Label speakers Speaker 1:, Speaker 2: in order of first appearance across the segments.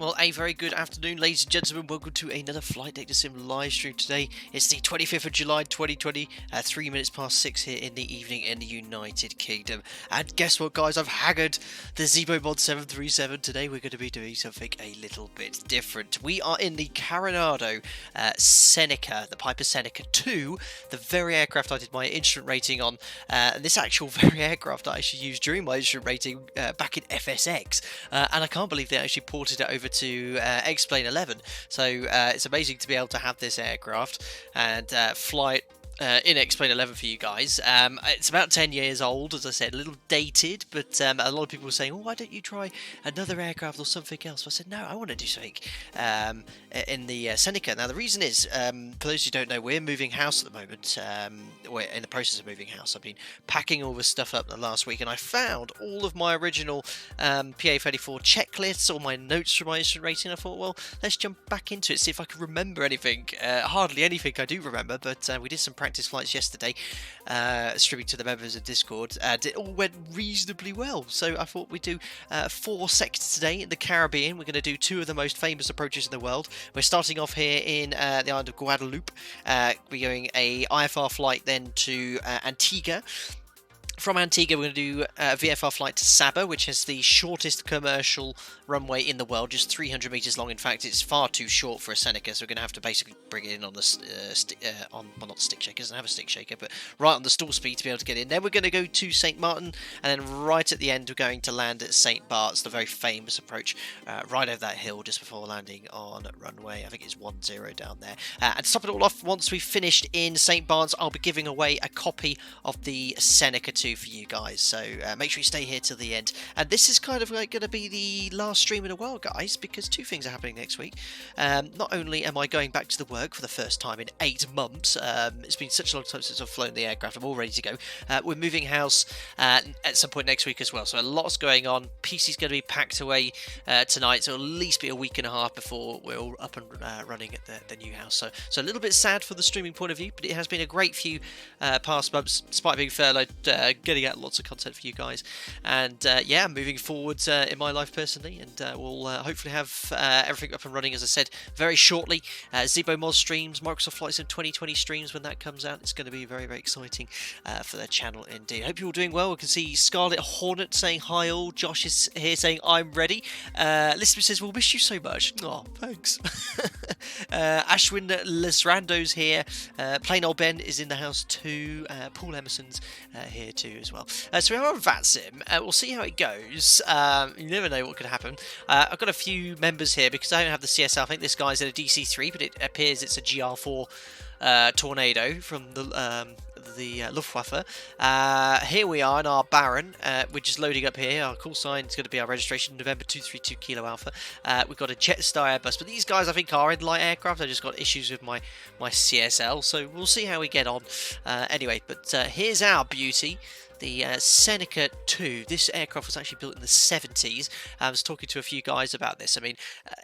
Speaker 1: Well, a very good afternoon, ladies and gentlemen. Welcome to another Flight Deck Sim live stream today. It's the 25th of July 2020, 3 minutes past 6 here in the evening in the United Kingdom. And guess what, guys? I've haggered the Zebo Mod 737. Today we're going to be doing something a little bit different. We are in the Carenado Seneca, the Piper Seneca II, the very aircraft I did my instrument rating on. And this actual very aircraft I actually used during my instrument rating back in FSX. And I can't believe they actually ported it over to X-Plane 11. So it's amazing to be able to have this aircraft and fly it in X-Plane 11 for you guys. It's about 10 years old, as I said, a little dated, but a lot of people were saying, oh, why don't you try another aircraft or something else? So I said, no, I want to do something in the Seneca. Now, the reason is, for those who don't know, we're moving house at the moment. We're in the process of moving house. I've been packing all this stuff up the last week, and I found all of my original PA34 checklists, all my notes from my instrument rating. I thought, well, let's jump back into it, see if I can remember anything. Hardly anything I do remember, but we did some practice flights yesterday, streaming to the members of Discord, and it all went reasonably well. So I thought we'd do 4 sectors today in the Caribbean. We're going to do 2 of the most famous approaches in the world. We're starting off here in the island of Guadeloupe. We're going a IFR flight then to Antigua. From Antigua, we're going to do a VFR flight to Saba, which has the shortest commercial runway in the world, just 300 meters long. In fact, it's far too short for a Seneca, so we're going to have to basically bring it in on the well, not the stick shaker, it doesn't have a stick shaker, but right on the stall speed to be able to get in. Then we're going to go to St Martin, and then right at the end, we're going to land at St Barts, the very famous approach, right over that hill just before landing on runway. I think it's 10 down there. And to top it all off, once we've finished in St Barts, I'll be giving away a copy of the Seneca II for you guys, so make sure you stay here till the end. And this is kind of like going to be the last stream in a while, guys, because 2 things are happening next week. Not only am I going back to the work for the first time in 8 months, it's been such a long time since I've flown the aircraft, I'm all ready to go. We're moving house at some point next week as well, so a lot's going on. PC's going to be packed away tonight, so it'll at least be a week and a half before we're all up and running at the new house. So a little bit sad for the streaming point of view, but it has been a great few past months, despite being furloughed, getting out lots of content for you guys. And yeah, moving forward in my life personally, and we'll hopefully have everything up and running, as I said, very shortly. Zebo Mod streams, Microsoft Flight Sim 2020 streams when that comes out. It's going to be very, very exciting for the channel indeed. Hope you're all doing well. We can see Scarlet Hornet saying hi all. Josh is here saying I'm ready. Listener says we'll miss you so much. Oh, thanks. Ashwin Lesrando's here. Plain Old Ben is in the house too. Paul Emerson's here too as well. So we are on VATSIM. We'll see how it goes. You never know what could happen. I've got a few members here because I don't have the CSL. I think this guy's at a DC3, but it appears it's a GR4 Tornado from the Luftwaffe. Here we are in our Baron. We're just loading up here. Our call sign is going to be our registration, November 232 Kilo Alpha. We've got a Jetstar Airbus, but these guys I think are in light aircraft. I just got issues with my CSL, so we'll see how we get on. Anyway, but here's our beauty. The Seneca II. This aircraft was actually built in the 70s. I was talking to a few guys about this. I mean,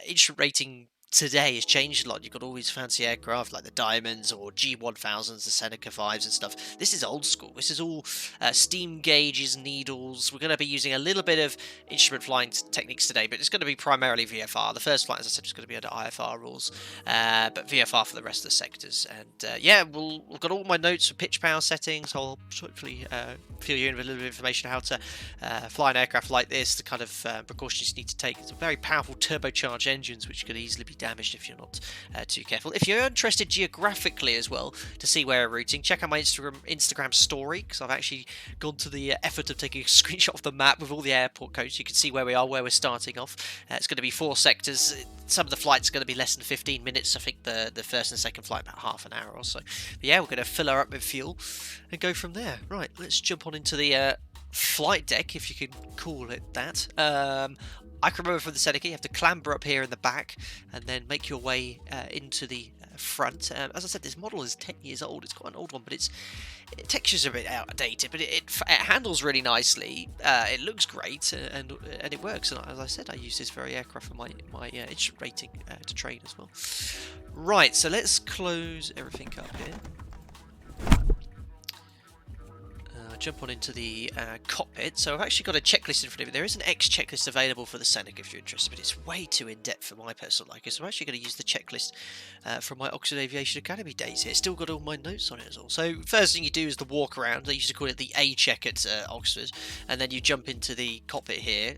Speaker 1: instrument rating today has changed a lot. You've got all these fancy aircraft like the Diamonds or G1000s, the Seneca 5s and stuff. This is old school. This is all steam gauges, needles. We're going to be using a little bit of instrument flying techniques today, but it's going to be primarily VFR. The first flight, as I said, is going to be under IFR rules, but VFR for the rest of the sectors. And yeah, we've got all my notes for pitch power settings. I'll hopefully fill you in with a little bit of information on how to fly an aircraft like this, the kind of precautions you need to take. It's very powerful turbocharged engines, which could easily be damaged if you're not too careful. If you're interested geographically as well to see where we're routing, check out my Instagram story, because I've actually gone to the effort of taking a screenshot of the map with all the airport codes. You can see where we are, where we're starting off. It's going to be 4 sectors. Some of the flights are going to be less than 15 minutes. I think the first and second flight about half an hour or so. But yeah, we're going to fill her up with fuel and go from there. Right, let's jump on into the flight deck, if you can call it that. I can remember from the Seneca, you have to clamber up here in the back and then make your way into the front. As I said, this model is 10 years old. It's quite an old one, but its texture's a bit outdated, but it handles really nicely. It looks great, and it works. And as I said, I use this very aircraft for my instrument rating to train as well. Right, so let's close everything up here. jump on into the cockpit. So I've actually got a checklist in front of me. There is an X checklist available for the Seneca if you're interested, but it's way too in-depth for my personal liking. So I'm actually going to use the checklist from my Oxford Aviation Academy days here. Still got all my notes on it as well. So first thing you do is the walk around. They used to call it the A check at Oxford, and then you jump into the cockpit here.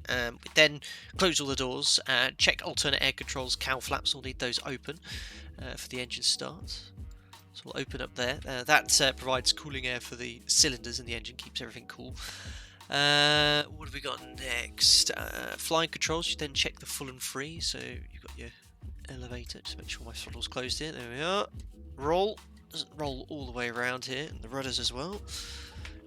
Speaker 1: Then close all the doors, check alternate air controls, cowl flaps. We'll need those open for the engine start. So we'll open up there. That provides cooling air for the cylinders in the engine, keeps everything cool. What have we got next? Flying controls, you then check the full and free. So you've got your elevator, just make sure my throttle's closed here. There we are. Roll. Doesn't roll all the way around here, and the rudders as well.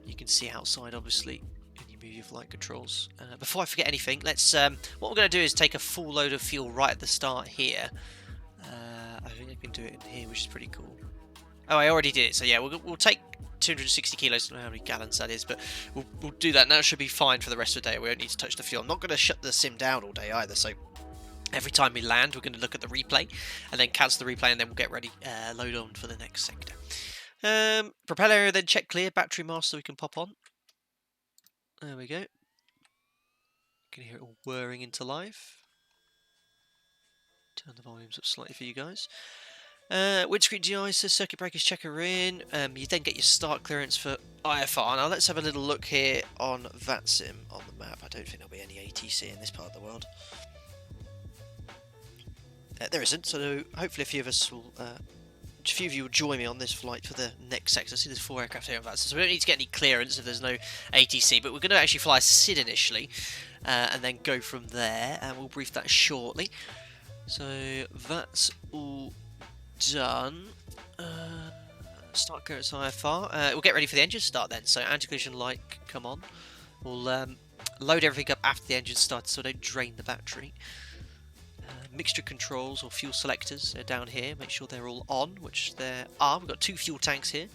Speaker 1: You can see outside, obviously, when you move your flight controls. Before I forget anything, let's. What we're going to do is take a full load of fuel right at the start here. I think I can do it in here, which is pretty cool. Oh, I already did it, so yeah, we'll take 260 kilos, I don't know how many gallons that is, but we'll do that, and that should be fine for the rest of the day. We don't need to touch the fuel. I'm not going to shut the sim down all day either, so every time we land, we're going to look at the replay, and then cancel the replay, and then we'll get ready, load on for the next sector. Propeller area, then check clear, battery master we can pop on. There we go. You can hear it all whirring into life. Turn the volumes up slightly for you guys. Windscreen de-icer, circuit breakers checker in. You then get your start clearance for IFR. Now let's have a little look here on VATSIM on the map. I don't think there'll be any ATC in this part of the world. There isn't, so hopefully a few of you will join me on this flight for the next sector. See, there's 4 aircraft here on VATSIM, so we don't need to get any clearance if there's no ATC, but we're going to actually fly a SID initially, and then go from there, and we'll brief that shortly. So that's all done. Start clearance IFR. We'll get ready for the engine start then. So anti-collision light, come on. We'll load everything up after the engine starts so I don't drain the battery. Mixture controls or fuel selectors are down here. Make sure they're all on, which there are. We've got 2 fuel tanks here.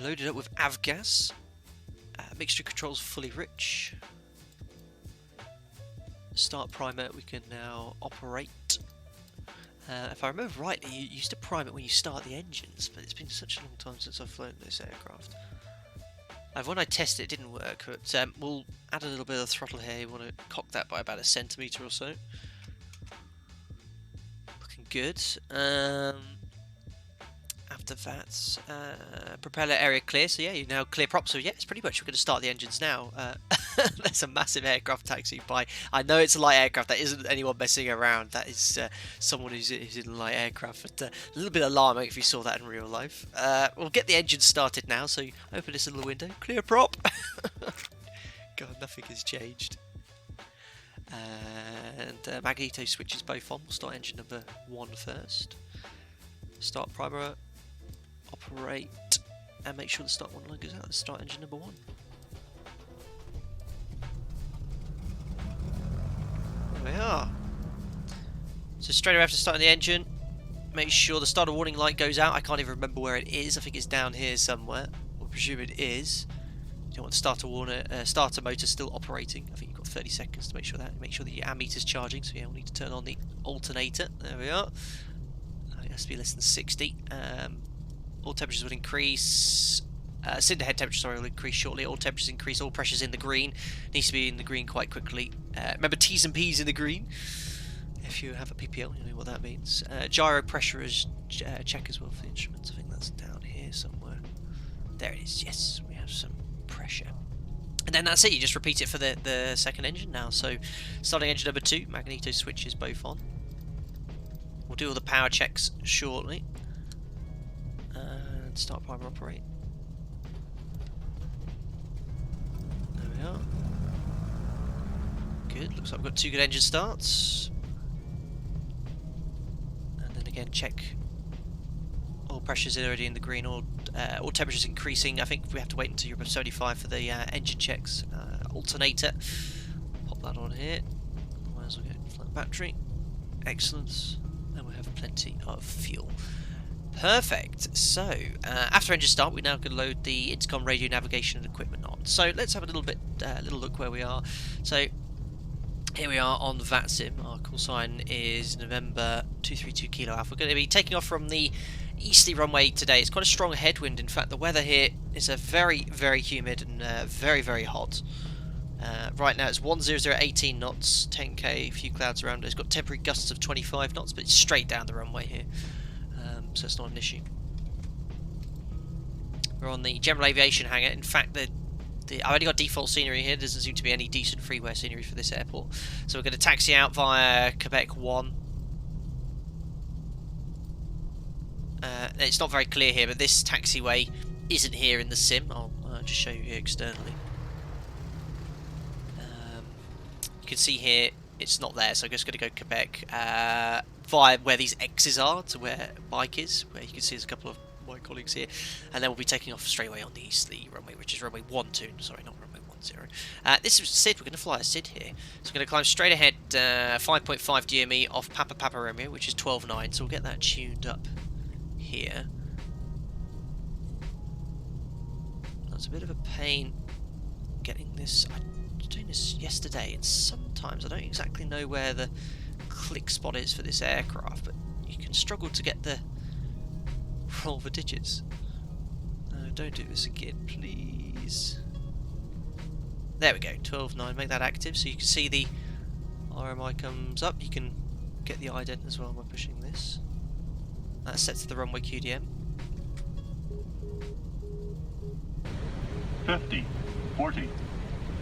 Speaker 1: Loaded up with avgas. Mixture controls fully rich. Start primer we can now operate. If I remember rightly, you used to prime it when you start the engines, but it's been such a long time since I've flown this aircraft. When I tested it, it didn't work, but we'll add a little bit of throttle here. You want to cock that by about 1 centimetre or so. Looking good. After that, propeller area clear, so yeah, you now clear prop, so yeah, it's pretty much we're going to start the engines now. That's a massive aircraft taxi by. I know it's a light aircraft, that isn't anyone messing around, that is someone who's in a light aircraft, but a little bit alarming if you saw that in real life. We'll get the engine started now, so open this little window, clear prop. God, nothing has changed. And magneto switches both on. We'll start engine number 1 first. Start primer, operate, and make sure the start 1 line goes out. Let's start engine number 1. There we are. So straight away after starting the engine, make sure the starter warning light goes out. I can't even remember where it is. I think it's down here somewhere. We'll presume it is. You don't want the starter motor still operating. I think you've got 30 seconds to make sure that the ammeter's charging. So yeah, we'll need to turn on the alternator. There we are. It has to be less than 60. All temperatures will increase. Cinder head temperature, sorry, will increase shortly. All temperatures increase. All pressures in the green. Needs to be in the green quite quickly. Remember T's and P's in the green. If you have a PPL, you know what that means. Gyro pressure is check as well for the instruments. I think that's down here somewhere. There it is. Yes, we have some pressure. And then that's it. You just repeat it for the second engine now. So starting engine number 2, magneto switches both on. We'll do all the power checks shortly. And start primer operate. There we are. Good. Looks like we've got 2 good engine starts. And then again check all pressures are already in the green, all temperatures increasing. I think we have to wait until you're above 75 for the engine checks. Alternator. Pop that on here. Otherwise we'll get flat battery. Excellent. And we have plenty of fuel. Perfect. So after engine start, we now can load the intercom, radio, navigation, and equipment on. So let's have a little look where we are. So here we are on VATSIM. Our call sign is November 232 Kilo Alpha. We're going to be taking off from the easterly runway today. It's quite a strong headwind. In fact, the weather here is very, very humid and very, very hot. Right now it's 10018 knots, 10k, a few clouds around it. It's got temporary gusts of 25 knots, but it's straight down the runway here, so it's not an issue. We're on the general aviation hangar. In fact, I've only got default scenery here. There doesn't seem to be any decent freeware scenery for this airport. So we're going to taxi out via Quebec 1. It's not very clear here, but this taxiway isn't here in the sim. I'll just show you here externally. You can see here it's not there, so I'm just going to go Quebec via where these X's are to where bike is, where you can see there's a couple of my colleagues here, and then we'll be taking off straight away on the easterly runway, which is runway 12, sorry, not runway 10. This is Sid. We're going to fly a Sid here, so we're going to climb straight ahead 5.5 DME off Papa Romeo, which is 12.9, so we'll get that tuned up here. That's a bit of a pain getting this. I was doing this yesterday, and sometimes I don't exactly know where the click spot is for this aircraft, but you can struggle to get the roll the digits. No, don't do this again, please. There we go, 12.9, make that active so you can see the RMI comes up. You can get the ident as well by pushing this. That's set to the runway QDM.
Speaker 2: 50, 40,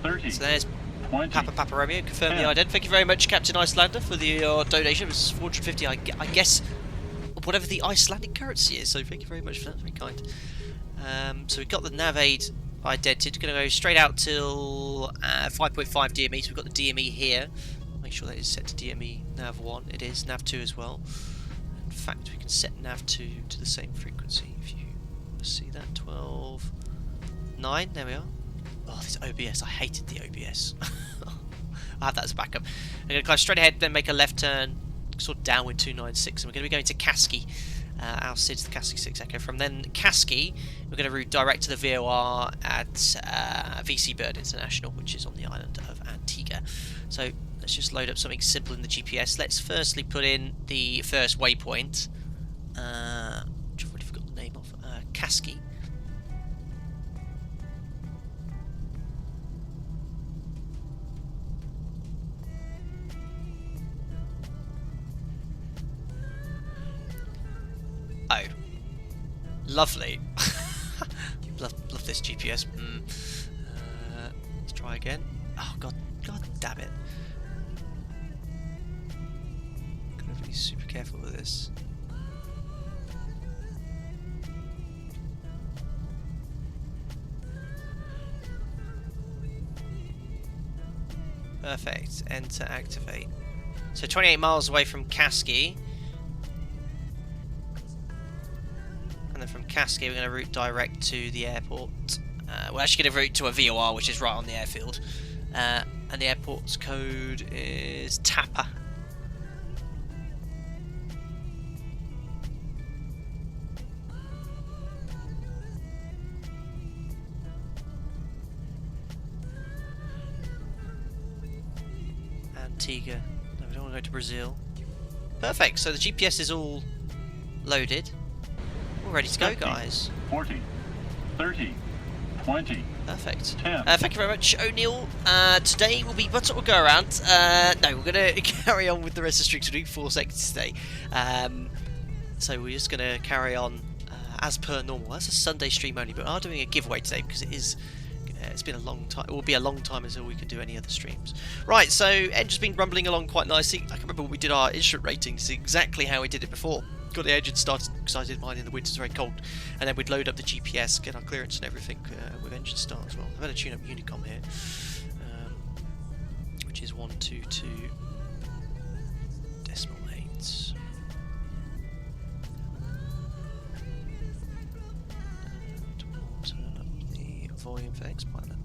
Speaker 2: 30,
Speaker 1: so there's
Speaker 2: 20,
Speaker 1: Papa Romeo, confirm the ident. Thank you very much, Captain Icelander, for the donation. It was 450, I guess, whatever the Icelandic currency is, so thank you very much for that, very kind. So we've got the nav aid idented. Going to go straight out till 5.5 DME, so we've got the DME here. Make sure that is set to DME nav 1. It is nav 2 as well. In fact, we can set nav 2 to the same frequency if you see that. 12.9, there we are. Oh, this OBS, I hated the OBS. I'll have that as a backup. I'm going to climb straight ahead, then make a left turn, sort of downwind 296, and we're going to be going to Kasky. Our SID's the Kasky 6 Echo. From then Kasky, we're going to route direct to the VOR at VC Bird International, which is on the island of Antigua. So let's just load up something simple in the GPS. Let's firstly put in the first waypoint, which I've already forgotten the name of, Kasky. Oh, lovely. love this GPS. Let's try again. Oh god damn it. Gotta be super careful with this. Perfect. Enter, activate. So 28 miles away from Kasky. And then from Kasky, we're going to route direct to the airport. We're actually going to route to a VOR, which is right on the airfield. And the airport's code is Tapa. Antigua. No, we don't want to go to Brazil. Perfect. So the GPS is all loaded. We're ready to go, guys.
Speaker 2: 40, 30, 20.
Speaker 1: Perfect.
Speaker 2: 10.
Speaker 1: Thank you very much, O'Neill. Today will be Butttttter go around. No, we're going to carry on with the rest of the streaks. We're doing 4 seconds today. So we're just going to carry on as per normal. That's a Sunday stream only, but we are doing a giveaway today because it is. It's been a long time. It will be a long time until we can do any other streams. Right, so engine's been rumbling along quite nicely. I can remember when we did our instrument ratings, exactly how we did it before. Got the engine started because I did mine in the winter, it's very cold, and then we'd load up the GPS, get our clearance and everything with engine start as well. I've had a tune up Unicom here, which is 122.8. And we'll turn up the volume for X-Pilot.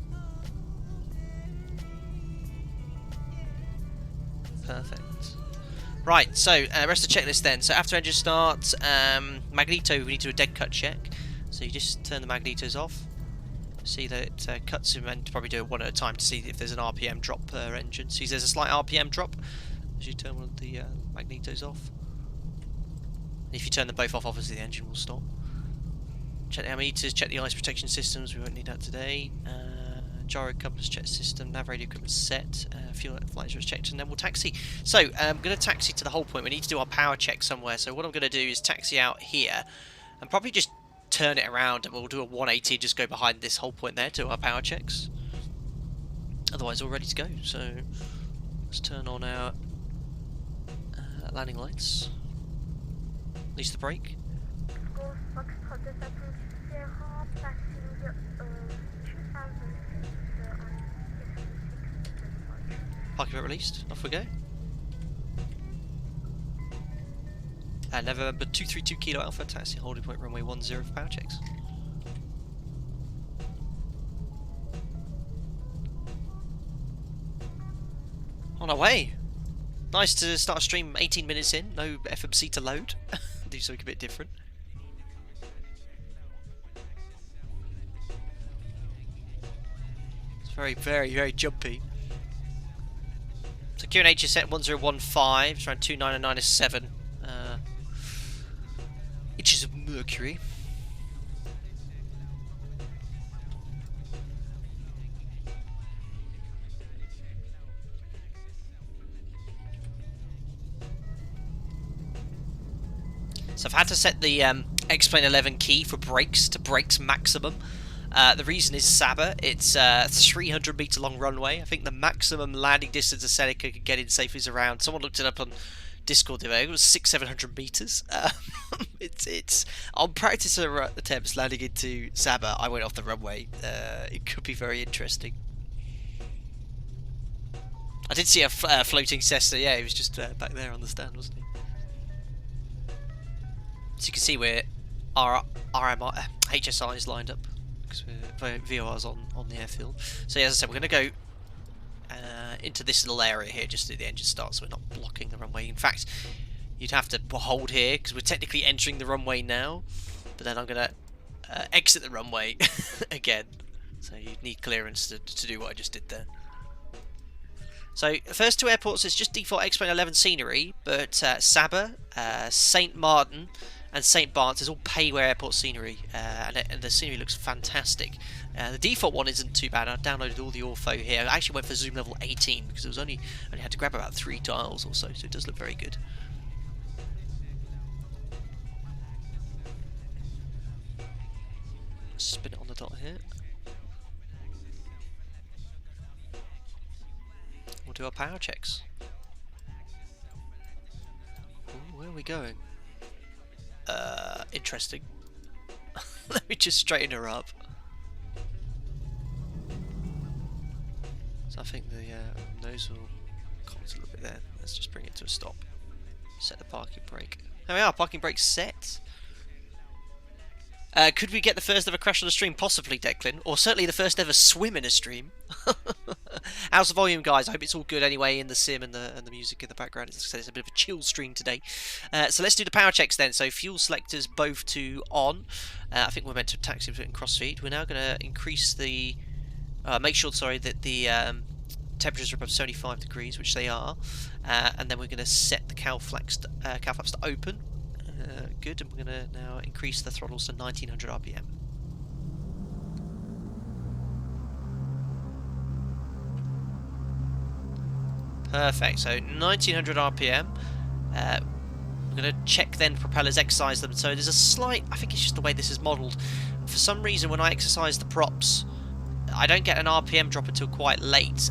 Speaker 1: Perfect. Right, so rest of the checklist then. So after engine start, magneto, we need to do a dead cut check. So you just turn the magnetos off, see that it cuts them, and probably do it one at a time to see if there's an RPM drop per engine. See, there's a slight RPM drop as you turn one of the magnetos off. If you turn them both off, obviously the engine will stop. Check the ammeters, check the ice protection systems, we won't need that today. Gyro compass check system, nav radio equipment set, fuel flight is checked, and then we'll taxi. So, I'm going to taxi to the whole point. We need to do our power check somewhere, so what I'm going to do is taxi out here, and probably just turn it around, and we'll do a 180 and just go behind this whole point there to our power checks. Otherwise, all ready to go, so let's turn on our landing lights. Release the brake. Parking brake released. Off we go. November 232 Kilo Alpha, taxi holding point runway 10 for power checks. On our way. Nice to start a stream 18 minutes in, no FMC to load. Do something a bit different. It's very, very, very jumpy. So QNH is set 1015, it's around 2997 inches of mercury. So I've had to set the X-Plane 11 key for brakes to brakes maximum. The reason is Saba. It's a 300 meter long runway. I think the maximum landing distance a Seneca could get in safely is around, someone looked it up on Discord today, it was 600-700 meters. It's on practice attempts landing into Saba, I went off the runway. It could be very interesting. I did see a floating Cessna, yeah, he was just back there on the stand, wasn't he? So you can see where our HSI is lined up, because VOR's on the airfield. So yeah, as I said, we're going to go into this little area here just to do the engine start, so we're not blocking the runway. In fact, you'd have to hold here, because we're technically entering the runway now, but then I'm going to exit the runway again. So you need clearance to do what I just did there. So the first two airports, it's just default X-Plane 11 scenery, but Saba, St Martin, and St Barts is all pay-where airport scenery, and the scenery looks fantastic. The default one isn't too bad. I downloaded all the ortho here. I actually went for zoom level 18 because it was only had to grab about 3 tiles or so it does look very good. Spin it on the dot here. We'll do our power checks. Ooh, where are we going? Interesting. Let me just straighten her up. So I think the nose will comment a little bit there. Let's just bring it to a stop. Set the parking brake. There we are, parking brake set. Could we get the first ever crash on a stream? Possibly, Declan. Or certainly the first ever swim in a stream. How's the volume, guys? I hope it's all good anyway in the sim and the music in the background. As I said, it's a bit of a chill stream today. So let's do the power checks then. So fuel selectors both to on. I think we're meant to taxi and crossfeed. We're now going to increase the... make sure, sorry, that the temperatures are above 75 degrees, which they are. And then we're going to set the cow flaps to open. Good, and we're going to now increase the throttles to 1900 RPM. Perfect, so 1900 RPM. We're going to check then propellers, exercise them. So there's a slight, I think it's just the way this is modelled. For some reason, when I exercise the props, I don't get an RPM drop until quite late.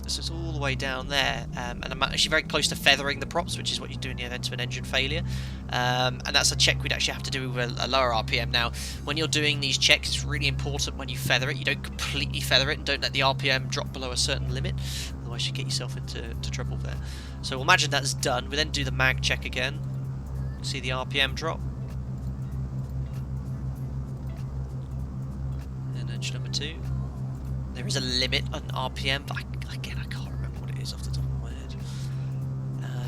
Speaker 1: So it's all the way down there, and I'm actually very close to feathering the props, which is what you do in the event of an engine failure, and that's a check we'd actually have to do with a lower RPM. Now, when you're doing these checks, it's really important when you feather it, you don't completely feather it, and don't let the RPM drop below a certain limit, otherwise you get yourself into trouble there. So we'll imagine that's done. We then do the mag check again, see the RPM drop, and engine number 2. There is a limit on RPM, but again, I can't remember what it is off the top of my head.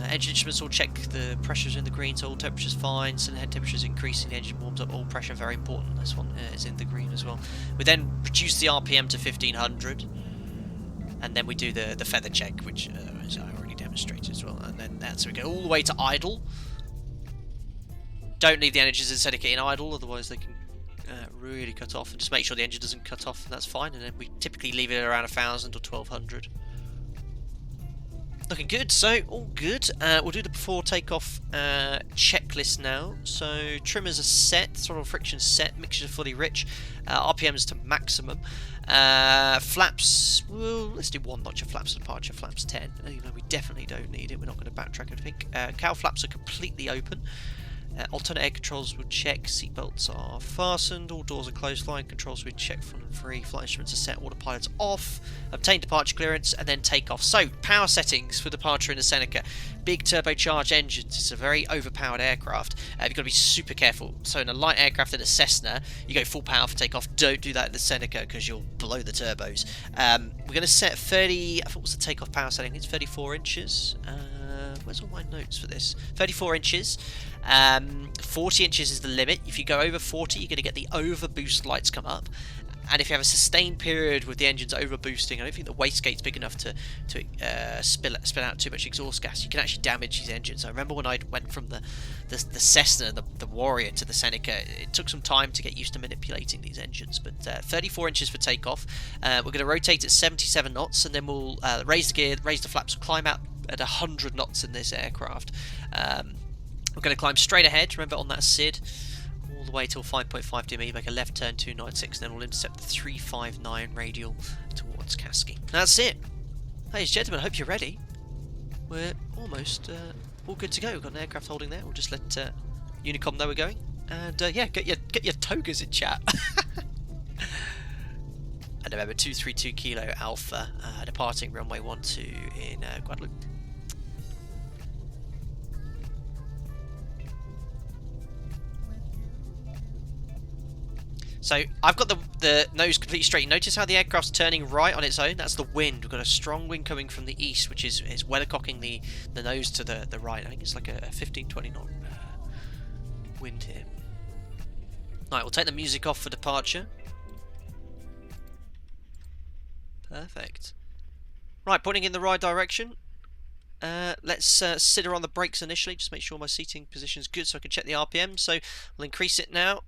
Speaker 1: Engine instruments will check the pressures in the green, so all temperatures fine. So the head temperature is increasing, the engine warms up, all pressure very important. This one is in the green as well. We then reduce the RPM to 1500, and then we do the feather check, which as I already demonstrated as well. And then so we go all the way to idle. Don't leave the engines in Seneca in idle, otherwise they can really cut off. And just make sure the engine doesn't cut off, and that's fine. And then we typically leave it around 1,000 or 1,200. Looking good, so all good. We'll do the before takeoff checklist now. So trimmers are set, throttle friction set, mixture fully rich, RPMs to maximum. Flaps, well, let's do 1 notch of flaps departure, flaps 10. You know, we definitely don't need it. We're not going to backtrack, I think. Cowl flaps are completely open. Alternate air controls would check, seatbelts are fastened, all doors are closed, flying controls would check front and free, flight instruments are set, autopilot's off, obtain departure clearance, and then take off. So, power settings for departure in the Seneca. Big turbocharged engines, it's a very overpowered aircraft. You've got to be super careful. So in a light aircraft in a Cessna, you go full power for takeoff. Don't do that in the Seneca because you'll blow the turbos. We're going to set 30, I thought it was the takeoff power setting, it's 34 inches. Where's all my notes for this? 34 inches. 40 inches is the limit. If you go over 40, you're going to get the overboost lights come up. And if you have a sustained period with the engines overboosting, I don't think the wastegate's big enough to spill out too much exhaust gas. You can actually damage these engines. I remember when I went from the Cessna, the Warrior, to the Seneca, it took some time to get used to manipulating these engines. But 34 inches for takeoff. We're going to rotate at 77 knots, and then we'll raise the gear, raise the flaps, climb out at 100 knots in this aircraft. We're going to climb straight ahead, remember, on that SID, all the way till 5.5 DME, make a left turn 296, and then we'll intercept the 359 radial towards Kasky. That's it. Ladies and gentlemen, I hope you're ready. We're almost all good to go. We've got an aircraft holding there. We'll just let Unicom know we're going. And yeah, get your togas in chat. And remember, 232 Kilo Alpha, departing runway 12 in Guadeloupe. So I've got the nose completely straight. Notice how the aircraft's turning right on its own? That's the wind. We've got a strong wind coming from the east, which is weathercocking the nose to the right. I think it's like a 15-20 knot wind here. Right, we'll take the music off for departure. Perfect. Right, pointing in the right direction. Let's sit her on the brakes initially, just make sure my seating position is good so I can check the RPM. So we'll increase it now.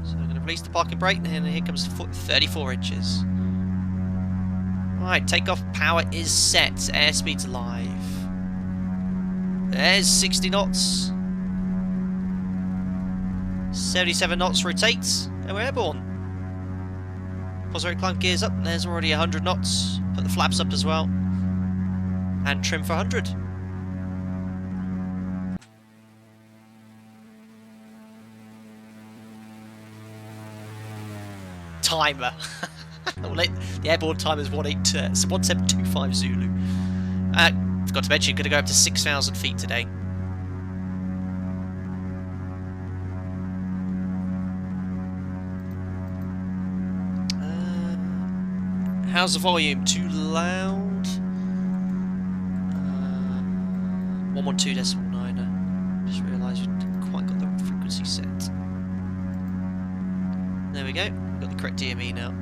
Speaker 1: So I'm going to release the parking brake, and here comes 34 inches. Right, takeoff power is set. Airspeed's live. There's 60 knots. 77 knots, rotates, and we're airborne. Positive climb gears up, there's already 100 knots. Put the flaps up as well. And trim for 100. Timer. The airborne timer is 1725 Zulu. Forgot to mention, going to go up to 6,000 feet today. How's the volume? Too loud? 112.9. Just realised we haven't quite got the frequency set. There we go. We've got the correct DME now.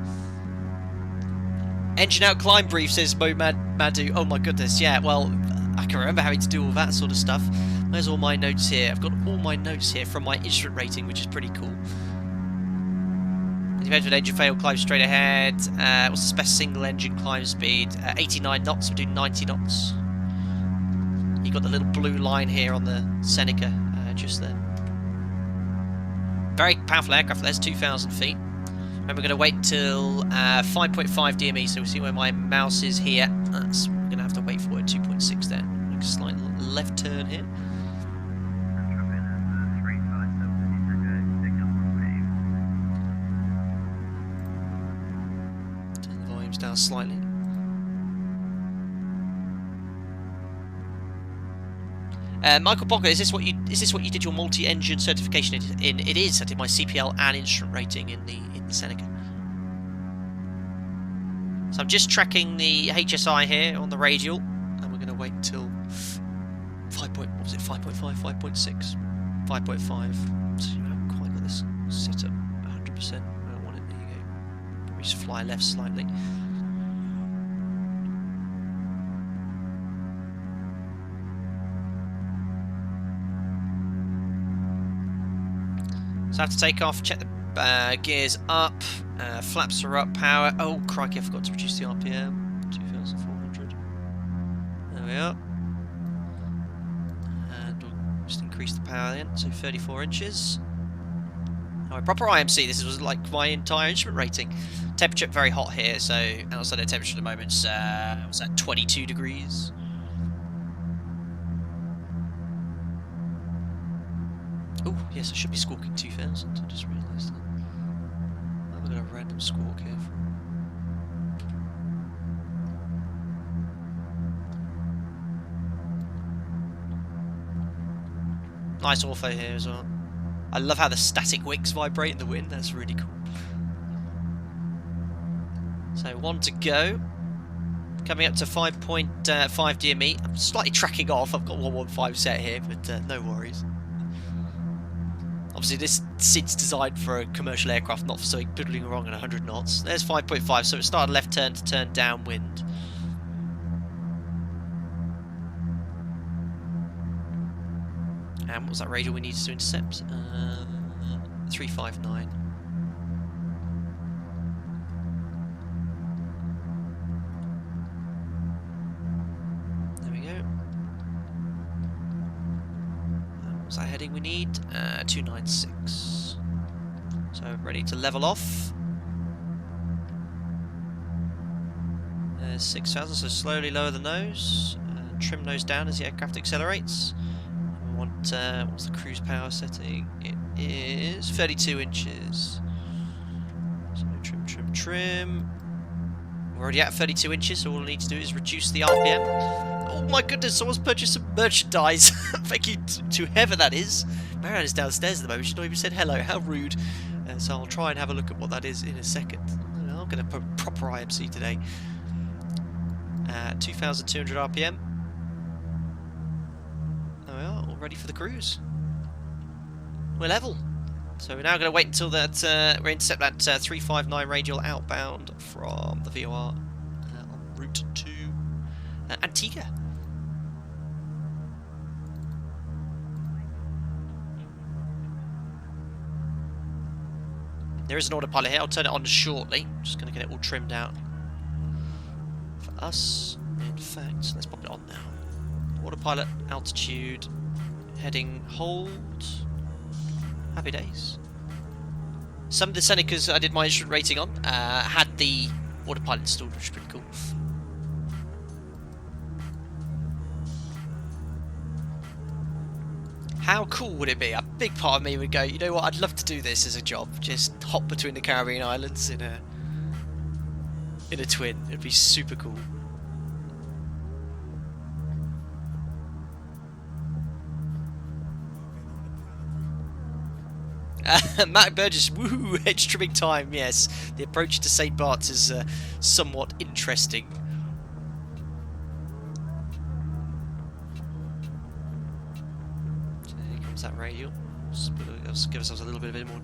Speaker 1: Engine out climb brief, says Mo Madu. Oh my goodness, yeah, well, I can remember having to do all that sort of stuff. There's all my notes here. I've got all my notes here from my instrument rating, which is pretty cool. Depends on engine fail, climb straight ahead. What's the best single engine climb speed? 89 knots, we're doing 90 knots. You've got the little blue line here on the Seneca, just there. Very powerful aircraft, there's 2,000 feet. And we're going to wait until 5.5 DME, so we'll see where my mouse is here. We're going to have to wait for it, 2.6 there. Make a slight left turn here. Turn the volumes down slightly. Michael Pocket, is this what you did your multi-engine certification in? It is. I did my CPL and instrument rating in the Seneca. So I'm just tracking the HSI here on the radial, and we're going to wait until 5.5, 5.6, 5.5. So I haven't quite got this set up 100%. I don't want it. There you go. Probably just fly left slightly. So I have to take off, check the gears up, flaps are up, power. Oh crikey, I forgot to reduce the RPM. 2,400. There we are. And we'll just increase the power then, so 34 inches. Oh, proper IMC, this was like my entire instrument rating. Temperature very hot here, so outside the temperature at the moment is what's that, 22 degrees. Oh, yes, I should be squawking 2000, I just realised that. I've got a random squawk here. Nice ortho here as well. I love how the static wicks vibrate in the wind, that's really cool. So 1 to go. Coming up to 5.5 DME. I'm slightly tracking off, I've got 115 set here, but no worries. Obviously this SID's designed for a commercial aircraft, not for something piddling wrong at 100 knots. There's 5.5, so it started left turn to turn downwind. And what was that radial we needed to intercept? 359. There we go. What was that heading we need? 296. So ready to level off. There's 6,000, so slowly lower the nose. Trim nose down as the aircraft accelerates. What's the cruise power setting? It is 32 inches. So trim. We're already at 32 inches, so all I need to do is reduce the RPM. Oh my goodness, someone's purchased some merchandise. Thank you to whoever that is. Marianne is downstairs at the moment. She's not even said hello. How rude. So I'll try and have a look at what that is in a second. I'm going to put proper IMC today. 2,200 RPM. Ready for the cruise. We're level. So we're now going to wait until that we intercept that 359 radial outbound from the VOR en route to Antigua. There is an autopilot here. I'll turn it on shortly. Just going to get it all trimmed out for us. In fact, let's pop it on now. Autopilot, altitude. Heading hold. Happy days. Some of the Senecas I did my instrument rating on had the autopilot installed, which is pretty cool. How cool would it be? A big part of me would go, you know what, I'd love to do this as a job. Just hop between the Caribbean islands in a twin. It'd be super cool. Matt Burgess, woohoo, edge trimming time, yes. The approach to St Barts is somewhat interesting. So here comes that radial. Let's give ourselves a little bit of a more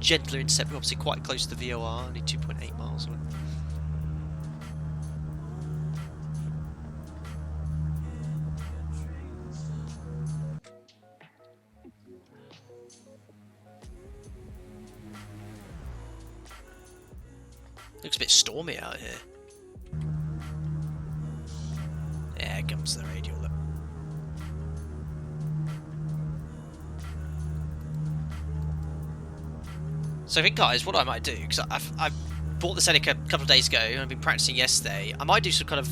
Speaker 1: gentler intercept. We're obviously quite close to the VOR, only 2.8 miles away. Looks a bit stormy out here. There comes the radial. Look. So I think, guys, what I might do, because I bought the Seneca a couple of days ago and I've been practicing yesterday, I might do some kind of,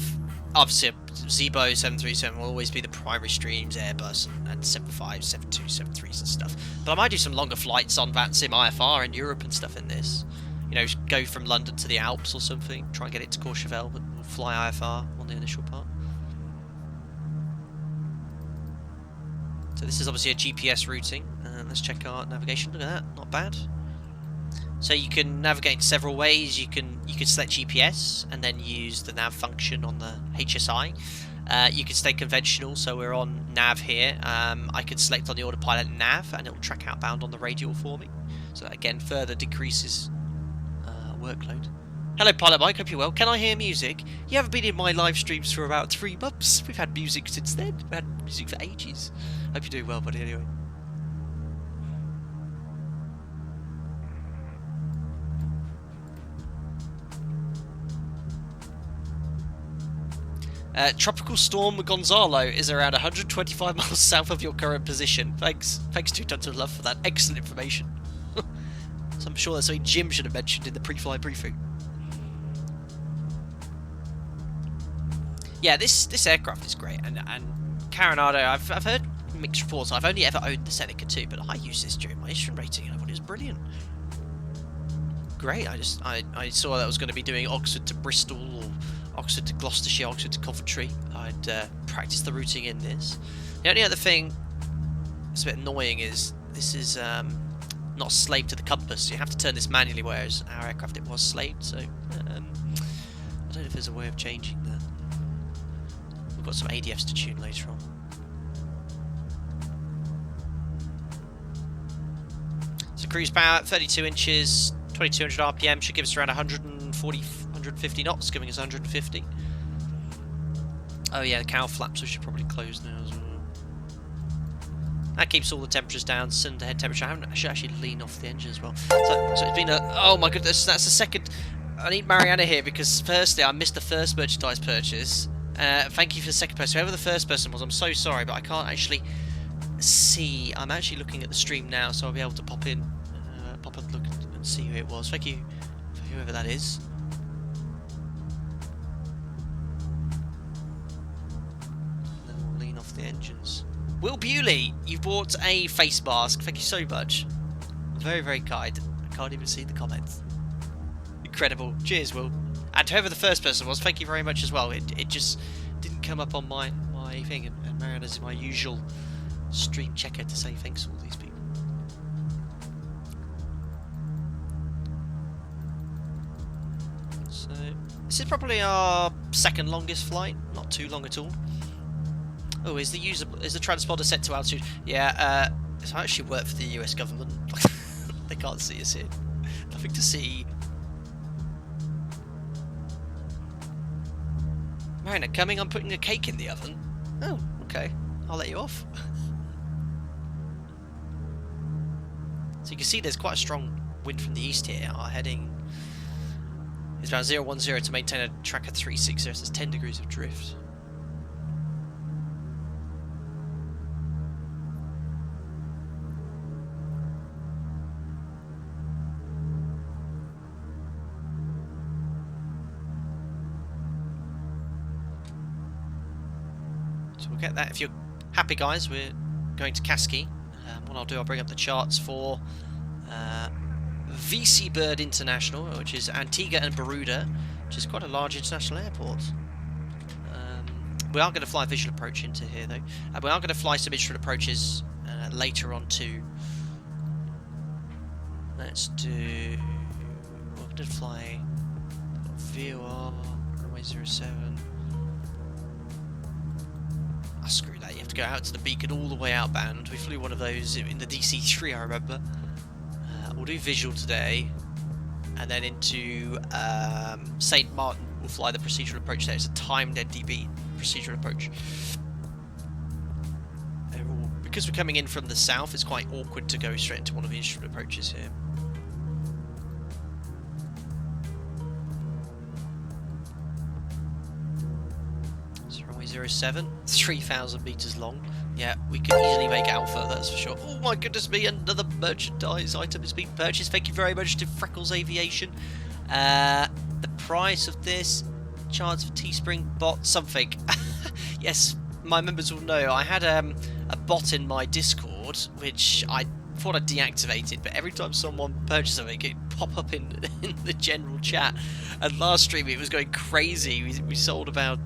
Speaker 1: obviously, Zebo 737 will always be the primary streams, Airbus and 75, 72, 73s and stuff. But I might do some longer flights on VATSIM IFR in Europe and stuff in this. You know, go from London to the Alps or something, try and get it to Courchevel, but we'll fly IFR on the initial part. So this is obviously a GPS routing, and let's check our navigation. Look at that, not bad. So you can navigate several ways. You can select GPS and then use the nav function on the HSI. You can stay conventional, so we're on nav here. I can select on the autopilot nav, and it'll track outbound on the radial for me. So that again further decreases workload. Hello Pilot Mike, hope you're well. Can I hear music? You haven't been in my live streams for about 3 months. We've had music since then. We've had music for ages. Hope you're doing well, buddy, anyway. Tropical Storm Gonzalo is around 125 miles south of your current position. Thanks to Tons of Love for that excellent information. So I'm sure that's something Jim should have mentioned in the pre-flight briefing. Yeah, this aircraft is great, and Carenado, I've heard mixed reports. I've only ever owned the Seneca II, but I used this during my instrument rating, and I thought it was brilliant. Great. I saw that I was going to be doing Oxford to Bristol, or Oxford to Gloucestershire, Oxford to Coventry. I'd practice the routing in this. The only other thing that's a bit annoying is this is not slaved to the compass. You have to turn this manually, whereas our aircraft it was slaved. So I don't know if there's a way of changing that. We've got some ADFs to tune later on. So cruise power 32 inches, 2200 RPM should give us around 140, 150 knots, giving us 150. Oh yeah, the cowl flaps we should probably close now as well. That keeps all the temperatures down, cylinder head temperature. I should actually lean off the engine as well. So it's been a... Oh my goodness, that's the second... I need Mariana here because firstly I missed the first merchandise purchase. Thank you for the second person. Whoever the first person was, I'm so sorry, but I can't actually see. I'm actually looking at the stream now, so I'll be able to pop and look and see who it was. Thank you for whoever that is. And then we'll lean off the engines. Will Bewley, you've bought a face mask. Thank you so much. Very, very kind. I can't even see the comments. Incredible. Cheers, Will. And whoever the first person was, thank you very much as well. It just didn't come up on my thing, and Mariana's my usual stream checker to say thanks to all these people. So this is probably our second longest flight, not too long at all. Oh, is the transponder set to altitude? Yeah, I actually work for the US government. They can't see us here. Nothing to see. Marina, coming, I'm putting a cake in the oven. Oh, okay. I'll let you off. So you can see there's quite a strong wind from the east here. Our heading is around 010 to maintain a tracker 360, so there's 10 degrees of drift. So we'll get that. If you're happy, guys, we're going to Kasky. What I'll do, I'll bring up the charts for VC Bird International, which is Antigua and Barbuda, which is quite a large international airport. We are going to fly a visual approach into here, though. We are going to fly some instrument approaches later on too. Let's do... We're going to fly VOR, runway 07. Oh, screw that, you have to go out to the beacon all the way outbound. We flew one of those in the DC-3, I remember. We'll do visual today, and then into St Martin we'll fly the procedural approach there. It's a timed NDB procedural approach. Because we're coming in from the south, it's quite awkward to go straight into one of the instrument approaches here. Runway 07, 3,000 meters long. Yeah, we could easily make Alpha, that's for sure. Oh my goodness me, another merchandise item has been purchased. Thank you very much to Freckles Aviation. The price of this, chance for Teespring bot, something. Yes, my members will know. I had a bot in my Discord, which I thought I'd deactivated, but every time someone purchased something, it'd pop up in the general chat. And last stream, it was going crazy. We sold about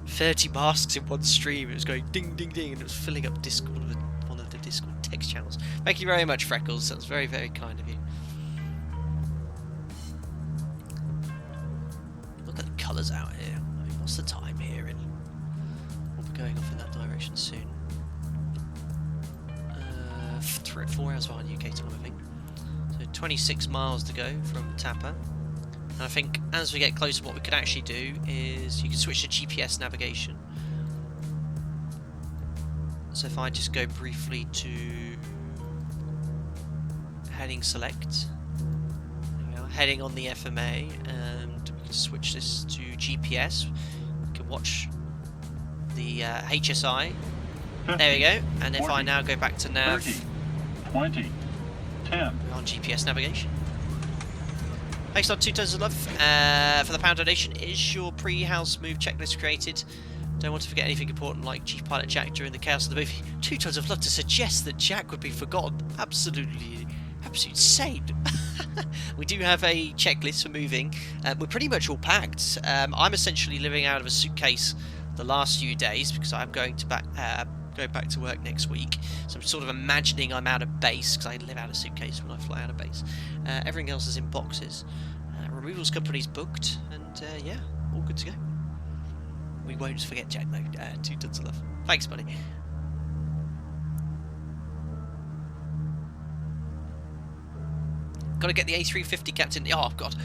Speaker 1: 30 masks in one stream. It was going ding ding ding, and it was filling up Discord, one of the Discord text channels. Thank you very much, Freckles. That was very, very kind of you. Look at the colours out here. I mean, what's the time here? And we'll be going off in that direction soon. 4 hours behind UK time, I think. So 26 miles to go from Tapa. And I think as we get closer, what we could actually do is you can switch to GPS navigation. So if I just go briefly to heading select, there we are, heading on the FMA, and we can switch this to GPS. We can watch the HSI.
Speaker 2: 50,
Speaker 1: There we go. And if
Speaker 2: 40,
Speaker 1: I now go back to nav,
Speaker 2: 30, 20, 10.
Speaker 1: we're on GPS navigation. Thanks a lot, 2 tons of love for the pound donation. Is your pre-house move checklist created? Don't want to forget anything important like Chief Pilot Jack during the chaos of the movie. 2 tons of love to suggest that Jack would be forgotten. Absolutely insane. We do have a checklist for moving. We're pretty much all packed. I'm essentially living out of a suitcase the last few days because I'm going back to work next week. So I'm sort of imagining I'm out of base because I live out of suitcase when I fly out of base. Everything else is in boxes. Removals company's booked, and yeah, all good to go. We won't forget Jack though. 2 tons of love. Thanks, buddy. Got to get the A350, Captain. Oh, I've got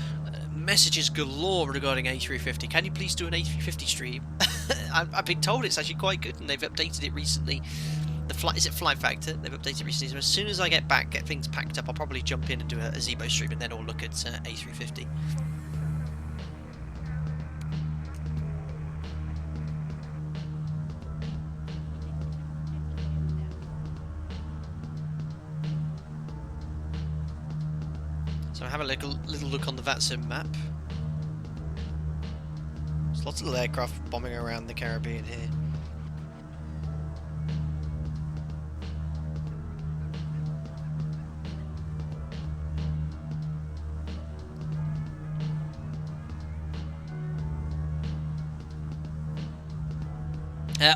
Speaker 1: messages galore regarding A350. Can you please do an A350 stream? I've been told it's actually quite good, and they've updated it recently. Is it Flight Factor? They've updated it recently. So as soon as I get back, get things packed up, I'll probably jump in and do a Zebo stream, and then I'll look at A350. So have a little look on the VATSIM map. There's lots of little aircraft bombing around the Caribbean here.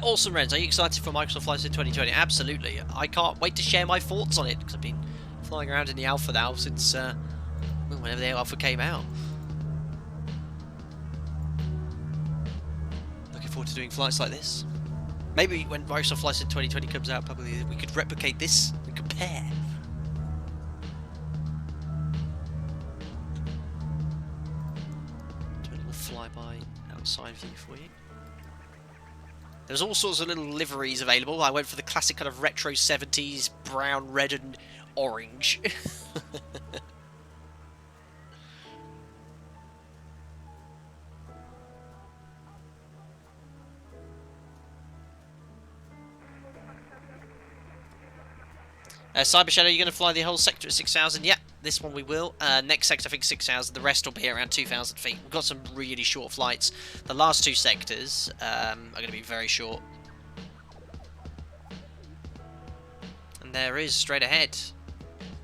Speaker 1: Awesome, Renz. Are you excited for Microsoft Flight Sim 2020? Absolutely. I can't wait to share my thoughts on it because I've been flying around in the Alpha now since whenever the Alpha came out. Looking forward to doing flights like this. Maybe when Microsoft Flight Sim 2020 comes out, probably we could replicate this and compare. Do a little flyby outside view for you. There's all sorts of little liveries available. I went for the classic kind of retro 70s, brown, red and orange. Cyber Shadow, you're going to fly the whole sector at 6,000? Yeah, this one we will. Next sector, I think 6,000. The rest will be around 2,000 feet. We've got some really short flights. The last 2 sectors are going to be very short. And there is, straight ahead,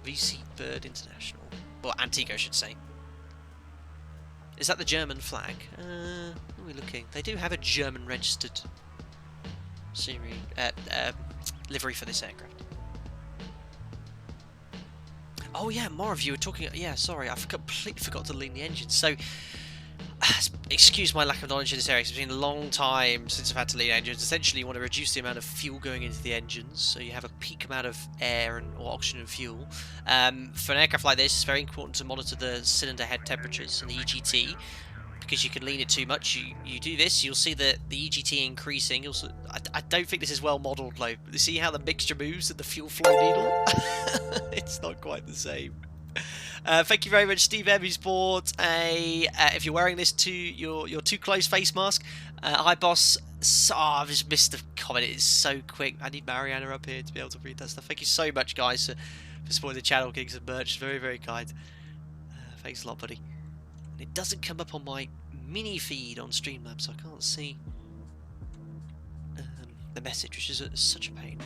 Speaker 1: VC Bird International. Or Antigua, I should say. Is that the German flag? Where are we looking? They do have a German registered livery for this aircraft. Oh yeah, more of you were talking. Yeah, sorry, I completely forgot to lean the engine. So, excuse my lack of knowledge in this area. It's been a long time since I've had to lean engines. Essentially, you want to reduce the amount of fuel going into the engines, so you have a peak amount of air or oxygen and fuel. For an aircraft like this, it's very important to monitor the cylinder head temperatures and the EGT. Because you can lean it too much, you do this, you'll see the EGT increasing. I don't think this is well modelled, though. You see how the mixture moves and the fuel flow needle? It's not quite the same. Thank you very much, Steve M, who's bought a... if you're wearing this to your too close face mask. Hi, boss. I've just missed the comment. It's so quick. I need Mariana up here to be able to read that stuff. Thank you so much, guys, for supporting the channel, gigs and merch. Very, very kind. Thanks a lot, buddy. It doesn't come up on my mini feed on Streamlabs, so I can't see the message, which is such a pain.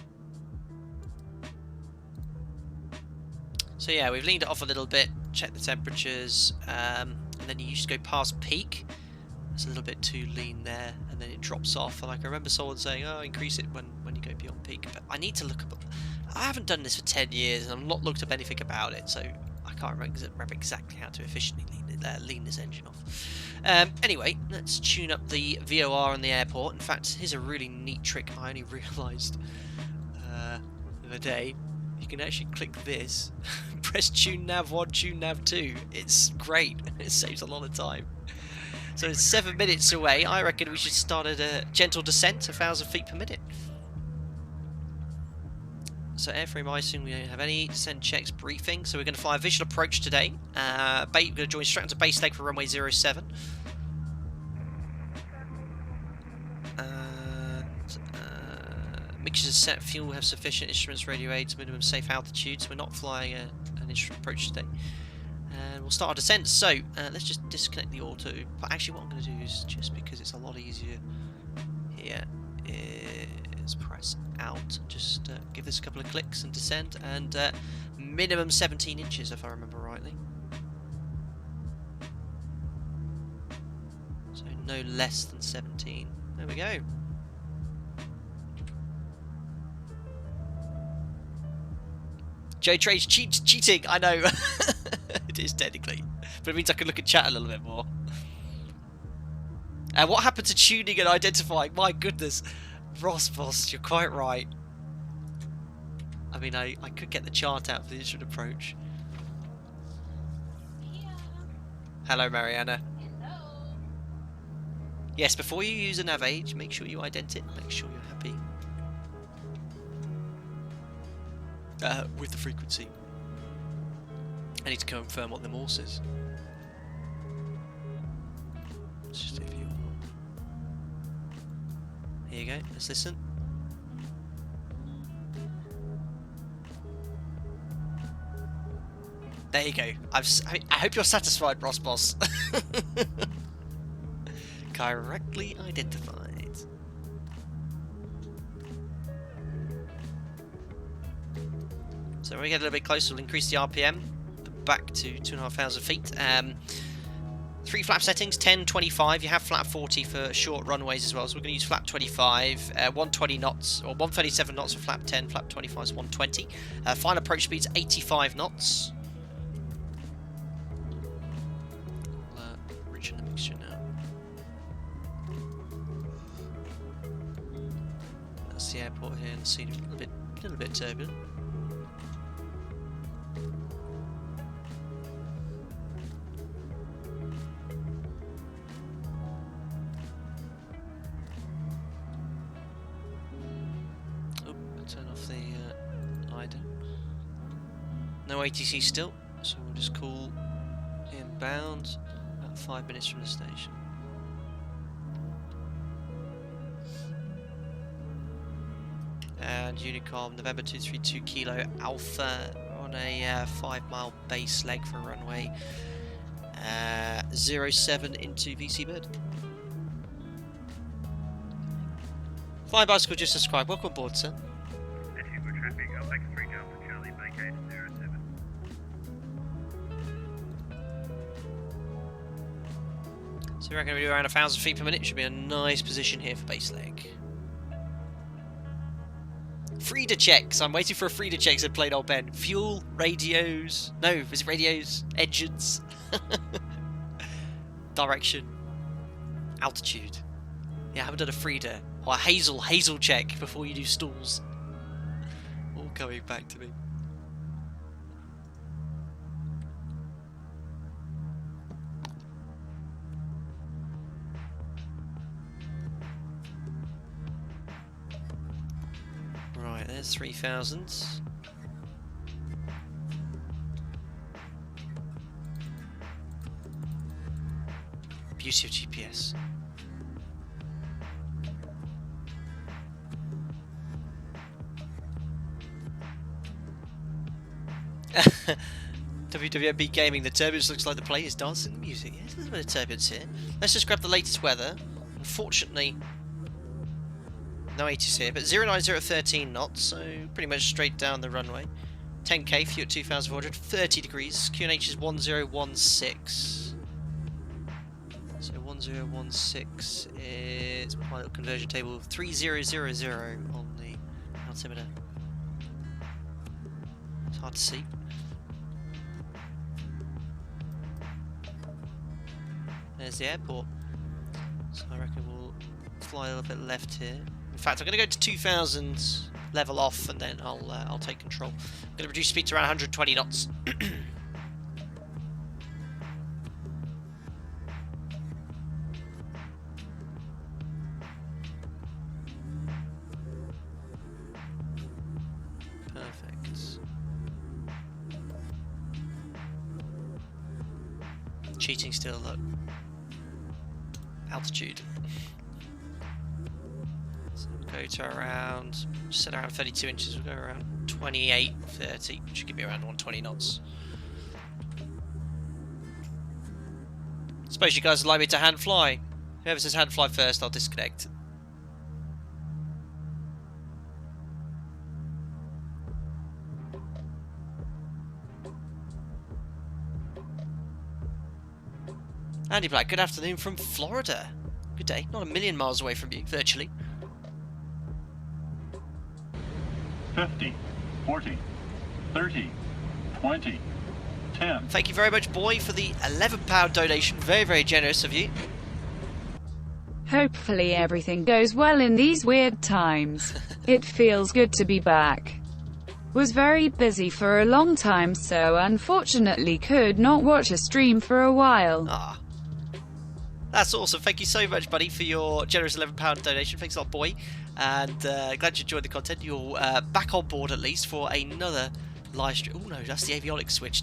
Speaker 1: So yeah, we've leaned it off a little bit, check the temperatures, and then you just go past peak. It's a little bit too lean there, and then it drops off. And like I remember someone saying, "Oh, increase it when you go beyond peak." But I need to look up. I haven't done this for 10 years, and I've not looked up anything about it, so I can't remember exactly how to efficiently lean this engine off. Anyway, let's tune up the VOR in the airport. In fact, here's a really neat trick I only realised the other day. You can actually click this, press tune nav 1, tune nav 2. It's great. It saves a lot of time. So it's 7 minutes away. I reckon we should start at a gentle descent, 1,000 feet per minute. So airframe icing, we don't have any descent checks briefing. So we're going to fly a visual approach today. We're going to join straight onto base leg for runway 07. is set. Fuel, we have sufficient instruments, radio aids, minimum safe altitude. So we're not flying an instrument approach today. And we'll start our descent. So let's just disconnect the auto. But actually what I'm going to do is, just because it's a lot easier here, is press out. Just give this a couple of clicks and descend. And minimum 17 inches if I remember rightly. So no less than 17. There we go. Joe Trade's cheating, I know. It is technically. But it means I can look at chat a little bit more. And what happened to tuning and identifying? My goodness. Ross Boss, you're quite right. I mean, I could get the chart out for the instrument approach.
Speaker 3: Yeah.
Speaker 1: Hello, Mariana.
Speaker 3: Hello.
Speaker 1: Yes, before you use a nav aid, make sure you ident it. Make sure you're happy. With the frequency. I need to confirm what the Morse is. Let's just if you are. Here you go, let's listen. There you go. I hope you're satisfied, Ross Boss. Correctly identified. So when we get a little bit closer, we'll increase the RPM back to 2,500 feet. 3 flap settings, 10, 25. You have flap 40 for short runways as well, so we're going to use flap 25, 120 knots, or 137 knots for flap 10, flap 25 is 120. Final approach speed's 85 knots. Rich in the mixture now. That's the airport here, and the scene a little bit turbulent. Turn off the LiDAR. No ATC still, so we'll just call inbound about 5 minutes from the station. And Unicom, November 232 Kilo Alpha on a 5-mile base leg for runway 07 into VC Bird. Flying Bicycle just subscribed. Welcome aboard, sir.
Speaker 2: Traffic, Alpha 3 Delta Charlie, vacate 07.
Speaker 1: So we're going to be around 1,000 feet per minute. Should be a nice position here for base leg. Frida checks. I'm waiting for a Frida check, said Plain Old Ben. Fuel, radios. No, is it radios? Engines. Direction. Altitude. Yeah, I haven't done a Frida. Or a Hazel check before you do stalls. All coming back to me. Right, there's 3,000. Beauty of GPS. WWMB Gaming, the turbulence looks like the plane is dancing the music. Yeah, there's a little bit of turbulence here. Let's just grab the latest weather. Unfortunately, no 80s here, but 09013 knots, so pretty much straight down the runway. 10k, fuel at 2,400, 30 degrees. QNH is 1016. So 1016 is my little conversion table, 3000 on the altimeter. It's hard to see. There's the airport. So I reckon we'll fly a little bit left here. In fact, I'm going to go to 2,000, level off, and then I'll take control. I'm going to reduce speed to around 120 knots. Perfect. Cheating still, look. Altitude. So we'll go go to around, set around 32 inches, we'll go around 28, 30, should give me around 120 knots. Suppose you guys would like me to hand fly. Whoever says hand fly first, I'll disconnect. Andy Black, good afternoon from Florida. Good day, not a million miles away from you, virtually.
Speaker 3: 50, 40, 30, 20, 10.
Speaker 1: Thank you very much, boy, for the £11 donation. Very, very generous of you.
Speaker 4: Hopefully everything goes well in these weird times. It feels good to be back. Was very busy for a long time, so unfortunately could not watch a stream for a while.
Speaker 1: Ah. That's awesome. Thank you so much, buddy, for your generous £11 donation. Thanks a lot, boy. And glad you enjoyed the content. You're back on board, at least, for another live stream. Oh, no, that's the avionics switch.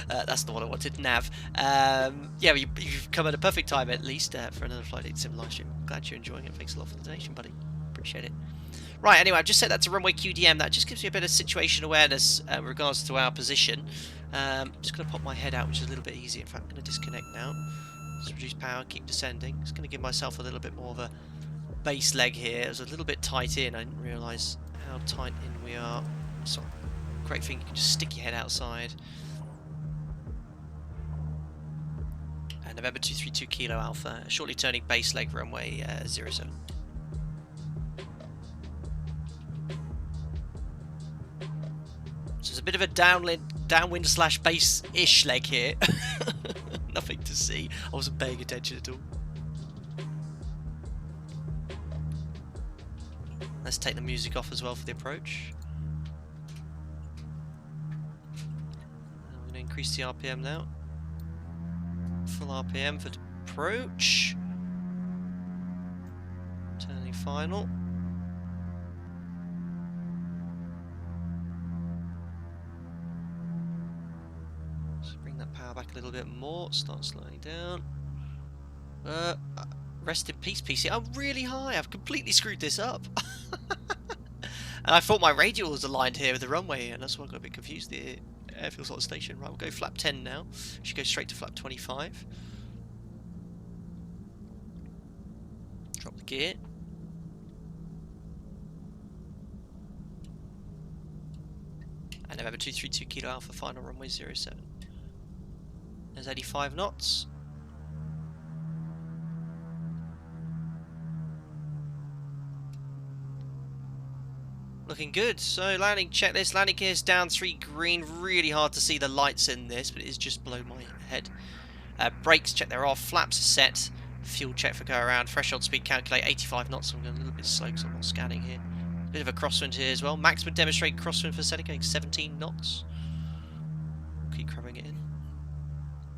Speaker 1: That's the one I wanted, nav. Yeah, you've come at a perfect time, at least, for another Flight 8 Sim live stream. Glad you're enjoying it. Thanks a lot for the donation, buddy. Appreciate it. Right, anyway, I've just set that to runway QDM. That just gives me a bit of situation awareness in regards to our position. I'm just going to pop my head out, which is a little bit easier. In fact, I'm going to disconnect now. Just reduce power, keep descending. Just going to give myself a little bit more of a base leg here. It was a little bit tight in. I didn't realise how tight in we are. So, great thing, you can just stick your head outside. And November 232 Kilo Alpha, shortly turning base leg runway 07. So there's a bit of a downwind slash base-ish leg here. Nothing to see. I wasn't paying attention at all. Let's take the music off as well for the approach. I'm going to increase the RPM now. Full RPM for the approach. Turning final. Power back a little bit more, start slowing down. Rest in peace, PC. I'm really high. I've completely screwed this up. And I thought my radial was aligned here with the runway, and that's why I got a bit confused. The airfield's on station. Right, we'll go flap 10 now. Should go straight to flap 25. Drop the gear. And November 232 Kilo Alpha, final runway 07. There's 85 knots. Looking good. So landing checklist. Landing gears down 3 green. Really hard to see the lights in this, but it is just below my head. Brakes check, they're off. Flaps are set. Fuel check for go around. Threshold speed calculate 85 knots. So I'm going a little bit slow because I'm not scanning here. Bit of a crosswind here as well. Maximum demonstrate crosswind for Seneca 17 knots. Keep cramming it in.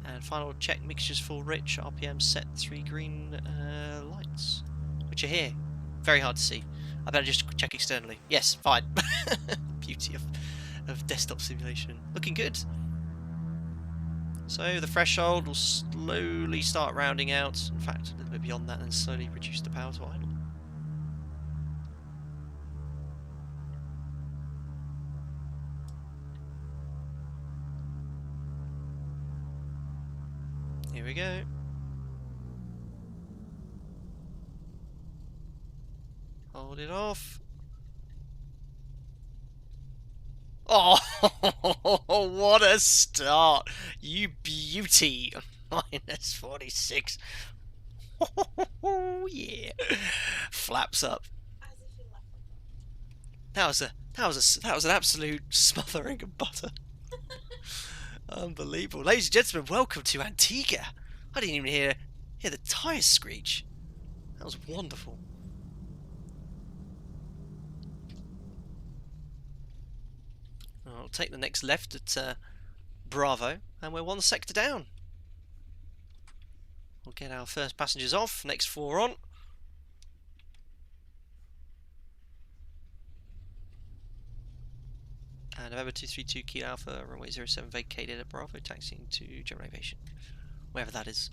Speaker 1: And final check, mixtures full rich, RPM set 3 green lights, which are here. Very hard to see. I better just check externally. Yes, fine. Beauty of desktop simulation. Looking good. So the threshold will slowly start rounding out. In fact, a little bit beyond that, and slowly reduce the power to idle. Here we go. Hold it off. Oh, what a start! You beauty! Minus 46. Oh yeah. Flaps up. That was an absolute smothering of butter. Unbelievable. Ladies and gentlemen, welcome to Antigua. I didn't even hear the tyres screech. That was wonderful. I'll take the next left at Bravo, and we're 1 sector down. We'll get our first passengers off, next 4 on. And November 232 Kilo Alpha, runway 07 vacated at Bravo, taxiing to German Aviation. Wherever that is.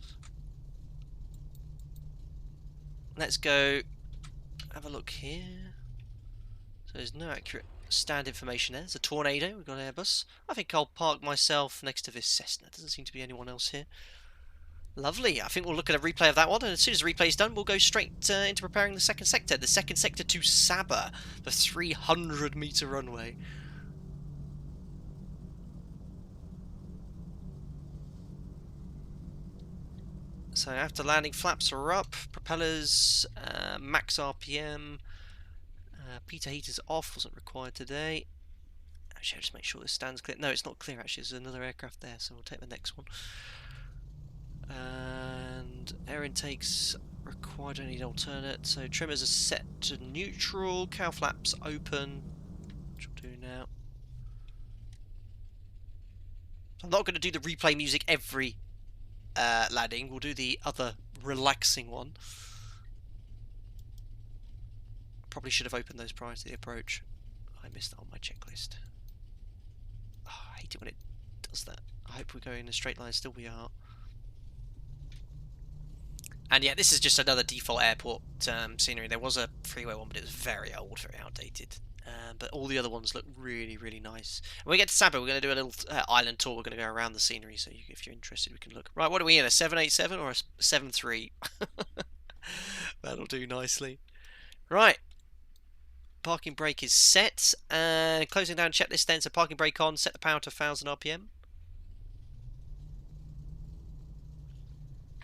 Speaker 1: Let's go have a look here. So there's no accurate stand information there. There's a Tornado, we've got an Airbus. I think I'll park myself next to this Cessna. Doesn't seem to be anyone else here. Lovely. I think we'll look at a replay of that one, and as soon as the replay's done, we'll go straight into preparing the second sector. The second sector to Saba, the 300-meter runway. So after landing, flaps are up, propellers, max RPM, Peter heaters off, wasn't required today. Actually, I'll just make sure this stands clear. No, it's not clear actually, there's another aircraft there, so we'll take the next one. And air intakes required, don't need alternate. So trimmers are set to neutral, cow flaps open, which we'll do now. I'm not going to do the replay music every landing, we'll do the other relaxing one. Probably should have opened those prior to the approach. I missed that on my checklist. Oh, I hate it when it does that. I hope we're going in a straight line, still we are. And yeah, this is just another default airport scenery. There was a freeway one, but it was very old, very outdated. But all the other ones look really, really nice. When we get to Saba, we're going to do a little island tour. We're going to go around the scenery, so if you're interested, we can look. Right, what are we in, a 787 or a 73? That'll do nicely. Right. Parking brake is set. Closing down checklist then, so parking brake on, set the power to 1000 RPM.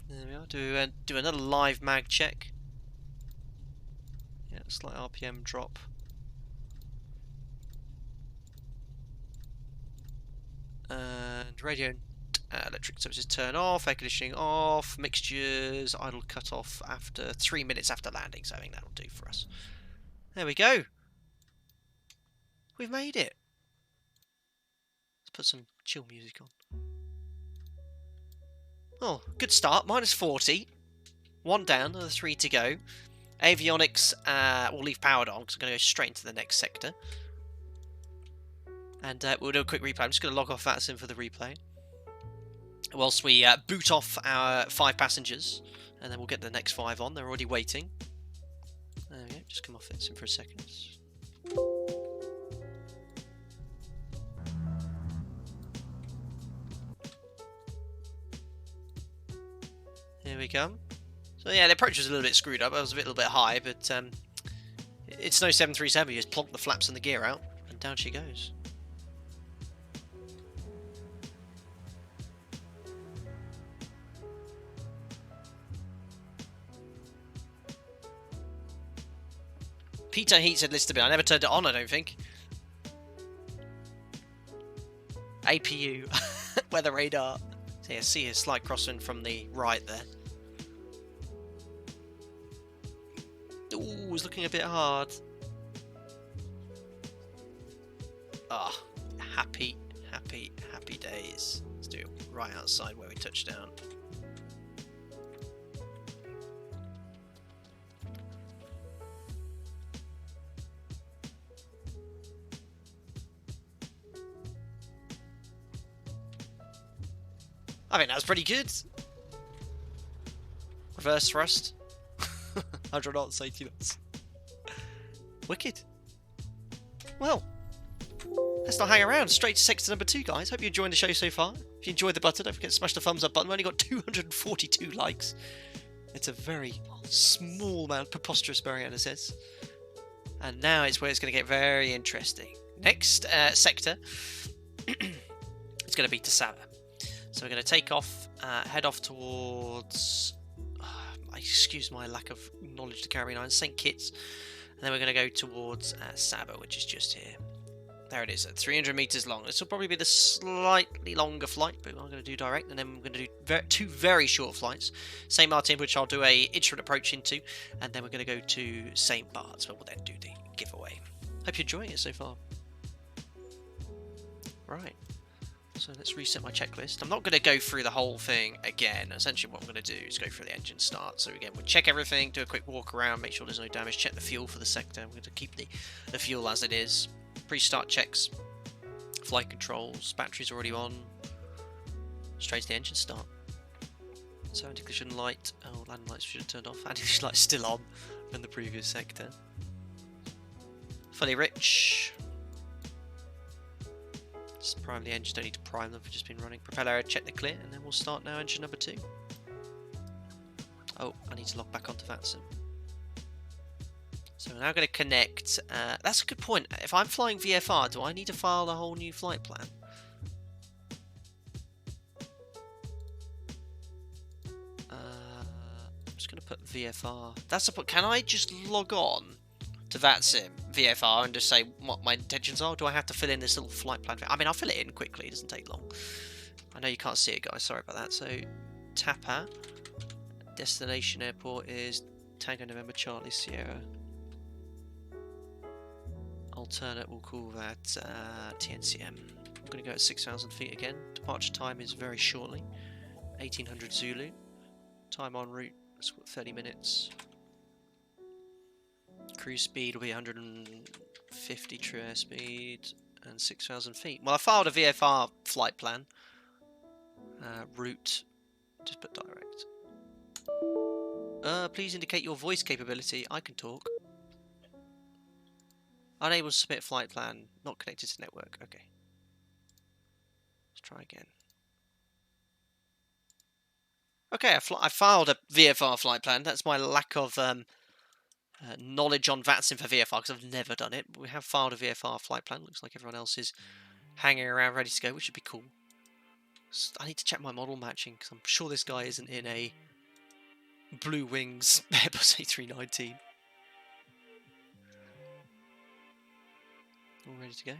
Speaker 1: There we are. Do another live mag check. Yeah, slight RPM drop. And radio electric services turn off, air conditioning off, mixtures, idle cut off after 3 minutes after landing, so I think that'll do for us. There we go. We've made it. Let's put some chill music on. Oh, good start. Minus 40. 1 down, another 3 to go. Avionics will leave powered on because I'm going to go straight into the next sector. And we'll do a quick replay. I'm just going to log off that for the replay. Whilst we boot off our 5 passengers. And then we'll get the next 5 on. They're already waiting. There we go. Just come off this in for a second. Here we come. So yeah, the approach was a little bit screwed up. I was a little bit high, but it's no 737. You just plonk the flaps and the gear out, and down she goes. Peter heats had listed it. I never turned it on, I don't think. APU. Weather radar. So yeah, see a slight crosswind from the right there. Ooh, it's looking a bit hard. Ah, happy days. Let's do it right outside where we touched down. I think that was pretty good. Reverse thrust. 100 knots, 80 knots. Wicked. Well, let's not hang around. Straight to sector number 2, guys. Hope you're enjoying the show so far. If you enjoyed the button, don't forget to smash the thumbs up button. We've only got 242 likes. It's a very small amount. Preposterous, Mariana says. And now it's where it's going to get very interesting. Next sector is going to be to Saba. So we're going to take off, head off towards, excuse my lack of knowledge to carry on, St Kitts, and then we're going to go towards Saba, which is just here. There it is, at 300 meters long. This will probably be the slightly longer flight, but I'm going to do direct, and then we're going to do 2 very short flights. St Martin, which I'll do a instrument approach into, and then we're going to go to St Barts, where we'll then do the giveaway. Hope you're enjoying it so far. Right. So let's reset my checklist. I'm not going to go through the whole thing again. Essentially what I'm going to do is go through the engine start. So again, we'll check everything, do a quick walk around, make sure there's no damage, check the fuel for the sector. I'm going to keep the fuel as it is. Pre-start checks, flight controls, batteries already on. Straight to the engine start. So anti-collision light, oh, landing lights should have turned off. Anti-collision light's still on from the previous sector. Fully rich. Just prime the engines, don't need to prime them, we've just been running. Propeller, check the clear, and then we'll start now engine number 2. Oh, I need to log back onto VATSIM. So we're now going to connect, that's a good point. If I'm flying VFR, do I need to file a whole new flight plan? I'm just going to put VFR. That's a point. Can I just log on to VATSIM VFR and just say what my intentions are? Do I have to fill in this little flight plan? I mean, I'll fill it in quickly. It doesn't take long. I know you can't see it, guys. Sorry about that. So, Tapa. Destination airport is Tango November Charlie Sierra. Alternate, we'll call that TNCM. I'm going to go at 6,000 feet again. Departure time is very shortly. 1800 Zulu. Time en route, let's go 30 minutes. Cruise speed will be 150 true airspeed and 6,000 feet. Well, I filed a VFR flight plan. Route, just put direct. Please indicate your voice capability. I can talk. Unable to submit flight plan. Not connected to network. Okay. Let's try again. Okay, I filed a VFR flight plan. That's my lack of knowledge on VATSIM for VFR, because I've never done it. But we have filed a VFR flight plan. Looks like everyone else is hanging around ready to go, which would be cool. I need to check my model matching, because I'm sure this guy isn't in a Blue Wings Airbus A319. All ready to go.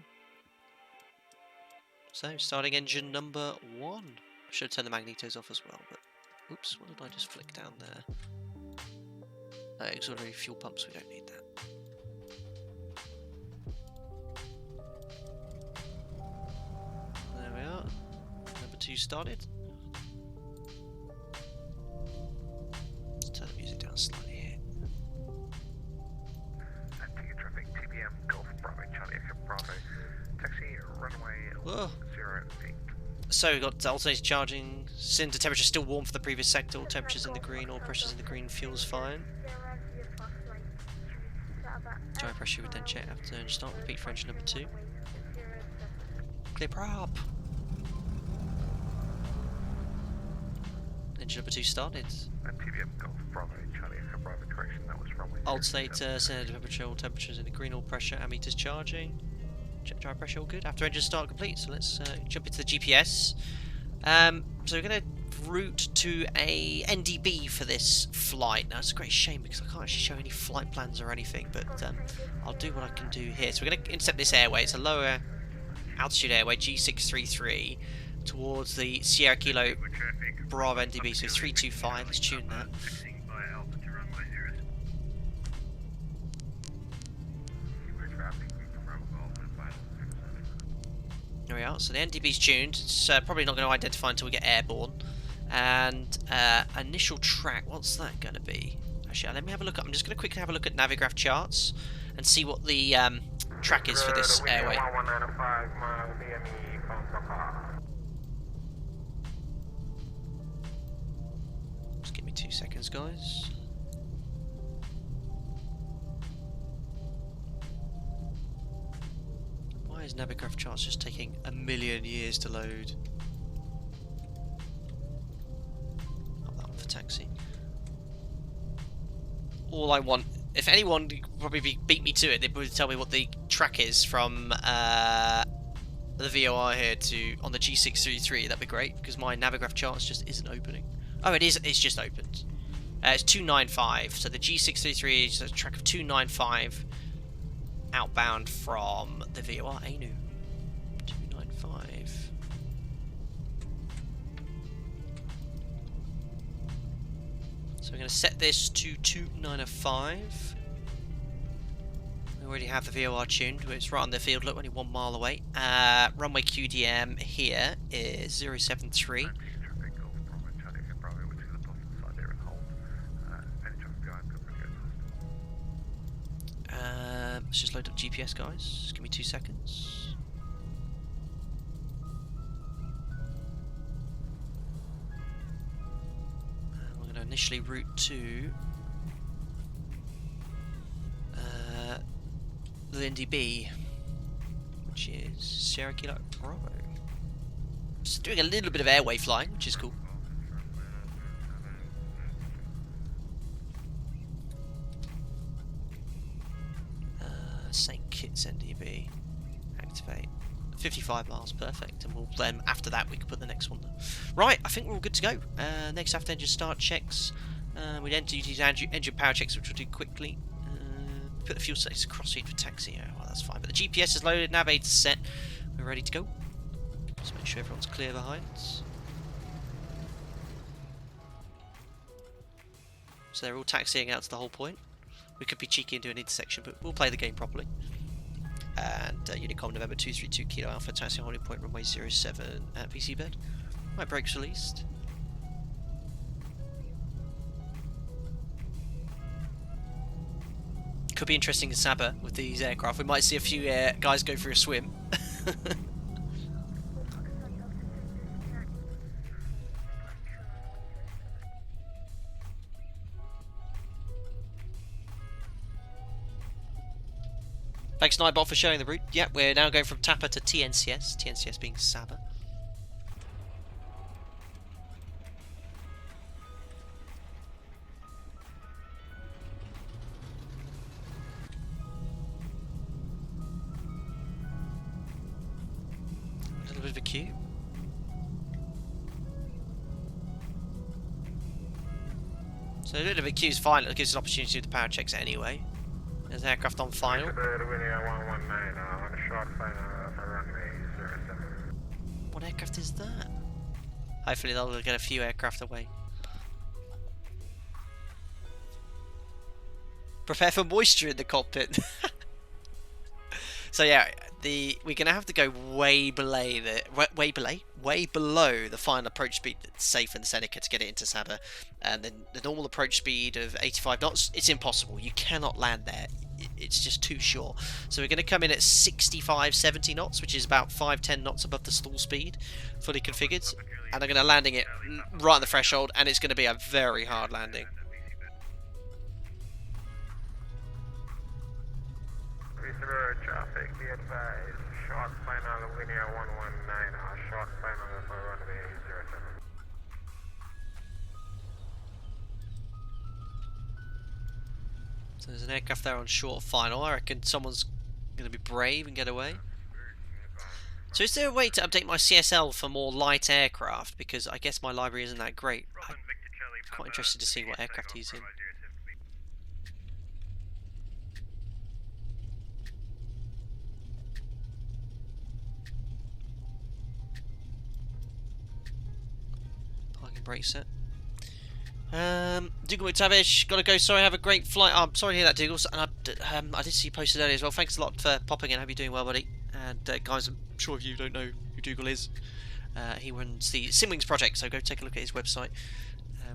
Speaker 1: So, starting engine number 1. I should have turned the magnetos off as well, but oops, what did I just flick down there? Auxiliary fuel pumps, we don't need that. There we are. Number 2 started. Let's turn the music down slightly here.
Speaker 2: Ticket traffic, TBM, Golf Bravo, Charlie Echo Bravo, taxi, runway 08.
Speaker 1: So we've got alternating charging, cylinder temperature still warm for the previous sector, all temperatures in the green, all pressures in the green, fuel's fine. Dry pressure would then check after engine start, repeat for engine number 2. Clear prop! Engine number 2 started.
Speaker 2: TBM, Golf Bravo, Charlie Echo Bravo, correction, that was runway.
Speaker 1: Alternator, cylinder temperature, all temperatures in the green, all pressure, ammeters charging. Check dry pressure, all good. After engine start complete, so let's jump into the GPS. So we're going to route to a NDB for this flight. Now it's a great shame because I can't actually show any flight plans or anything, but I'll do what I can do here. So we're going to intercept this airway. It's a lower altitude airway, G633, towards the Sierra Kilo Bravo NDB, so 325. Let's tune that. There we are, so the NDB's tuned. It's probably not going to identify until we get airborne. And initial track, what's that going to be? Actually, let me have a look. I'm just going to quickly have a look at Navigraph charts and see what the track is for this airway. Just give me 2 seconds, guys. Why is Navigraph charts just taking a million years to load? Not that one for taxi. All I want, if anyone could probably beat me to it, they'd probably tell me what the track is from the VOR here to on the G633. That'd be great, because my Navigraph charts just isn't opening. Oh, it is. It's just opened. It's 295. So the G633 is a track of 295. Outbound from the VOR ANU 295. So we're going to set this to 2905. We already have the VOR tuned. It's right on the field. Look, only 1 mile away. Runway QDM here is 073. Let's just load up GPS, guys. Just give me 2 seconds. initially route to Lindy B, which is Sierra Kilo Bravo. Just doing a little bit of airway flying, which is cool. St Kitts NDB. Activate. 55 miles, perfect. And we'll then, after that, we can put the next one there. Right, I think we're all good to go. Next after engine start checks. We'd enter these engine power checks, which we'll do quickly. Put the fuel settings to crossfeed for taxi. Oh, well, that's fine. But the GPS is loaded, nav aids set. We're ready to go. Just make sure everyone's clear behind us. So they're all taxiing out to the whole point. We could be cheeky and do an intersection, but we'll play the game properly. And Unicom November 232 Kilo Alpha, taxi holding point runway 07 at VC bed. Right, brakes released. Could be interesting in Saba with these aircraft. We might see a few guys go for a swim. Thanks Nightbot for showing the route. Yep, we're now going from Tapper to TNCS. TNCS being Saba. A little bit of a queue. So a little bit of a queue is fine. It gives us an opportunity to do the power checks anyway. There's an aircraft on final. What aircraft is that? Hopefully they'll get a few aircraft away. Prepare for moisture in the cockpit. So yeah, we're gonna have to go way below the final approach speed that's safe in the Seneca to get it into Saba, and then the normal approach speed of 85 knots. It's impossible. You cannot land there. It's just too short. So we're going to come in at 65-70 knots, which is about 5-10 knots above the stall speed, fully configured, and I'm going to landing it right on the threshold, and it's going to be a very hard landing.
Speaker 2: Traffic, be advised. Short final linear 119, short final for runway 07.
Speaker 1: So there's an aircraft there on short final. I reckon someone's going to be brave and get away. So is there a way to update my CSL for more light aircraft? Because I guess my library isn't that great. I'm quite interested to see what aircraft he's in. Parking brake set. Dougal McTavish, gotta go. Sorry, have a great flight. Oh, I'm sorry to hear that, Dougal. And I did see you posted earlier as well. Thanks a lot for popping in. Hope you're doing well, buddy. And guys, I'm sure if you don't know who Dougal is, he runs the Simwings project. So go take a look at his website,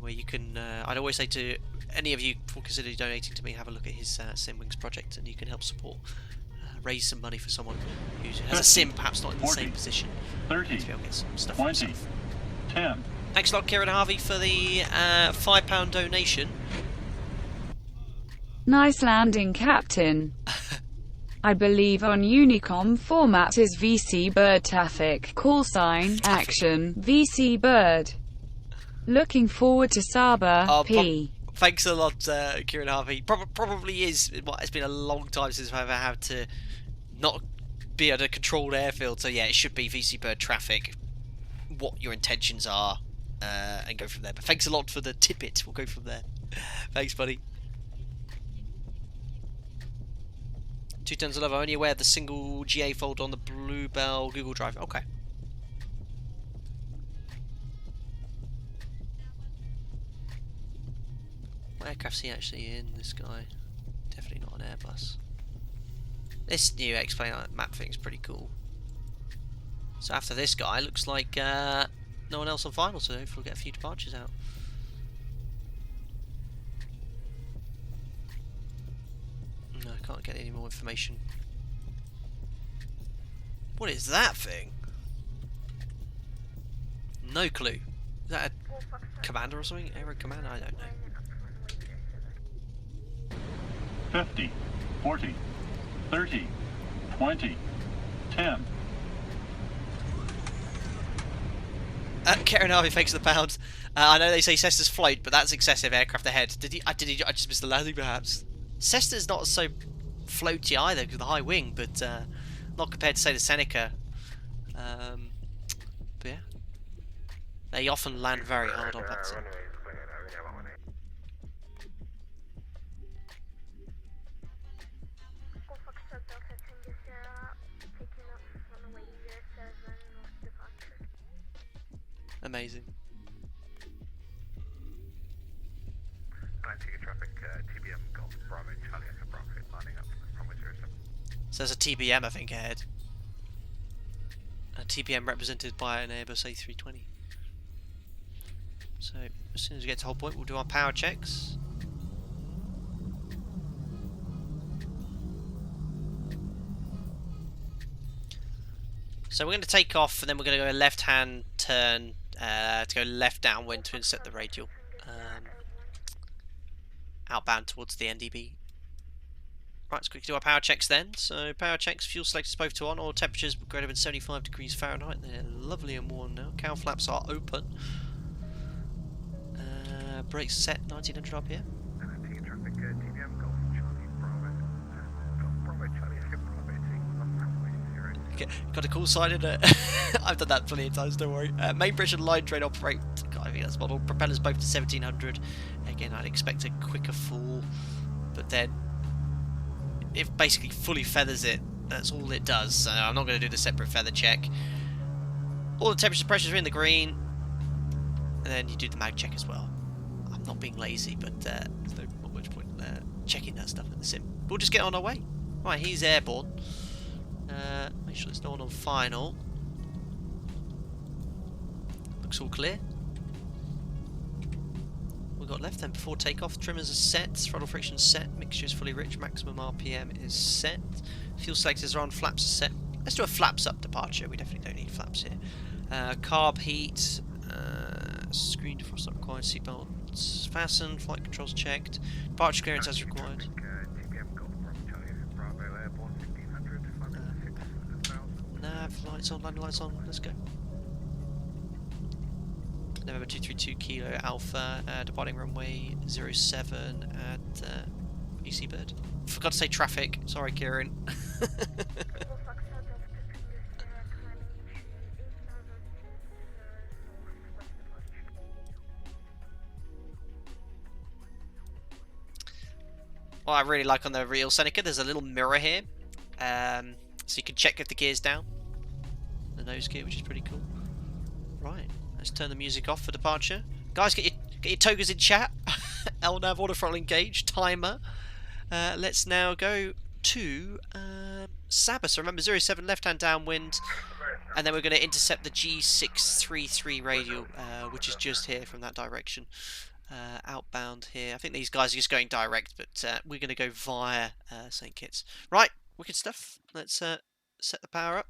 Speaker 1: where you can. I'd always say to any of you who consider donating to me, have a look at his Simwings project, and you can help support, raise some money for someone who has a sim, perhaps not in the
Speaker 3: 40,
Speaker 1: same position,
Speaker 3: 30,
Speaker 1: to be able to get some stuff
Speaker 3: 20,
Speaker 1: for himself.
Speaker 3: 10.
Speaker 1: Thanks a lot, Kieran Harvey, for the £5 donation.
Speaker 4: Nice landing, Captain. I believe on Unicom format is VC Bird traffic, call sign, action, VC Bird. Looking forward to Saba, P.
Speaker 1: Thanks a lot, Kieran Harvey. Probably is. It's been a long time since I've ever had to not be at a controlled airfield, so yeah, it should be VC Bird traffic, what your intentions are, and go from there. But thanks a lot for the tidbit. We'll go from there. Thanks, buddy. 2 tons of love. I'm only aware of the single GA folder on the Bluebell Google Drive. Okay. What aircraft's he actually in, this guy? Definitely not an Airbus. This new X-plane map thing's pretty cool. So after this guy, looks like no one else on final, so hopefully we'll get a few departures out. No, I can't get any more information. What is that thing? No clue. Is that a commander or something? Aero commander? I don't know.
Speaker 3: 50, 40, 30, 20, 10.
Speaker 1: Carenado fakes the pound. I know they say Cessna's float, but that's excessive aircraft ahead. Did he? I just missed the landing, perhaps. Cessna's not so floaty either because of the high wing, but not compared to say the Seneca. But yeah, they often land very hard on that. Amazing.
Speaker 2: Atlantic traffic, TBM Golf Bravo Charlie Echo Bravo lining up from 07.
Speaker 1: So there's a TBM, I think, ahead. A TBM represented by an Airbus A320. So as soon as we get to hold point, we'll do our power checks. So we're going to take off, and then we're going to go a left-hand turn to go left downwind to intercept the radial, outbound towards the NDB. Right, let's quickly do our power checks then. So power checks, fuel selectors both to on, all temperatures greater than 75 degrees Fahrenheit. They're lovely and warm now. Cowl flaps are open. Brakes set 1900 RPM.
Speaker 2: Atlantic traffic, TBM Golf Charlie Bravo. Golf Bravo Charlie Echo Bravo taking off runway 0.
Speaker 1: Okay, got a call sign in it. I've done that plenty of times, don't worry. Main pressure line train operate. God, I think that's model. Propellers both to 1700. Again, I'd expect a quicker fall, but then it basically fully feathers it. That's all it does. So I'm not going to do the separate feather check. All the temperature pressures are in the green, and then you do the mag check as well. I'm not being lazy, but there's not much point checking that stuff in the sim. We'll just get on our way. Right, he's airborne. Make sure there's no one on final. Looks all clear. We've got left then before takeoff. Trimmers are set, throttle friction set, mixture is fully rich, maximum RPM is set. Fuel selectors are on, flaps are set. Let's do a flaps up departure. We definitely don't need flaps here. Carb heat, screen defrost not required, seatbelts fastened, flight controls checked, departure clearance as required.
Speaker 2: TBM Golf Bravo Charlie Echo Bravo airborne 1500, 506,000.
Speaker 1: Nav, lights on, landing lights on, let's go. November 232 Kilo Alpha, departing runway 07 at EC Bird. Forgot to say traffic, sorry Kieran. What I really like on the real Seneca, there's a little mirror here, so you can check if the gear's down. The nose gear, which is pretty cool. Right, let's turn the music off for departure. Guys, get your togas in chat. LNAV auto throttle engaged, timer. Let's now go to Saba. So remember 07 left-hand downwind, and then we're going to intercept the G633 radial, which is just here from that direction. Outbound here. I think these guys are just going direct, but we're going to go via St Kitts. Right, wicked stuff. Let's set the power up.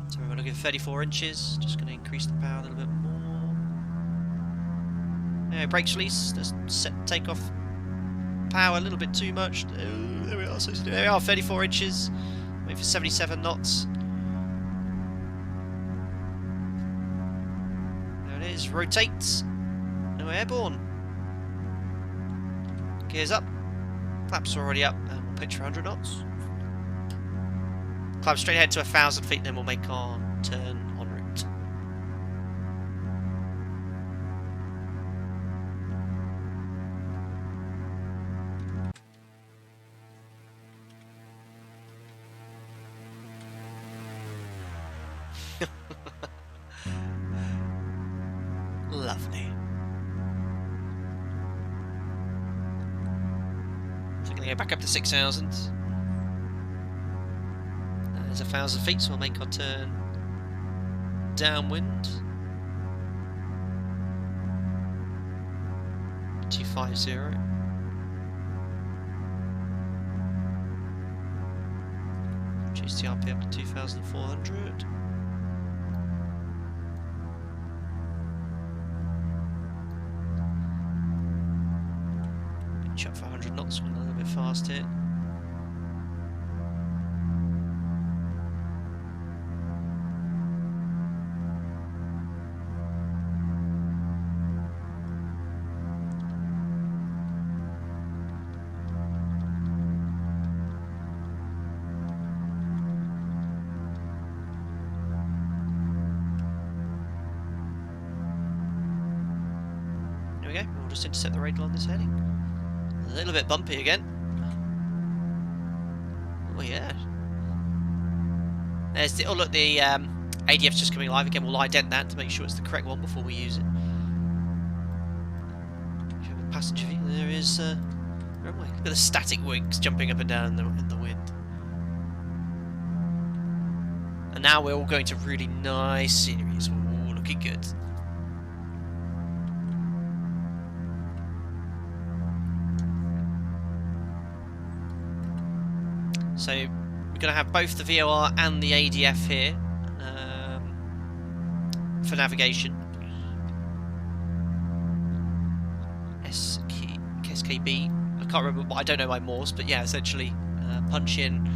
Speaker 1: So we're looking at 34 inches. Just going to increase the power a little bit more. Brakes release. Let's set takeoff power a little bit too much. There we are. So there we are. 34 inches. Wait for 77 knots. There it is. Rotate. No airborne. Gears up. Flaps are already up. And we'll pitch for 100 knots. Climb straight ahead to 1,000 feet, then we'll make our turn en route. Lovely. So we're going to go back up to 6,000. There's 1,000 feet, so we'll make our turn downwind. 250. Reduce the RPM to 2,400. Pitch up for 100 knots, going a little bit fast here. There we go, we'll just intercept the radar on this heading. A little bit bumpy again. Oh yeah. There's the, oh look, the ADF's just coming live again. We'll ident that to make sure it's the correct one before we use it. Passenger view, there is runway. Look at the static wings jumping up and down in the wind. And now we're all going to really nice scenery. It's all looking good. So we're going to have both the VOR and the ADF here for navigation. SKB. I can't remember. I don't know my Morse, but yeah, essentially punch in.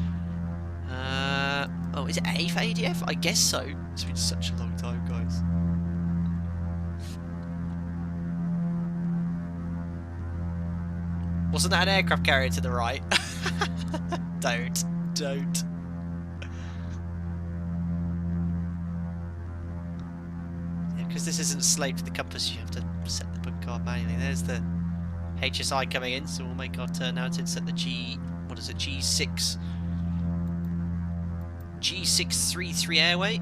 Speaker 1: Oh, is it A for ADF? I guess so. It's been such a long time, guys. Wasn't that an aircraft carrier to the right? Don't. Yeah, because this isn't a slave to the compass, you have to set the book card manually. There's the HSI coming in, so we'll make our turn now to set the G6. G633 airway.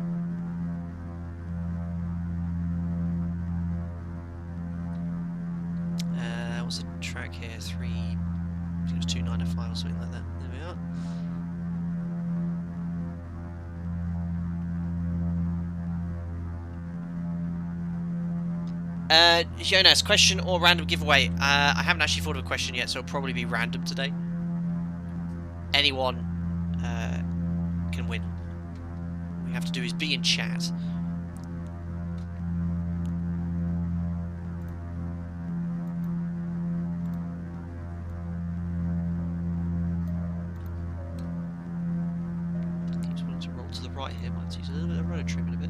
Speaker 1: What's the track here? I think it was 295 or something like that. There we are. Jonas, question or random giveaway? I haven't actually thought of a question yet, so it'll probably be random today. Anyone can win. All you have to do is be in chat. Keeps wanting to roll to the right here. Might use a little bit of rudder trim in a bit.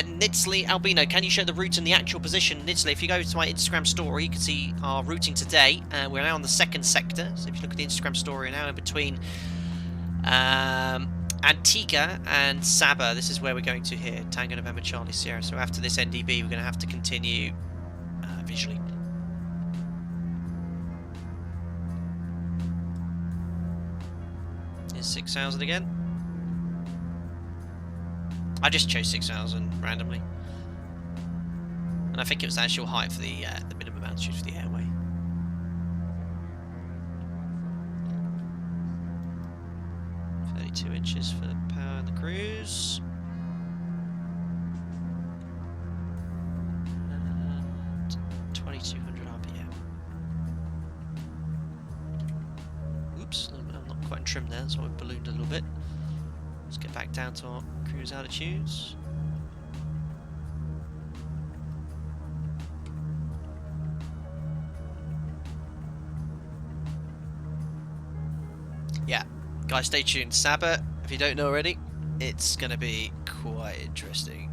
Speaker 1: Nidsley Albino, can you show the route and the actual position? Nidsley, if you go to my Instagram story, you can see our routing today. We're now on the second sector, so if you look at the Instagram story, we're now in between Antigua and Saba. This is where we're going to here, Tango November Charlie Sierra. So after this NDB, we're going to have to continue visually. Here's 6,000 again. I just chose 6,000 randomly, and I think it was the actual height for the minimum altitude for the airway. Inches for power in the cruise. And 2,200 RPM. Oops, I'm not quite in trim there, so I ballooned a little bit. Let's get back down to our cruise altitudes. Yeah, guys, stay tuned. Saba, if you don't know already, it's going to be quite interesting.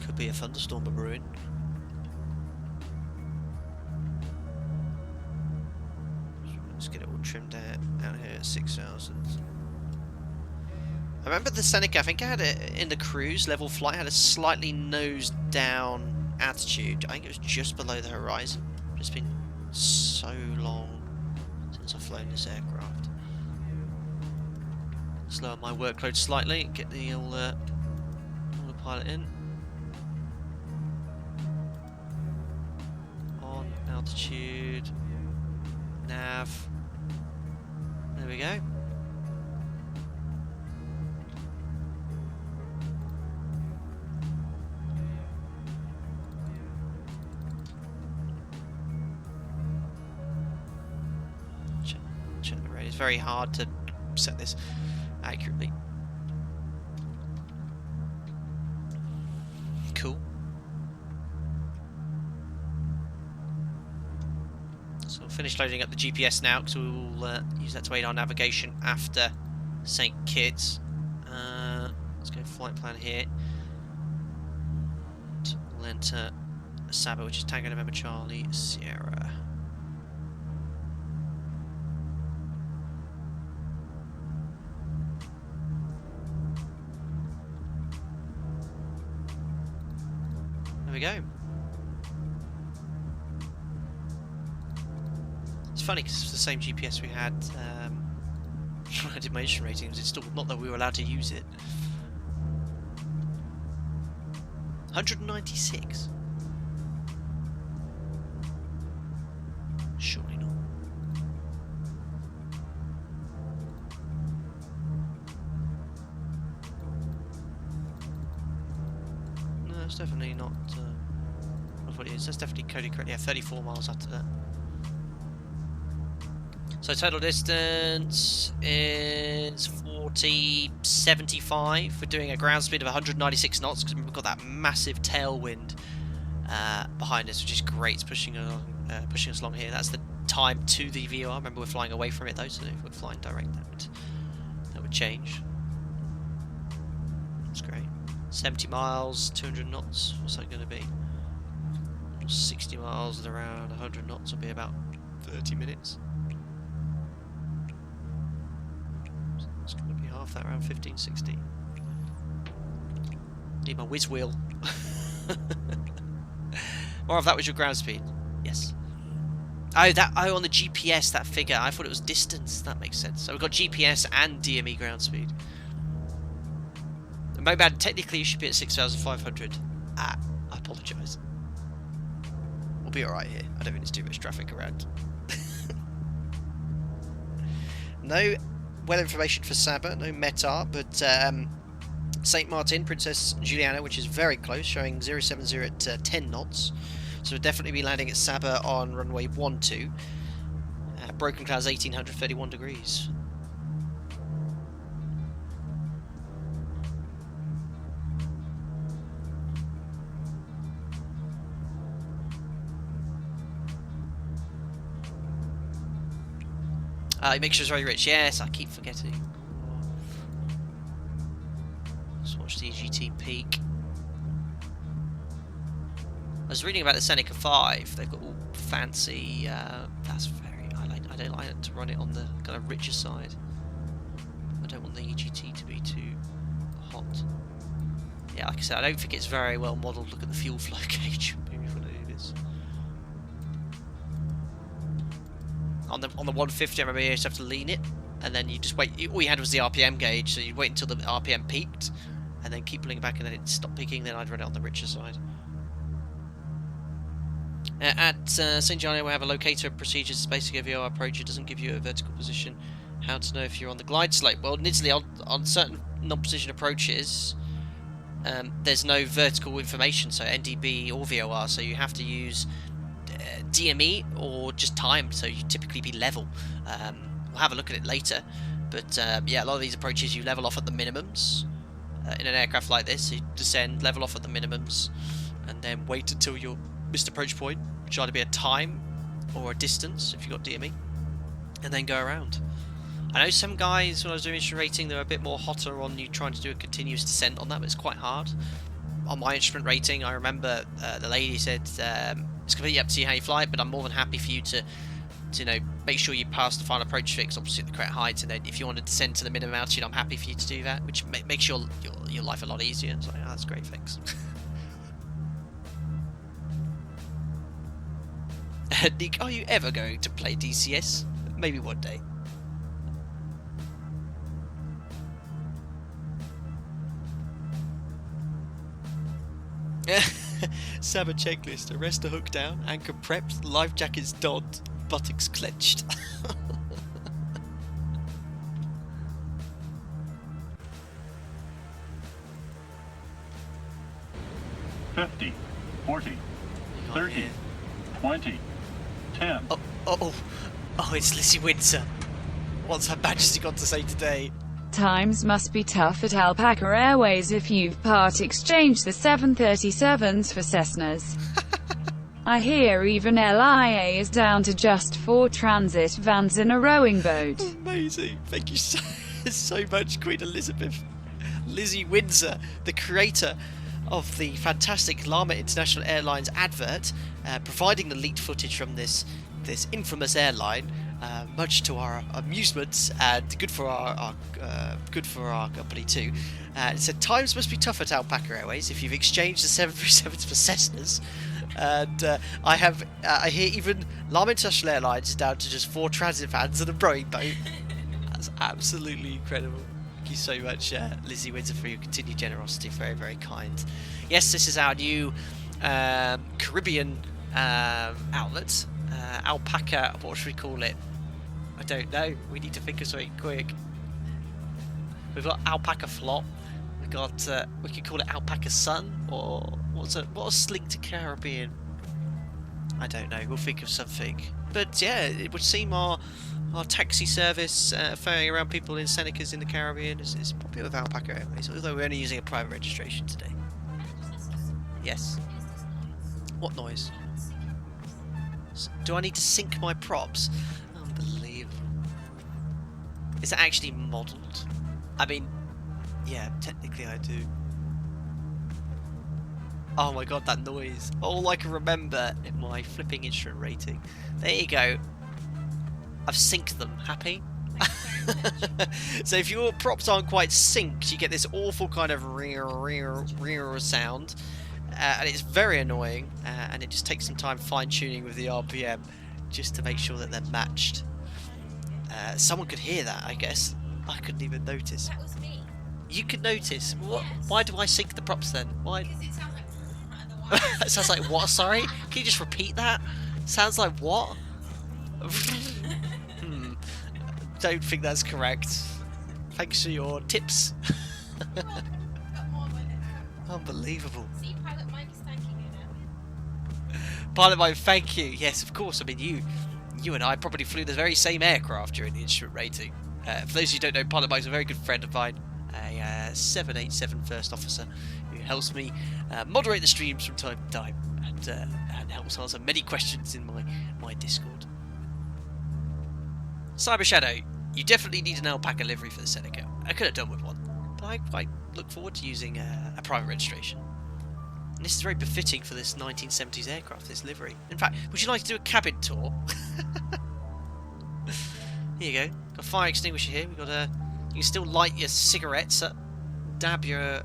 Speaker 1: Could be a thunderstorm brewing. Let's get it all trimmed out here at 6,000. I remember the Seneca, I think I had it in the cruise level flight, had a slightly nose down altitude. I think it was just below the horizon. It's been so long since I've flown this aircraft. Slow my workload slightly, get the autopilot in. On altitude. nav. There we go. Check the rate. It's very hard to set this accurately. Cool. So we'll finish loading up the GPS now, because we'll use that to aid our navigation after St Kitts. Let's go flight plan here. We'll enter Saba, which is Tango November Charlie Sierra. There we go. It's funny because it's the same GPS we had when I did my instrument rating. It was installed, not that we were allowed to use it. 196. Surely not. No, it's definitely not. What it is? That's definitely coded correctly. Yeah, 34 miles after that. So total distance is 4075. We're doing a ground speed of 196 knots because we've got that massive tailwind behind us, which is great. It's pushing us along here. That's the time to the VOR. Remember, we're flying away from it though, so if we're flying direct, that would change. That's great. 70 miles, 200 knots. What's that going to be? 60 miles at around 100 knots will be about 30 minutes. It's going to be half that, around 15, 16. Need my whiz wheel. More of that was your ground speed. Yes. Oh, on the GPS, that figure. I thought it was distance. That makes sense. So we've got GPS and DME ground speed. The mobile technically you should be at 6,500. I apologise. We'll be alright here. I don't think there's too much traffic around. No weather information for Saba, no METAR, but St Martin, Princess Juliana, which is very close, showing 070 at 10 knots. So we'll definitely be landing at Saba on runway 12. Broken clouds 1831 degrees. Mixture is very rich. Yes, I keep forgetting. Let's watch the EGT peak. I was reading about the Seneca 5. They've got all fancy. That's very. I don't like it to run it on the kind of richer side. I don't want the EGT to be too hot. Yeah, like I said, I don't think it's very well modelled. Look at the fuel flow gauge. Maybe if I do this. On the 150, I remember you just have to lean it, and then you just wait. All you had was the RPM gauge, so you'd wait until the RPM peaked, and then keep pulling it back, and then it'd stop peaking. Then I'd run it on the richer side. At St Gianni, we have a locator procedure. It's basically a VOR approach. It doesn't give you a vertical position. How to know if you're on the glide slope? Well, in Italy, on certain non-precision approaches, there's no vertical information, so NDB or VOR. So you have to use DME or just time, so you typically be level. We'll have a look at it later, but yeah, a lot of these approaches you level off at the minimums. In an aircraft like this, you descend, level off at the minimums, and then wait until your missed approach point, which will either be a time or a distance if you've got DME, and then go around. I know some guys, when I was doing instrument rating, they were a bit more hotter on you trying to do a continuous descent on that, but it's quite hard. On my instrument rating, I remember the lady said, it's completely up to you how you fly it, but I'm more than happy for you to make sure you pass the final approach fix, obviously at the correct height, and then if you want to descend to the minimum altitude, I'm happy for you to do that, which makes your life a lot easier. So yeah, that's great, thanks. Nick, are you ever going to play DCS? Maybe one day. Saba checklist: arrest the hook down, anchor prepped, life jackets donned, buttocks clenched.
Speaker 3: 50, 40, 30, 20, 10.
Speaker 1: Oh, it's Lizzie Windsor. What's Her Majesty got to say today?
Speaker 4: Times must be tough at Alpaca Airways if you've part exchanged the 737s for Cessnas. I hear even LIA is down to just 4 transit vans in a rowing boat.
Speaker 1: Amazing. Thank you so much, Queen Elizabeth. Lizzie Windsor, the creator of the fantastic Lama International Airlines advert, providing the leaked footage from this infamous airline, much to our amusement and good for our company too. It said times must be tough at Alpaca Airways if you've exchanged the 737s for Cessnas. And I hear even Lama International Airlines is down to just 4 transit vans and a rowing boat. That's absolutely incredible. Thank you so much, Lizzie Windsor, for your continued generosity. Very, very kind. Yes, this is our new Caribbean outlet. Alpaca, what should we call it? I don't know. We need to think of something quick. We've got Alpaca Flop. We've got, we could call it Alpaca Sun, or what's linked to Caribbean? I don't know. We'll think of something. But yeah, it would seem our taxi service ferrying around people in Senecas in the Caribbean is popular with Alpaca Airways, although we're only using a private registration today. Yes. What noise? Do I need to sync my props? Unbelievable. Is it actually modelled? I mean, yeah, technically I do. Oh my god, that noise. All I can remember in my flipping instrument rating. There you go. I've synced them. Happy? So if your props aren't quite synced, you get this awful kind of rear sound. And it's very annoying, and it just takes some time fine-tuning with the RPM just to make sure that they're matched. Someone could hear that, I guess. I couldn't even notice.
Speaker 5: That was me.
Speaker 1: You could notice. What?
Speaker 5: Yes.
Speaker 1: Why do I sync the props then? Why?
Speaker 5: Because it sounds like
Speaker 1: It sounds like what? Sorry? Can you just repeat that? Sounds like what? Don't think that's correct. Thanks for your tips. Unbelievable.
Speaker 5: See, Pilot Mike is thanking you now.
Speaker 1: Pilot Mike, thank you. Yes, of course. I mean, you and I probably flew the very same aircraft during the instrument rating. For those of you who don't know, Pilot Mike's a very good friend of mine, a 787 first officer who helps me moderate the streams from time to time and helps answer many questions in my Discord. Cyber Shadow, you definitely need an alpaca livery for the Seneca. I could have done with one, but I quite look forward to using a private registration. And this is very befitting for this 1970s aircraft, this livery. In fact, would you like to do a cabin tour? Here you go. Got a fire extinguisher here. We've got a. You can still light your cigarettes. Dab your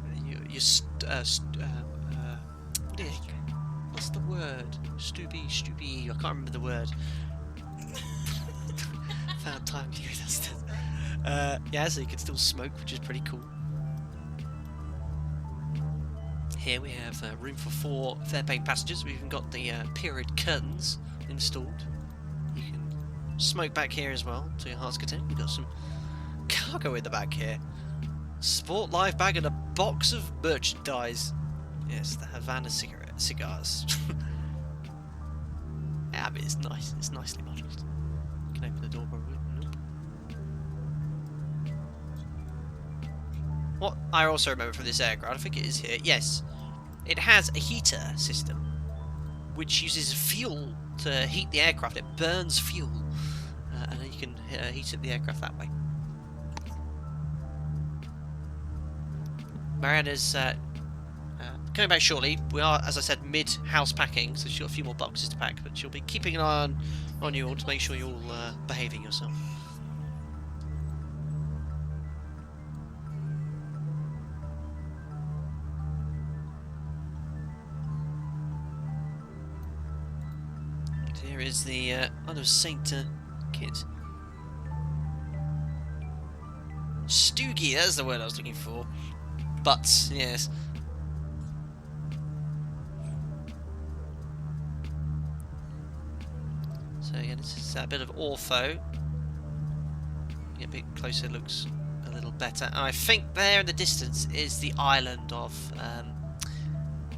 Speaker 1: what's the word? Stubby. I can't remember the word. Found time to use that. Yeah, so you can still smoke, which is pretty cool. Here we have room for 4 fare-paying passengers. We've even got the period curtains installed. You can smoke back here as well, to your heart's content. We've got some cargo in the back here. Sport life bag and a box of merchandise. Yes, the Havana cigars. Yeah, but it's nice. It's nicely modelled. You can open the door probably. Nope. What I also remember from this aircraft, I think it is here, yes, it has a heater system which uses fuel to heat the aircraft. It burns fuel, and then you can heat up the aircraft that way. Mariana's coming back shortly. We are, as I said, mid-house packing, so she's got a few more boxes to pack, but she'll be keeping an eye on you all to make sure you're all behaving yourself. Here is the Honor of Saint kit. Stoogie, that's the word I was looking for. Butts, yes. So yeah, this is a bit of ortho. Get a bit closer, looks a little better. And I think there in the distance is the island of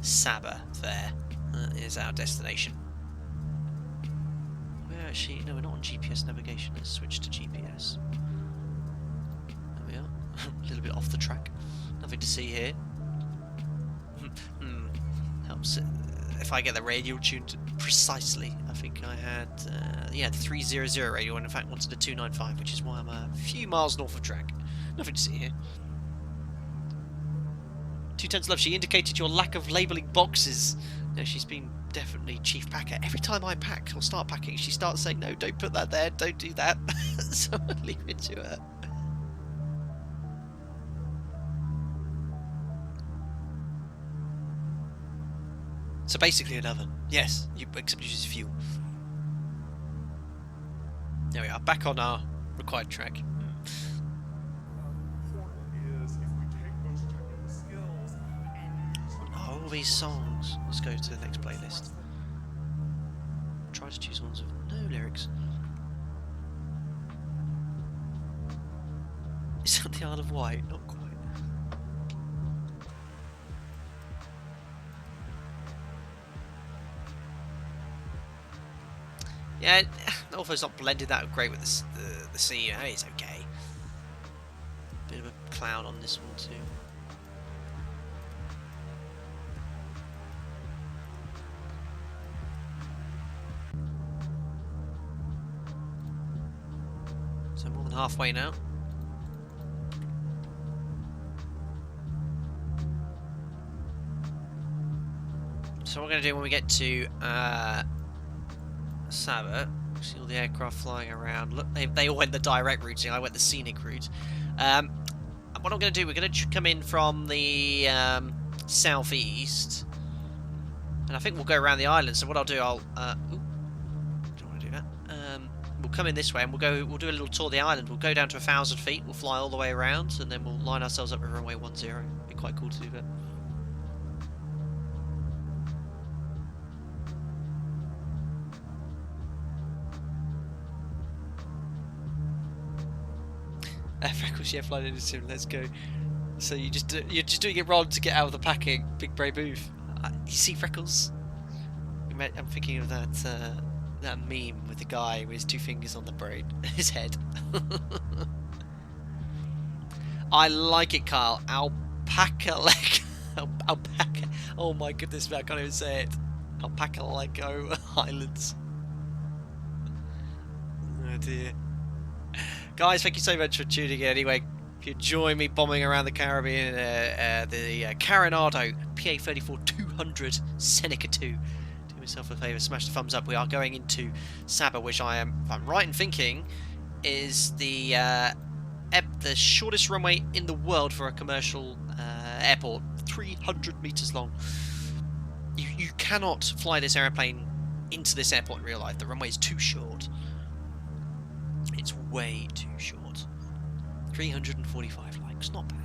Speaker 1: Saba. There is our destination. We're actually, no, we're not on GPS navigation. Let's switch to GPS. There we are. A little bit off the track. Nothing to see here. Helps if I get the radio tuned precisely. I think I had, yeah, the 300 radio, and in fact wanted the 295, which is why I'm a few miles north of track. Nothing to see here. 210's love, she indicated your lack of labelling boxes. No, she's been definitely chief packer. Every time I pack or start packing, she starts saying, no, don't put that there, don't do that. So I leave it to her. So basically an oven. Yes, except you use fuel. There we are, back on our required track. Oh, all these songs. Let's go to the next playlist. Try to choose ones with no lyrics. Is that the Isle of Wight? Not quite. Yeah, although it's not blended that great with the sea, it's okay. Bit of a cloud on this one too. So more than halfway now. So what we're going to do when we get to Saba, see all the aircraft flying around. Look, they all went the direct routing. I went the scenic route. What I'm going to do, we're going to come in from the southeast, and I think we'll go around the island. So what I'll do, I'll don't want to do that. We'll come in this way, and we'll do a little tour of the island. We'll go down to 1,000 feet. We'll fly all the way around, and then we'll line ourselves up with runway 10. Be quite cool to do that. Freckles, yeah, flying into sim. Let's go. So you're just doing it wrong to get out of the packing. Big brave move. You see, Freckles? I'm thinking of that that meme with the guy with his 2 fingers on the brain, his head. I like it, Kyle. Alpaca leg. Alpaca. Oh my goodness, man, I can't even say it. Alpaca Lego Islands. Oh dear. Guys, thank you so much for tuning in. Anyway, if you join me bombing around the Caribbean, the Carenado PA34 200 Seneca II, do yourself a favour, smash the thumbs up. We are going into Saba, which I am, if I'm right in thinking, is the shortest runway in the world for a commercial airport, 300 metres long. You cannot fly this aeroplane into this airport in real life. The runway is too short. It's way too short. 345 likes, not bad.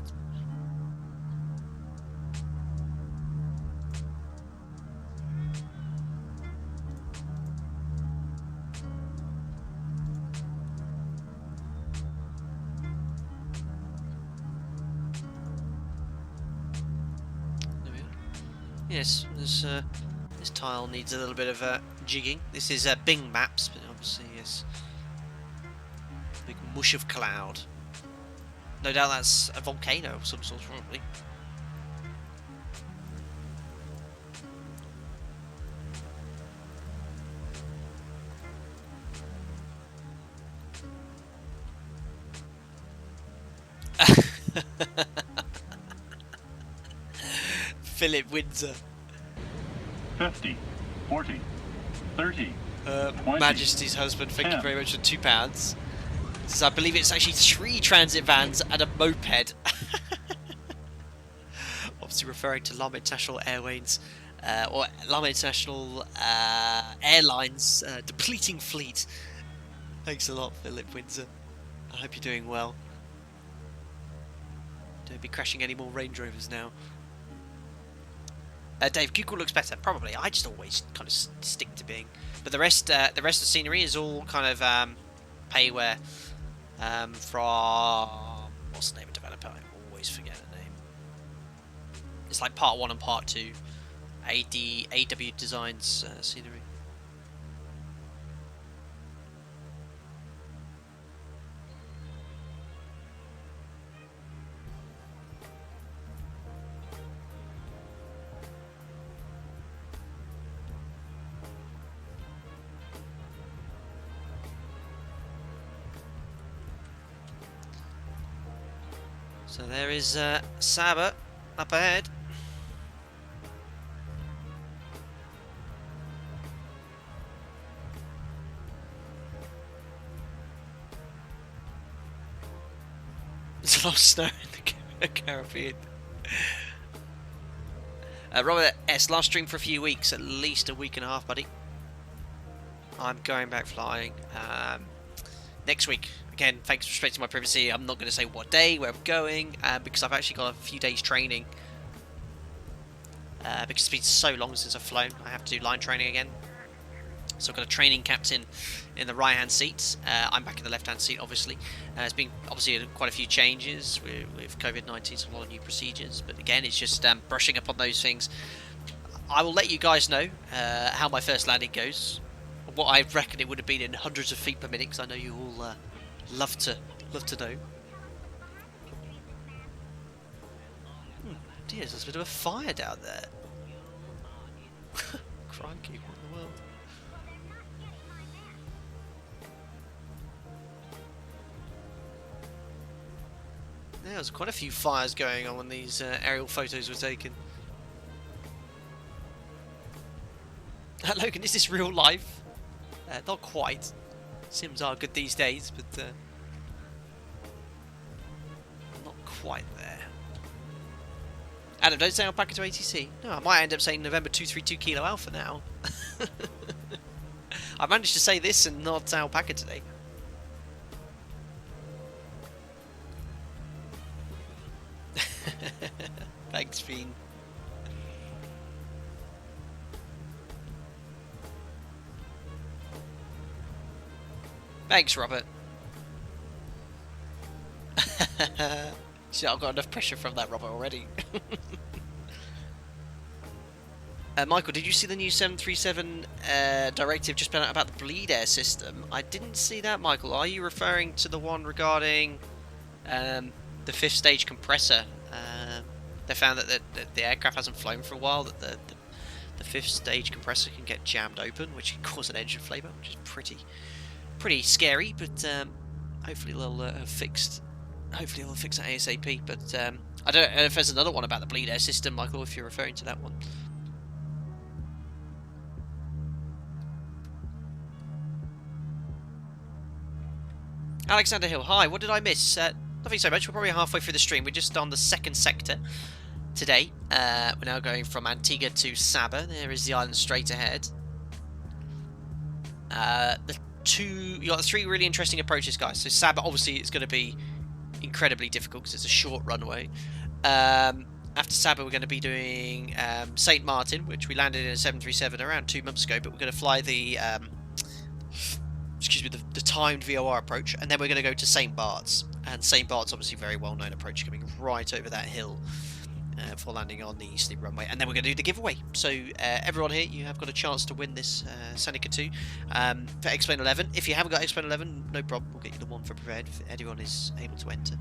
Speaker 1: There we are. Yes, this tile needs a little bit of jigging. This is Bing Maps, but obviously yes. Big mush of cloud. No doubt that's a volcano of some sort, probably. Philip Windsor.
Speaker 3: 50, 40, 30, 20,
Speaker 1: Majesty's husband, thank
Speaker 3: 10.
Speaker 1: you very much for £2. Says, I believe it's actually 3 transit vans and a moped. Obviously referring to Lama International Airways, or Lama International Airlines depleting fleet. Thanks a lot, Philip Windsor. I hope you're doing well. Don't be crashing any more Range Rovers now. Dave, Google looks better. Probably. I just always kind of stick to being But the rest of the scenery is all kind of payware from what's the name of the developer? I always forget the name. It's like part 1 and part 2. AW Designs scenery. So there is Saba up ahead. There's a lot of snow in the Caribbean. Robert S. Last stream for a few weeks, at least a week and a half, buddy. I'm going back flying next week. Again, thanks for respecting my privacy. I'm not going to say what day, where I'm going, because I've actually got a few days training. Because it's been so long since I've flown, I have to do line training again. So I've got a training captain in the right-hand seat. I'm back in the left-hand seat, obviously. There's been obviously quite a few changes with COVID-19, so a lot of new procedures. But again, it's just brushing up on those things. I will let you guys know how my first landing goes. What I reckon it would have been in hundreds of feet per minute, because I know you all love to know. Dear, there's a bit of a fire down there. Crikey, what in the world? Yeah, there's quite a few fires going on when these aerial photos were taken. Logan, is this real life? Not quite. Sims are good these days, but not quite there. Adam, don't say alpaca to ATC. No, I might end up saying November 232 Kilo Alpha now. I managed to say this and not alpaca today. Thanks, Fiend. Thanks, Robert. See, I've got enough pressure from that, Robert, already. Michael, did you see the new 737 directive just been out about the bleed air system? I didn't see that, Michael. Are you referring to the one regarding the 5th stage compressor? They found that the aircraft hasn't flown for a while, that the 5th stage compressor can get jammed open, which can cause an engine flavor, which is pretty scary, but hopefully they'll fix that ASAP. But I don't know if there's another one about the bleed air system, Michael, if you're referring to that one. Alexander Hill, hi, what did I miss? Nothing so much, we're probably halfway through the stream. We're just on the 2nd sector today. We're now going from Antigua to Saba. There is the island straight ahead. You got 3 really interesting approaches, guys. So Saba, obviously, it's going to be incredibly difficult because it's a short runway. After Saba, we're going to be doing St Martin, which we landed in a 737 around 2 months ago, but we're going to fly the the timed VOR approach, and then we're going to go to St Barts. And St Barts, obviously, very well-known approach, coming right over that hill for landing on the easterly runway. And then we're going to do the giveaway. So everyone here, you have got a chance to win this Seneca II for X-Plane 11. If you haven't got X-Plane 11, no problem. We'll get you the one for prepared if anyone is able to enter.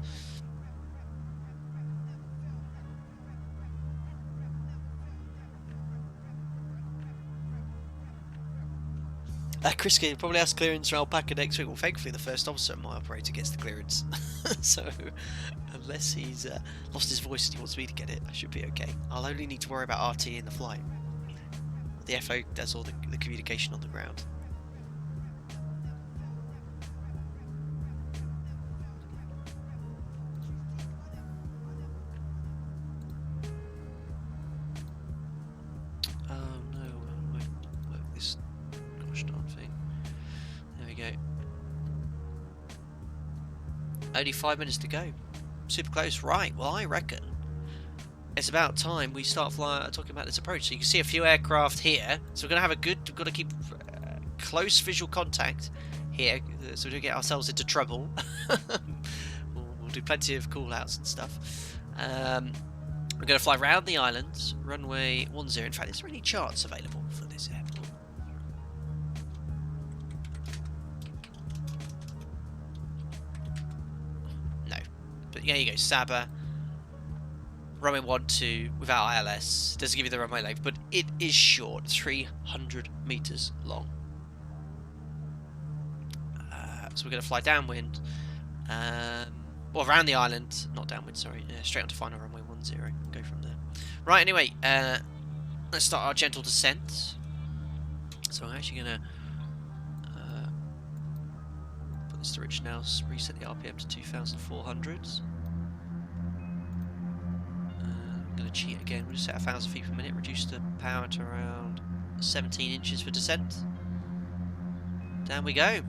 Speaker 1: Chris can probably ask clearance for alpaca next week. Well, thankfully, the first officer, my operator, gets the clearance. So, unless he's lost his voice and he wants me to get it, I should be okay. I'll only need to worry about RT in the flight. The FO does all the communication on the ground. Only 5 minutes to go. Super close. Right, well, I reckon it's about time we start talking about this approach. So you can see a few aircraft here. So we're going to have we've got to keep close visual contact here, so we don't get ourselves into trouble. we'll do plenty of call-outs and stuff. We're going to fly round the island, runway 10. In fact, is there any charts available for this airport? No. But yeah, you go, Saba. Runway 12 without ILS. Doesn't give you the runway length, but it is short, 300 meters long. So we're going to fly downwind. Well, around the island, not downwind, sorry. Straight onto final runway 10 and go from there. Right, anyway, let's start our gentle descent. So I'm actually going to put this to rich now, reset the RPM to 2,400. I'm going to cheat again. We'll just set 1,000 feet per minute, reduce the power to around 17 inches for descent. Down we go.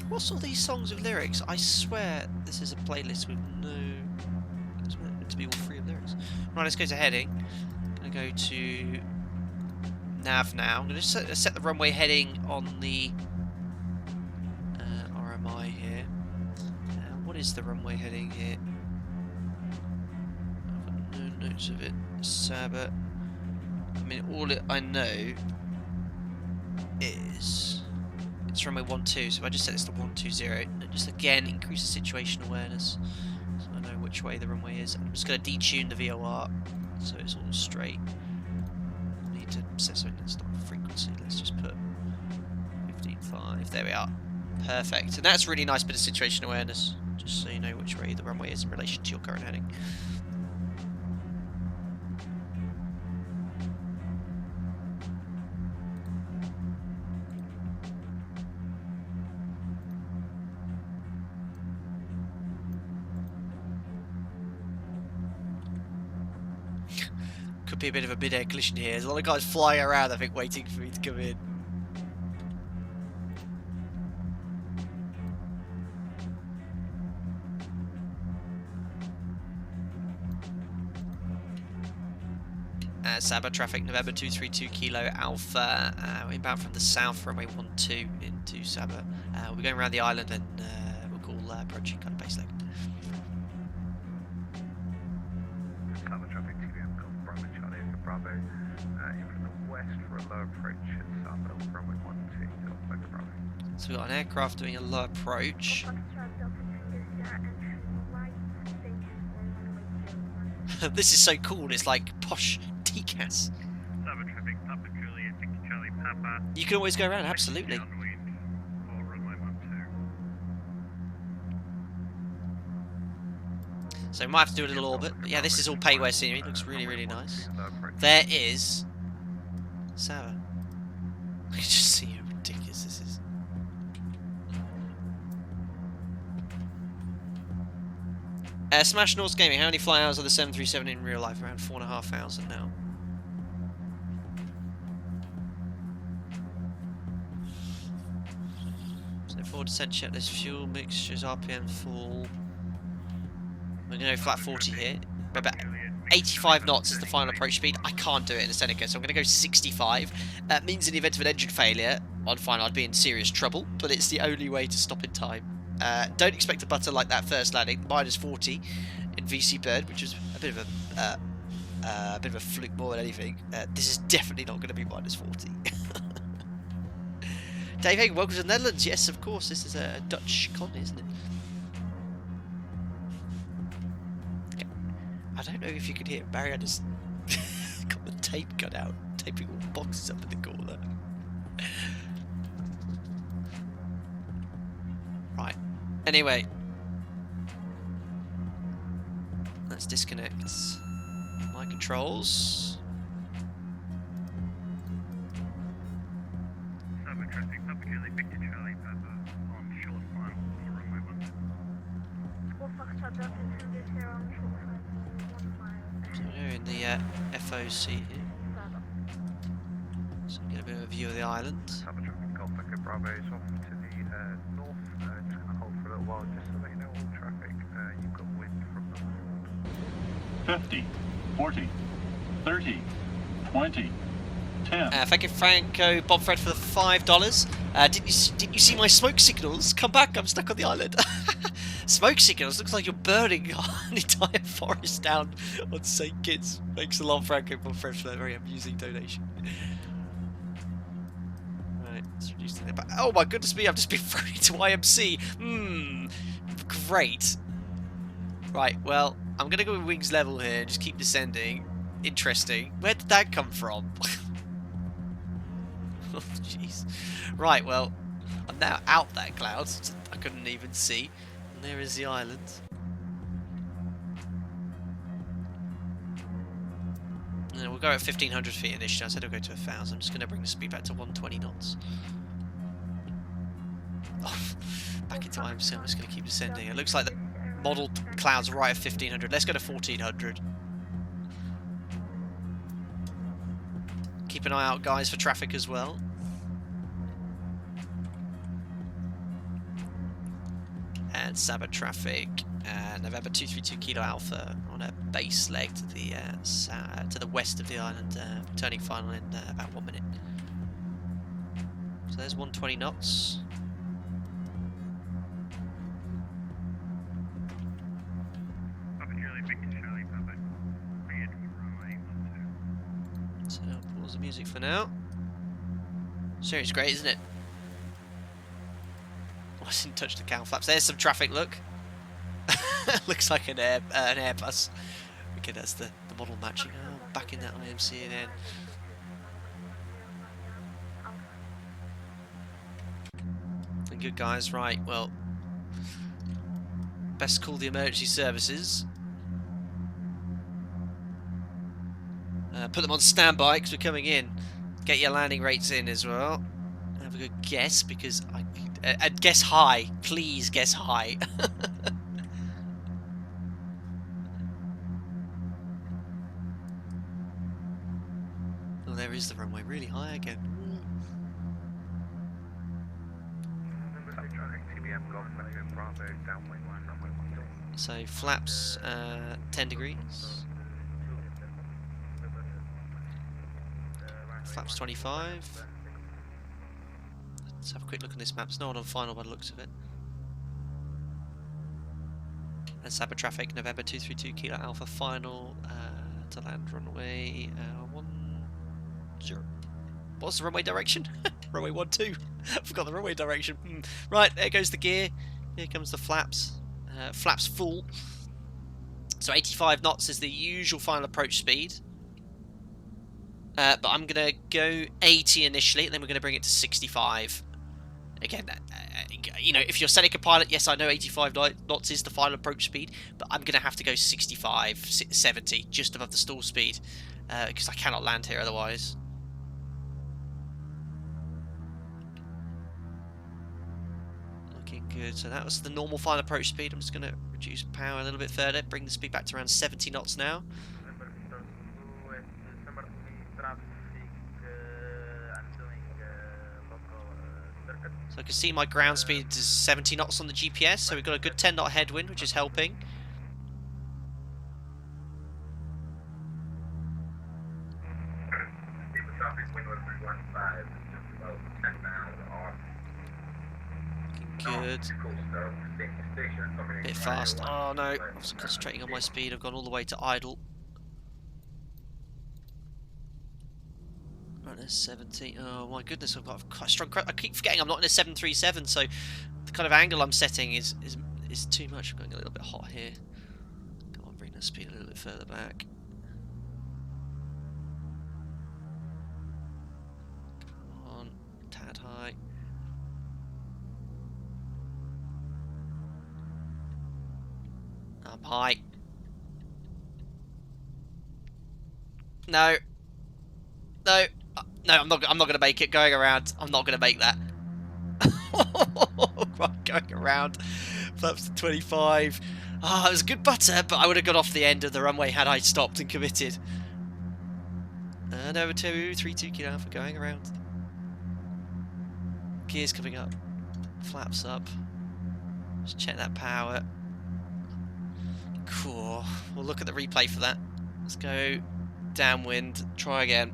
Speaker 1: What's all these songs with lyrics? I swear this is a playlist with no... It's meant to be all free of lyrics. Right, let's go to heading. I'm going to go to nav now. I'm going to set the runway heading on the RMI here. What is the runway heading here? I've got no notes of it. Saba. I mean, all I know is... It's runway 12, so if I just set this to 120, and just again increase the situation awareness, so I know which way the runway is. I'm just going to detune the VOR so it's all straight. I need to set something that's not frequency. Let's just put 15.5. There we are. Perfect. And that's really nice bit of situation awareness, just so you know which way the runway is in relation to your current heading. Could be a bit of a mid-air collision here. There's a lot of guys flying around, I think, waiting for me to come in. Saba traffic, November 232 Kilo Alpha. We're inbound from the south, runway 12 into Saba. We're going around the island and we'll call approaching kind of base leg.
Speaker 2: Saba traffic, TBM Golf Bravo Charlie for Bravo. In from the west for a low approach at Saba, runway 12, Golf Echo Bravo.
Speaker 1: So we've got an aircraft doing a low approach. This is so cool, it's like posh TCAS.
Speaker 2: Saba traffic, Papa Juliet, Victor Charlie Papa.
Speaker 1: You can always go around, absolutely.
Speaker 2: Downwind for runway 12.
Speaker 1: So we might have to do a little orbit, but yeah, this is all payware scenery. It looks really, really nice. There is Saba. I can just see how ridiculous this is. Smash North Gaming, how many fly hours are the 737 in real life? Around 4,500 now. So forward descent checklist, fuel mixtures, RPM full. We're going to go flat 40 here. Remember, 85 knots is the final approach speed. I can't do it in a Seneca, so I'm going to go 65. That means in the event of an engine failure, on final I'd be in serious trouble, but it's the only way to stop in time. Don't expect a butter like that first landing. Minus 40 in VC Bird, which is a bit of a fluke more than anything. This is definitely not going to be minus 40. Dave Hagen, welcome to the Netherlands. Yes, of course. This is a Dutch colony, isn't it? Okay. I don't know if you could hear Barry. I just got the tape gun out, taping all the boxes up in the corner. Right. Anyway, let's disconnect my controls.
Speaker 2: Saba traffic, Papa Juliet, Victor Charlie Papa on short final for runway 12.
Speaker 1: So we're in the FOC here. So we get a bit of a view of the island.
Speaker 2: Saba traffic, Golf Echo Bravo is off to the north. Just going to hold for a little while just so they know all traffic. You've got wind from the north.
Speaker 3: 50, 40, 30, 20. 10.
Speaker 1: Thank you, Franco Bob Fred, for the $5. Didn't you see my smoke signals? Come back, I'm stuck on the island. Smoke signals? Looks like you're burning an entire forest down on St Kitts. Thanks a lot, Franco Bob Fred, for that very amusing donation. Right, let's reduce the back. Oh my goodness me, I've just been thrown into IMC. Great. Right, well, I'm going to go with wings level here and just keep descending. Interesting. Where did that come from? Oh, jeez. Right, well, I'm now out that cloud. I couldn't even see. And there is the island. And we'll go at 1,500 feet initially. I said we'll go to 1,000. I'm just going to bring the speed back to 120 knots. Oh, back into IMC. I'm just going to keep descending. It looks like the model clouds are right at 1,500. Let's go to 1,400. Keep an eye out, guys, for traffic as well. And Saba traffic. November 232 Kilo Alpha on a base leg to the west of the island. Turning final in about 1 minute. So there's 120 knots. So pause the music for now. Steering's great, isn't it? Oh, I didn't touch the cowl flaps. There's some traffic. Look, looks like an Airbus. Okay, that's the model matching. Oh, back in that IMC again. And good guys, right? Well, best call the emergency services. Put them on standby because we're coming in. Get your landing rates in as well. Have a good guess because guess high. Please guess high. Oh, there is the runway, really high again. So flaps 10 degrees. Flaps 25. Let's have a quick look on this map. There's no one on final by the looks of it. And Saba traffic, November 232 Kilo Alpha final to land runway 10. What's the runway direction? Runway 12. I forgot the runway direction. Right, there goes the gear. Here comes the flaps. Flaps full. So 85 knots is the usual final approach speed. But I'm going to go 80 initially, and then we're going to bring it to 65. Again, you know, if you're Seneca pilot, yes, I know 85 knots is the final approach speed, but I'm going to have to go 65, 70, just above the stall speed, because I cannot land here otherwise. Looking good. So that was the normal final approach speed. I'm just going to reduce power a little bit further, bring the speed back to around 70 knots now. So I can see my ground speed is 70 knots on the GPS, so we've got a good 10 knot headwind, which is helping. Good. A bit fast. Oh no, I was concentrating on my speed. I've gone all the way to idle. Right, there's 70. Oh my goodness, I've got quite a strong. I keep forgetting I'm not in a 737, so the kind of angle I'm setting is too much. I'm going a little bit hot here. Come on, bring the speed a little bit further back. Come on, tad high. I'm high. No. No. No, I'm not going to make it. Going around, I'm not going to make that. Right, going around. Flaps to 25. Ah, it was a good butter, but I would have got off the end of the runway had I stopped and committed. And over 232 Kilo Alpha going around. Gears coming up. Flaps up. Just check that power. Cool. We'll look at the replay for that. Let's go downwind. Try again.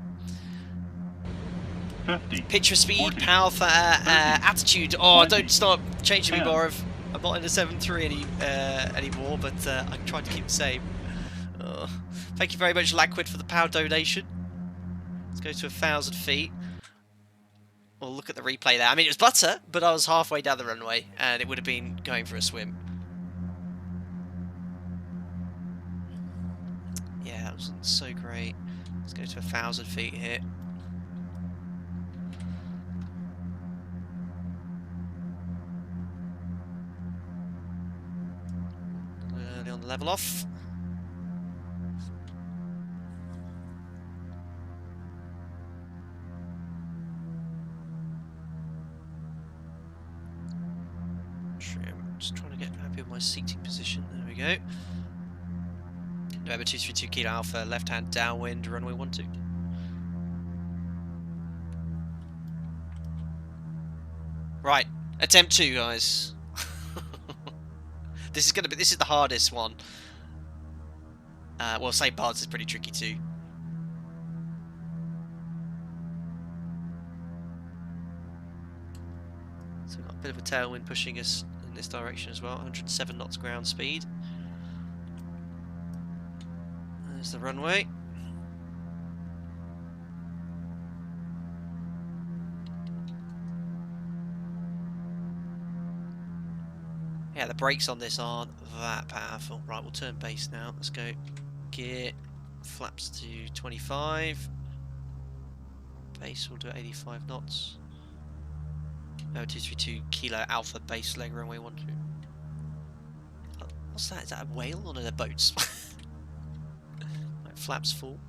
Speaker 3: 50.
Speaker 1: Pitch for speed,
Speaker 3: 40,
Speaker 1: power for
Speaker 3: 30,
Speaker 1: attitude. Oh,
Speaker 3: 20,
Speaker 1: don't start changing me,
Speaker 3: 10.
Speaker 1: Borov. I'm not in a 7.3 anymore, but I tried to keep the same. Thank you very much, Lagquid, for the power donation. Let's go to 1,000 feet. We'll look at the replay there. I mean, it was butter, but I was halfway down the runway, and it would have been going for a swim. Yeah, that wasn't so great. Let's go to 1,000 feet here. Early on the level off. Just trying to get happy with my seating position. There we go. November 232 Kilo Alpha, left hand downwind, runway 12. Right, attempt 2, guys. This is the hardest one. Well, St Barts is pretty tricky too. So we've got a bit of a tailwind pushing us in this direction as well. 107 knots ground speed. There's the runway. Yeah, the brakes on this aren't that powerful. Right, we'll turn base now. Let's go. Gear. Flaps to 25. Base, we'll do 85 knots. 232 Kilo Alpha base leg runway 12. What's that? Is that a whale or a boat? Right, flaps full.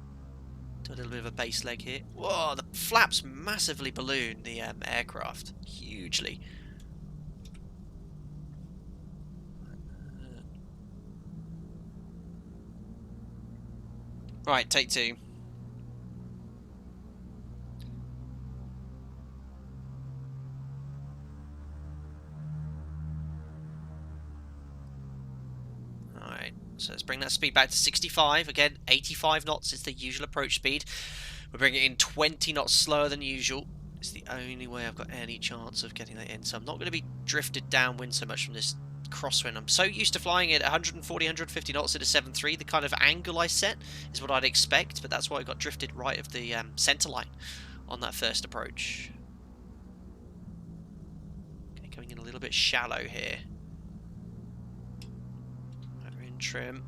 Speaker 1: Do a little bit of a base leg here. Whoa, the flaps massively balloon the aircraft. Hugely. Right, take 2. Alright, so let's bring that speed back to 65. Again, 85 knots is the usual approach speed. We're bringing it in 20 knots slower than usual. It's the only way I've got any chance of getting that in. So I'm not going to be drifted downwind so much from this crosswind. I'm so used to flying at 140, 150 knots at a 7.3. The kind of angle I set is what I'd expect, but that's why I got drifted right of the centre line on that first approach. Okay, going in a little bit shallow here. Right, we're in trim.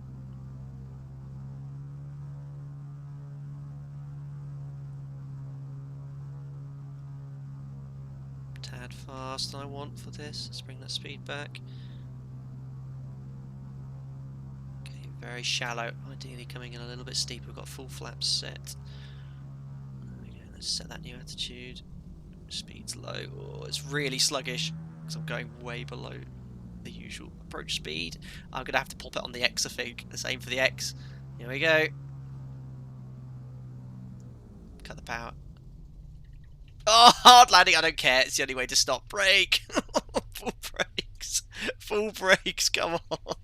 Speaker 1: Tad fast I want for this. Let's bring that speed back. Very shallow, ideally coming in a little bit steep. We've got full flaps set. There we go. Let's set that new attitude. Speed's low. Oh, it's really sluggish because I'm going way below the usual approach speed. I'm going to have to pop it on the X, I think. The same for the X. Here we go. Cut the power. Oh, hard landing. I don't care. It's the only way to stop. Brake. Full brakes. Full brakes. Come on.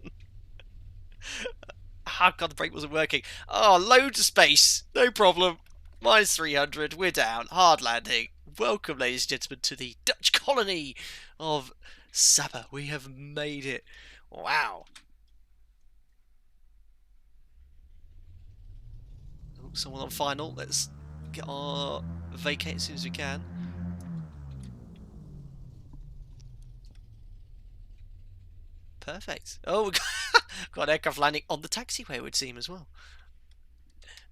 Speaker 1: Oh god, the brake wasn't working. Oh, loads of space. No problem. Minus 300. We're down. Hard landing. Welcome, ladies and gentlemen, to the Dutch colony of Saba. We have made it. Wow. Oh, someone on final. Let's get our vacate as soon as we can. Perfect. Oh, we got an aircraft landing on the taxiway, it would seem, as well.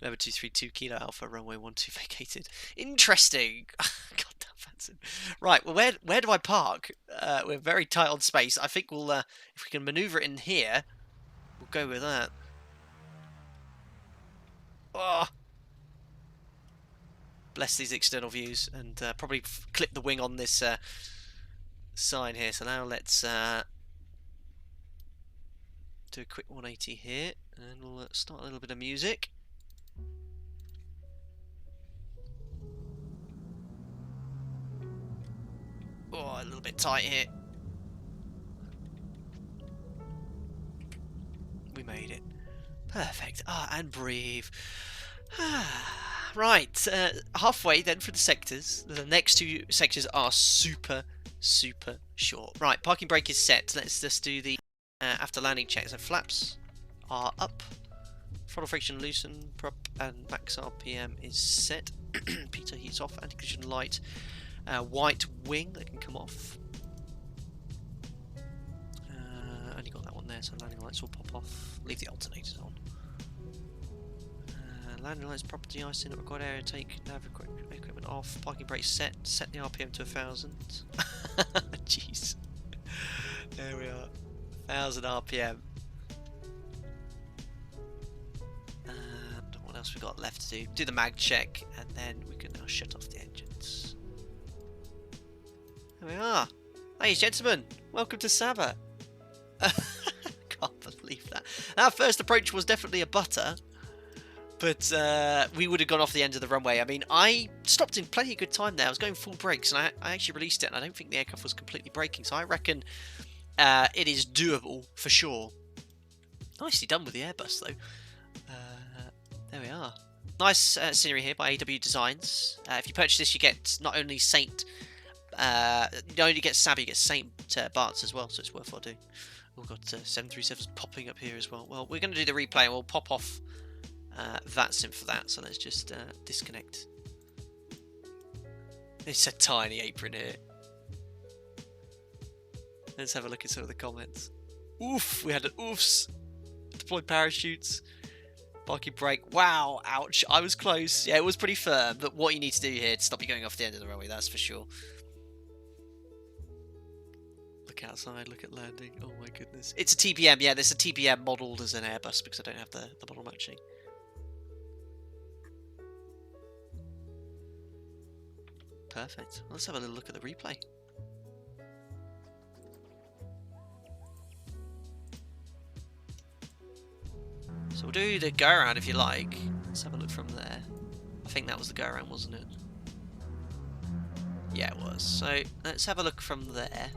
Speaker 1: Number 232 Kilo Alpha, runway 12 vacated. Interesting. God damn fancy. Right, well, where do I park? We're very tight on space. I think we'll, if we can manoeuvre it in here, we'll go with that. Oh. Bless these external views, and probably clip the wing on this sign here. So now let's do a quick 180 here, and we'll start a little bit of music. Oh, a little bit tight here. We made it. Perfect. Ah, and breathe. Right, halfway then for the sectors. The next two sectors are super short. Right, parking brake is set. Let's just do the after landing check. So flaps are up, throttle friction loosen, prop and max RPM is set. Pitot heats off, anti-collision light, white wing that can come off. Only got that one there, so landing lights will pop off. Leave the alternators on. Landing lights, property icing, required area, take nav equipment off, parking brake set the RPM to 1,000. Jeez. There we are. 1,000 RPM. And what else we got left to do? Do the mag check, and then we can now shut off the engines. There we are. Ladies and gentlemen, welcome to Saba. Can't believe that. Our first approach was definitely a butter. But we would have gone off the end of the runway. I mean, I stopped in plenty of good time there. I was going full brakes, and I actually released it, and I don't think the aircraft was completely braking. So I reckon it is doable for sure. Nicely done with the Airbus, though. There we are. Nice scenery here by AW Designs. If you purchase this, you get not only St. You only get Saba, you get St Barts as well, so it's worthwhile doing. We've got 737s popping up here as well. Well, we're going to do the replay, and we'll pop off that sim for that, so let's just disconnect. It's a tiny apron here. Let's have a look at some of the comments. Oof, we had an oofs. Deployed parachutes. Parking brake. Wow, ouch. I was close. Yeah, it was pretty firm, but what you need to do here to stop you going off the end of the runway, that's for sure. Look outside, look at landing. Oh my goodness. It's a TBM, yeah, there's a TBM modelled as an Airbus because I don't have the model matching. Perfect. Let's have a little look at the replay. So we'll do the go around if you like. Let's have a look from there. I think that was the go around, wasn't it? Yeah, it was. So let's have a look from there.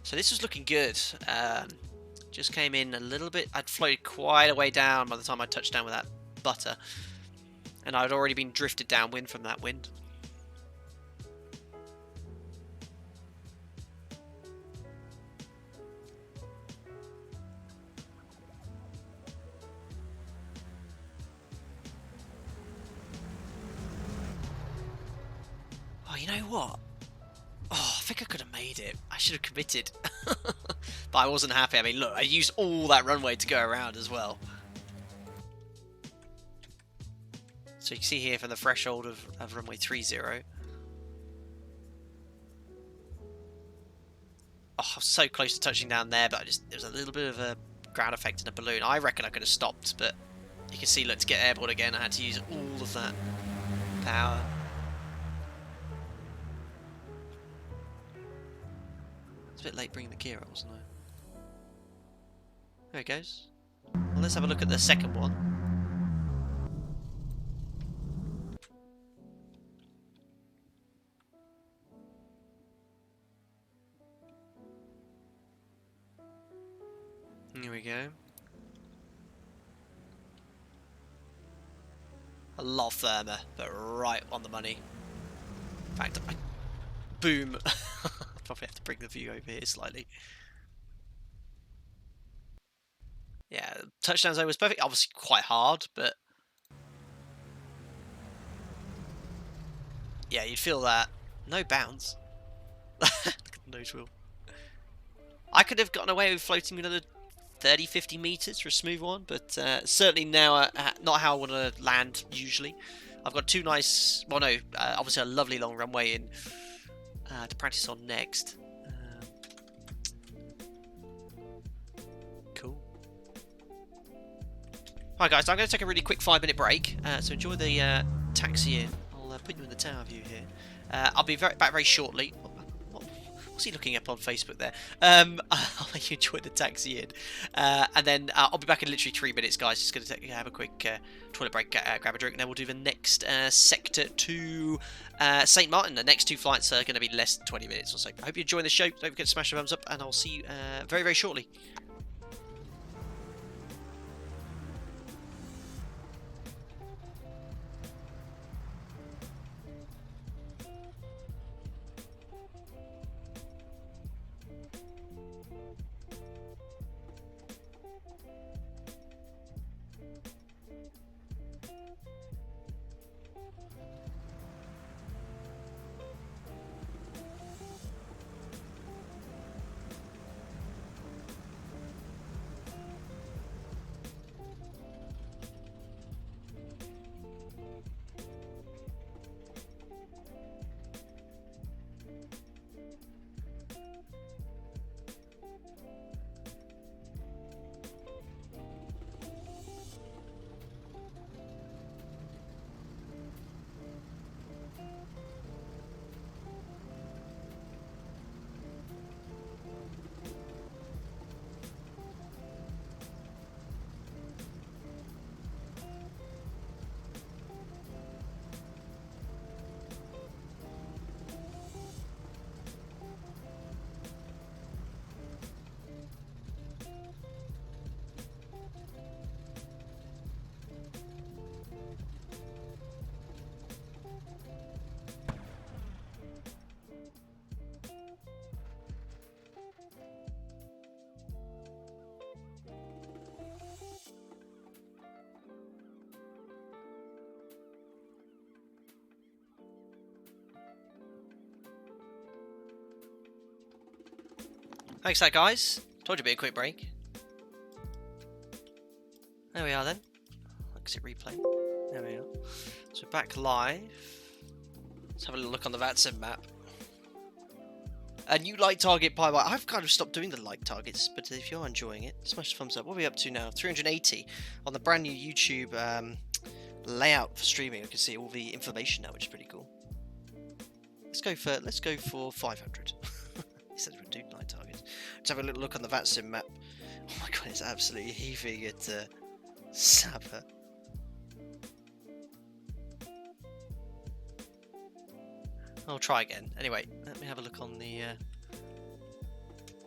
Speaker 1: So this was looking good. Just came in a little bit. I'd floated quite a way down by the time I touched down with that butter, and I'd already been drifted downwind from that wind. Oh, you know what? Oh, I think I could have made it. I should have committed. But I wasn't happy. I mean, look, I used all that runway to go around as well. So you can see here from the threshold of runway 30. Oh, I was so close to touching down there, but there was a little bit of a ground effect in the balloon. I reckon I could have stopped, but you can see, look, to get airborne again, I had to use all of that power. It's a bit late bringing the gear up, wasn't I? There it goes. Well, let's have a look at the second one. Here we go. A lot firmer, but right on the money. In fact, boom. Probably have to bring the view over here slightly. Yeah, touchdown zone was perfect. Obviously quite hard, but yeah, you'd feel that. No bounce. Look at the nose wheel. I could have gotten away with floating another 30-50 meters for a smooth one, but certainly now not how I want to land usually. I've got two nice, well no, obviously a lovely long runway in to practice on next. Cool. Alright guys, I'm going to take a really quick 5-minute break, so enjoy the taxi in. I'll put you in the tower view here. I'll be back very shortly. What What's he looking up on Facebook there? I'll let you enjoy the taxi in. And then I'll be back in literally 3 minutes, guys. Just going to have a quick toilet break, grab a drink, and then we'll do the next sector to St Martin. The next 2 flights are going to be less than 20 minutes or so. I hope you enjoy the show. Don't forget to smash the thumbs up, and I'll see you very, very shortly. Thanks for that, guys. Told you it'd be a quick break. There we are then. Exit replay. There we are. So back live. Let's have a little look on the VATSIM map. A new light target pie by. I've kind of stopped doing the light targets, but if you're enjoying it, smash the thumbs up. What are we up to now? 380 on the brand new YouTube layout for streaming. I can see all the information now, which is pretty cool. Let's go for 500. He said we're doing light targets. Let's have a little look on the VATSIM map. Oh my god, it's absolutely heaving at Saba. I'll try again. Anyway, let me have a look on the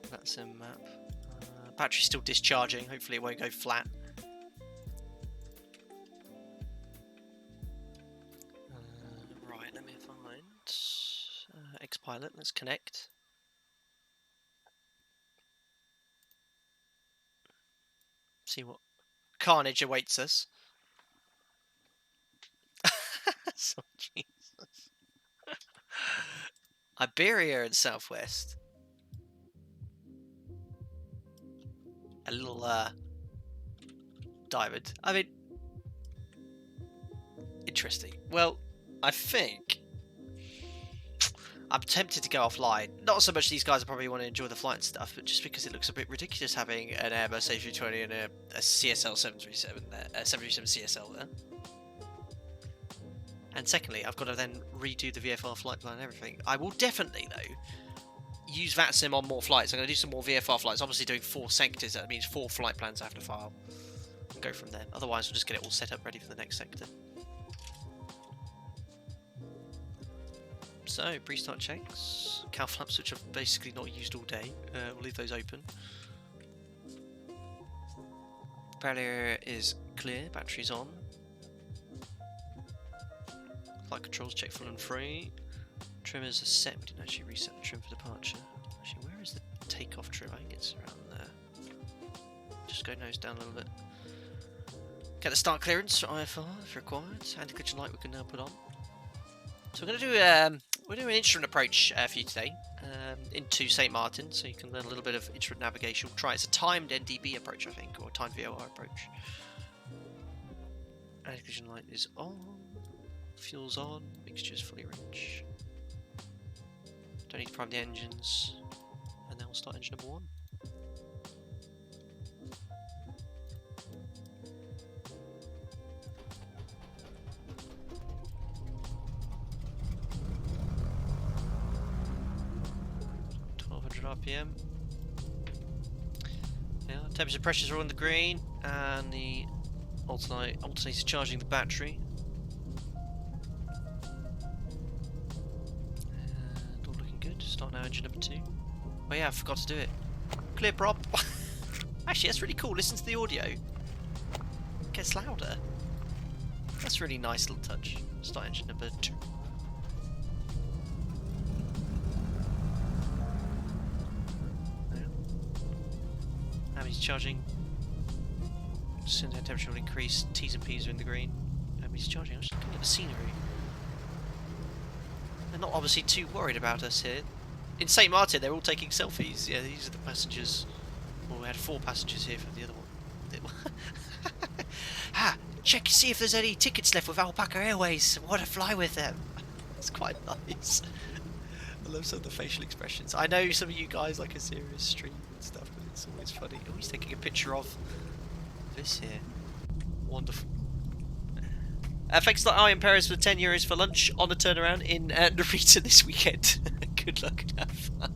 Speaker 1: VATSIM map. Battery's still discharging. Hopefully it won't go flat. Right, let me find X-Pilot. Let's connect. See what carnage awaits us. So, Jesus. Iberia and Southwest. A little diamond. I mean, interesting. Well, I think I'm tempted to go offline. Not so much these guys probably want to enjoy the flight and stuff, but just because it looks a bit ridiculous having an Airbus A320 and a CSL 737 there, 737 CSL there. And secondly, I've got to then redo the VFR flight plan and everything. I will definitely, though, use VATSIM on more flights. I'm going to do some more VFR flights. Obviously, doing 4 sectors, that means 4 flight plans I have to file. And go from there. Otherwise, we'll just get it all set up ready for the next sector. So, pre-start checks. Cow flaps, which I've basically not used all day. We'll leave those open. Barrier is clear. Battery's on. Flight controls check full and free. Trimmers are set. We didn't actually reset the trim for departure. Actually, where is the takeoff trim? I think it's around there. Just go nose down a little bit. Get the start clearance for IFR if required. Anti-glitch light we can now put on. So we're going to do we're doing an instrument approach for you today into St Martin, so you can learn a little bit of instrument navigation. We'll try it's a timed NDB approach, I think, or timed VOR approach. Anti-glitch light is on. Fuel's on. Mixture's fully rich. Don't need to prime the engines, and then we'll start engine number 1. RPM. Yeah, temperature pressures are on the green, and the alternator charging the battery. And all looking good. Start now, engine number 2. Oh yeah, I forgot to do it. Clear prop. Actually, that's really cool. Listen to the audio. It gets louder. That's a really nice little touch. Start engine number 2. Now he's charging. Soon the temperature will increase. T's and P's are in the green. He's charging. I'm just looking at the scenery. They're not obviously too worried about us here. In St Martin, they're all taking selfies. Yeah, these are the passengers. Well, we had 4 passengers here from the other one. Ah, check to see if there's any tickets left with Alpaca Airways. I want to fly with them. It's quite nice. I love some of the facial expressions. I know some of you guys like a serious stream and stuff, but it's always funny. Oh, he's taking a picture of this here. Wonderful. Thanks to Ian Perez for €10 for lunch on the turnaround in Narita this weekend. Good luck and have fun.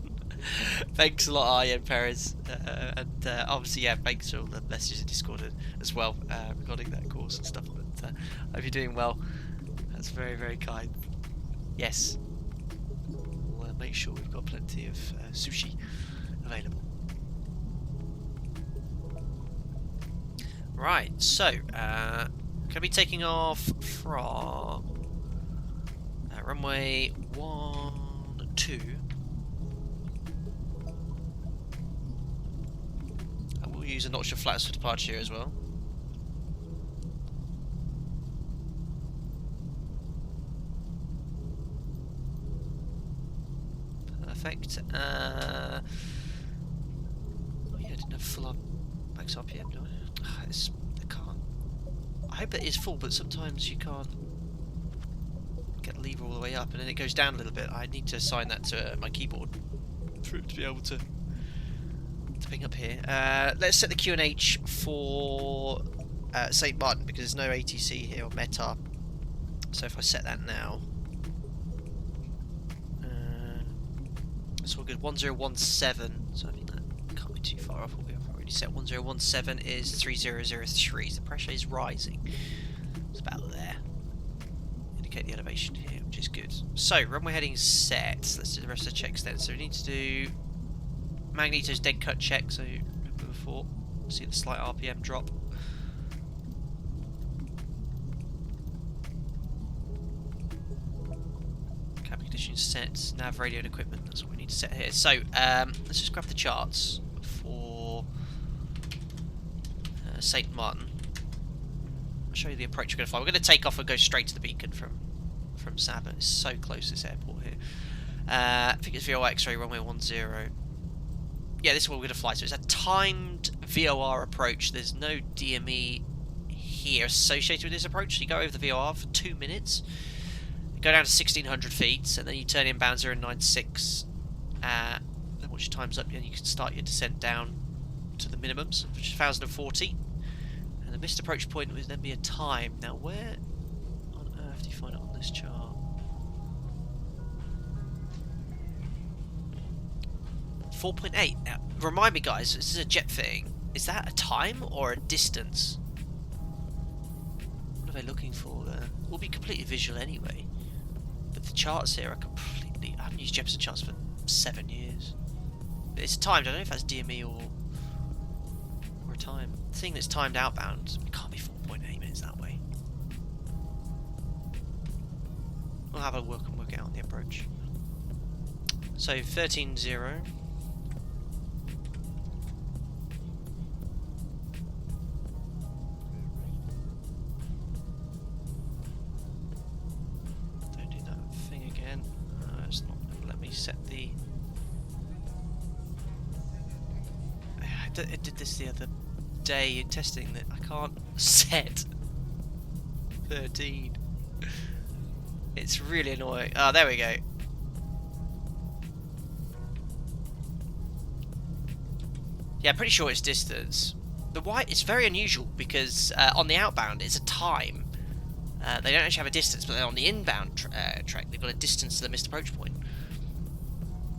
Speaker 1: Thanks a lot, Ian Perez. And obviously, yeah, thanks for all the messages in Discord as well regarding that course and stuff. But I hope you're doing well. That's very, very kind. Yes. We'll make sure we've got plenty of sushi available. Right, so gonna be taking off from runway 12. And we'll use a notch of flats for departure here as well. Perfect. Oh yeah, I didn't have full up max RPM, do I? I can't. I hope it is full, but sometimes you can't get the lever all the way up, and then it goes down a little bit. I need to assign that to my keyboard for it to be able to ping up here. Let's set the QNH for St Barts because there's no ATC here or META. So if I set that now, it's all good. 1017. So I think that can't be too far off. Set 1017 is 3003, so the pressure is rising. It's about there. Indicate the elevation here, which is good. So, runway heading set. Let's do the rest of the checks then. So we need to do Magneto's dead cut check, so remember before. See the slight RPM drop. Cabin conditions set, nav radio and equipment, that's what we need to set here. So, let's just grab the charts for St Martin. I'll show you the approach we're going to fly. We're going to take off and go straight to the beacon from Saba. It's so close, this airport here. I think it's VOR X-ray runway 10. Yeah, this is what we're going to fly. So it's a timed VOR approach. There's no DME here associated with this approach. So you go over the VOR for 2 minutes, go down to 1600 feet, and then you turn inbound 096. Then once your time's up, you can start your descent down to the minimums, which is 1040. And the missed approach point would then be a time. Now, where on earth do you find it on this chart? 4.8. Now, remind me, guys, this is a jet thing. Is that a time or a distance? What are they looking for there? We'll be completely visual anyway. But the charts here are completely... I haven't used Jefferson charts for 7 years. But it's timed. I don't know if that's DME or a time. The thing that's timed outbound, it can't be 4.8 minutes that way. We'll have a work it out on the approach. So 13.0. Don't do that thing again. It's not going to let me set the... I did this the other day in testing that I can't set 13. It's really annoying. Oh, there we go. Yeah, pretty sure it's distance. The white is very unusual because on the outbound it's a time. They don't actually have a distance, but then on the inbound track they've got a distance to the missed approach point.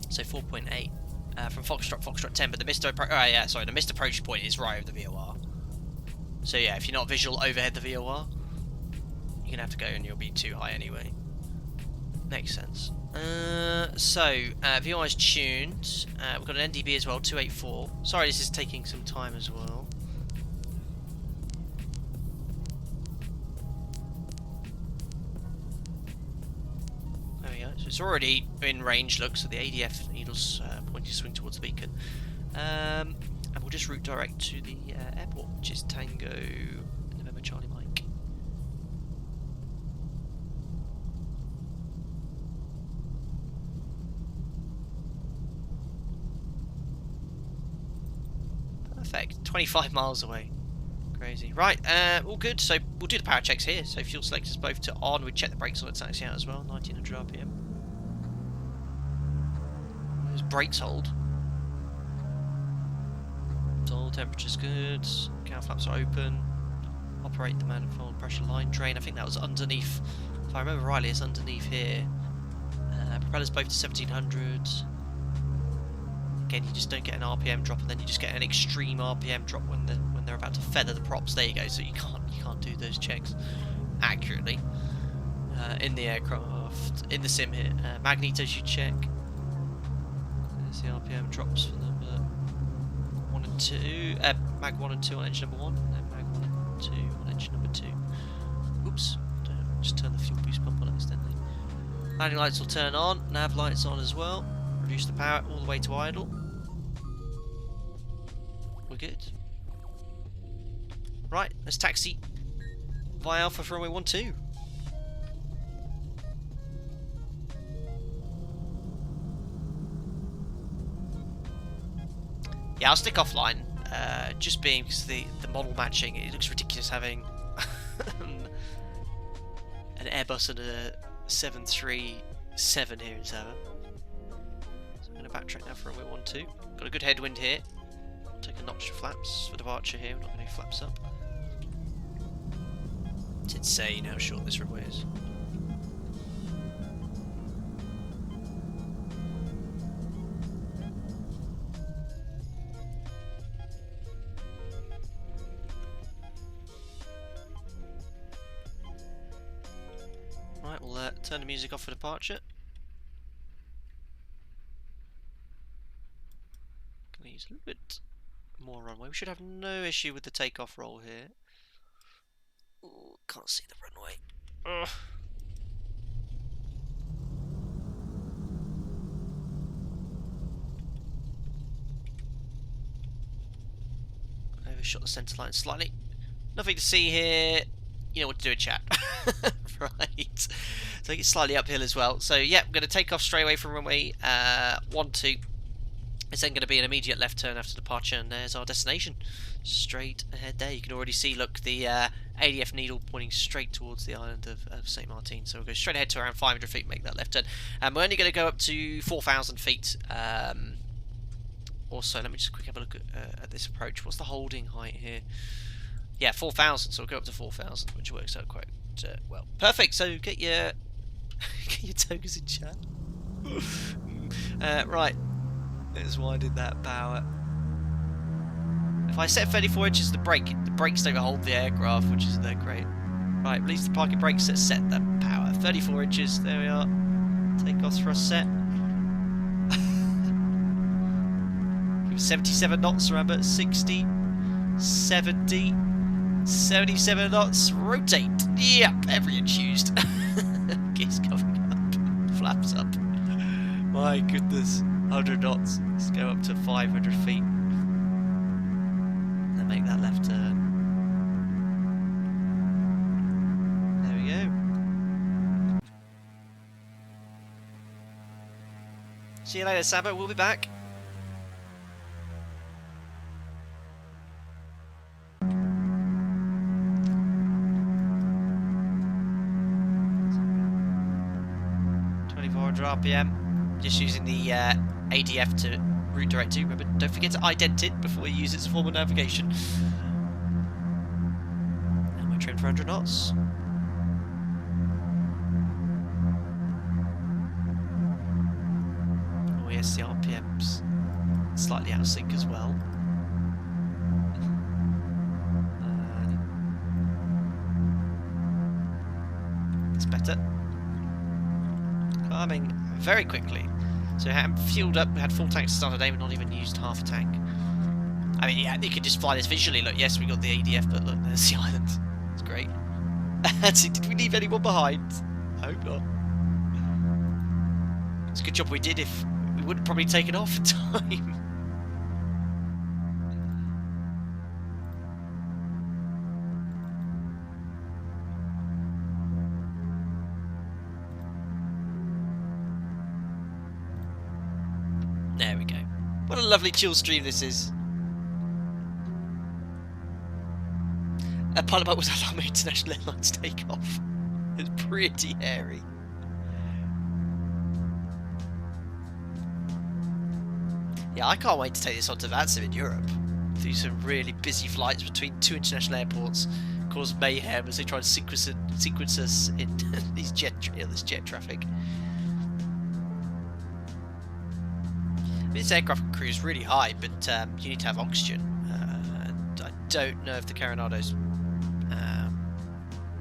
Speaker 1: So 4.8. from Foxtrot 10, but the missed the missed approach point is right over the VOR. So yeah, if you're not visual overhead the VOR, you're gonna have to go and you'll be too high anyway. Makes sense. VOR is tuned. We've got an NDB as well, 284. Sorry, this is taking some time as well. There we go. So it's already in range. Looks at the ADF needles pointing to swing towards the beacon. And we'll just route direct to the airport, which is Tango November Charlie Mike. Perfect. 25 miles away. Crazy. Right, all good. So we'll do the power checks here. So fuel selectors both to on. We check the brakes on the taxi out as well. 1900 RPM. Those brakes hold. All temperature's good. Cow flaps are open. Operate the manifold pressure line drain. I think that was underneath. If I remember rightly, it's underneath here. Propellers both to 1700. Again, you just don't get an RPM drop, and then you just get an extreme RPM drop when they're about to feather the props. There you go. So you can't do those checks accurately in the aircraft. In the sim here, magnetos you check. There's the RPM drops for number 1 and 2. Mag 1 and 2 on engine number 1, and then mag 1 and 2 on engine number 2. Oops, just turn the fuel boost pump on accidentally. Landing lights will turn on. Nav lights on as well. Reduce the power all the way to idle. We're good. Right, let's taxi via Alpha for runway 12. Yeah, I'll stick offline. Just being because the model matching, it looks ridiculous having an Airbus and a 737 here in Saba. I'm going to backtrack now for runway 12. Got a good headwind here. Take a notch of flaps for departure here. We're not going to flaps up. It's insane how short this runway is. Right, we'll turn the music off for departure. Use a little bit more runway. We should have no issue with the takeoff roll here. Ooh, can't see the runway. Ugh. Overshot the centre line slightly. Nothing to see here. You know what to do in chat. Right. So it's slightly uphill as well. So yeah, I'm going to take off straight away from runway 12. It's then going to be an immediate left turn after departure, and there's our destination. Straight ahead there. You can already see, look, the ADF needle pointing straight towards the island of St Martin. So we'll go straight ahead to around 500 feet, make that left turn. We're only going to go up to 4,000 feet. Also, let me just quickly have a look at this approach. What's the holding height here? Yeah, 4,000. So we'll go up to 4,000, which works out quite well. Perfect. So get your get your tokens in chat. Right. Let's widen that power. If I set 34 inches the brakes don't hold the aircraft, which is great. Right, release the parking brakes, set the power. 34 inches, there we are. Takeoff thrust set. 77 knots, remember, 60, 70, 77 knots, rotate. Yep, every inch used. Gears coming up, flaps up. My goodness. 100 knots. Let's go up to 500 feet. And then make that left turn. There we go. See you later, Saba. We'll be back. RPM. Just using the ADF to route direct to. Remember, don't forget to ident it before you use it as a form of navigation. And we're trimmed for 100 knots. Oh yes, the RPMs. slightly out of sync as well. It's better. Climbing very quickly. So fueled up, we had full tanks to start the day, but not even used half a tank. I mean, yeah, you could just fly this visually. Look, yes, we got the ADF, but look, there's the island. It's great. See, did we leave anyone behind? I hope not. It's a good job we did. If we would have probably taken off in time. There we go. What a lovely chill stream this is. A pilot boat was allowed International Airlines take off. It's pretty hairy. Yeah, I can't wait to take this on to Vansim in Europe. Do some really busy flights between 2 international airports, cause mayhem as they try to sequence us in this jet traffic. This aircraft crew is really high, but you need to have oxygen. And I don't know if the Carenado's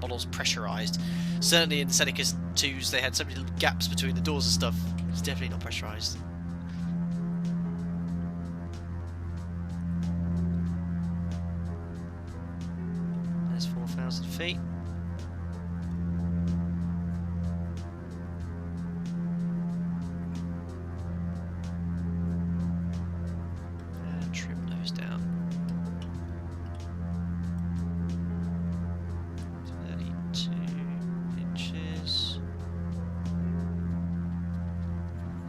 Speaker 1: model's pressurised. Certainly in the Seneca IIs, they had so many little gaps between the doors and stuff. It's definitely not pressurised. There's 4,000 feet. Trim those down. 32 inches.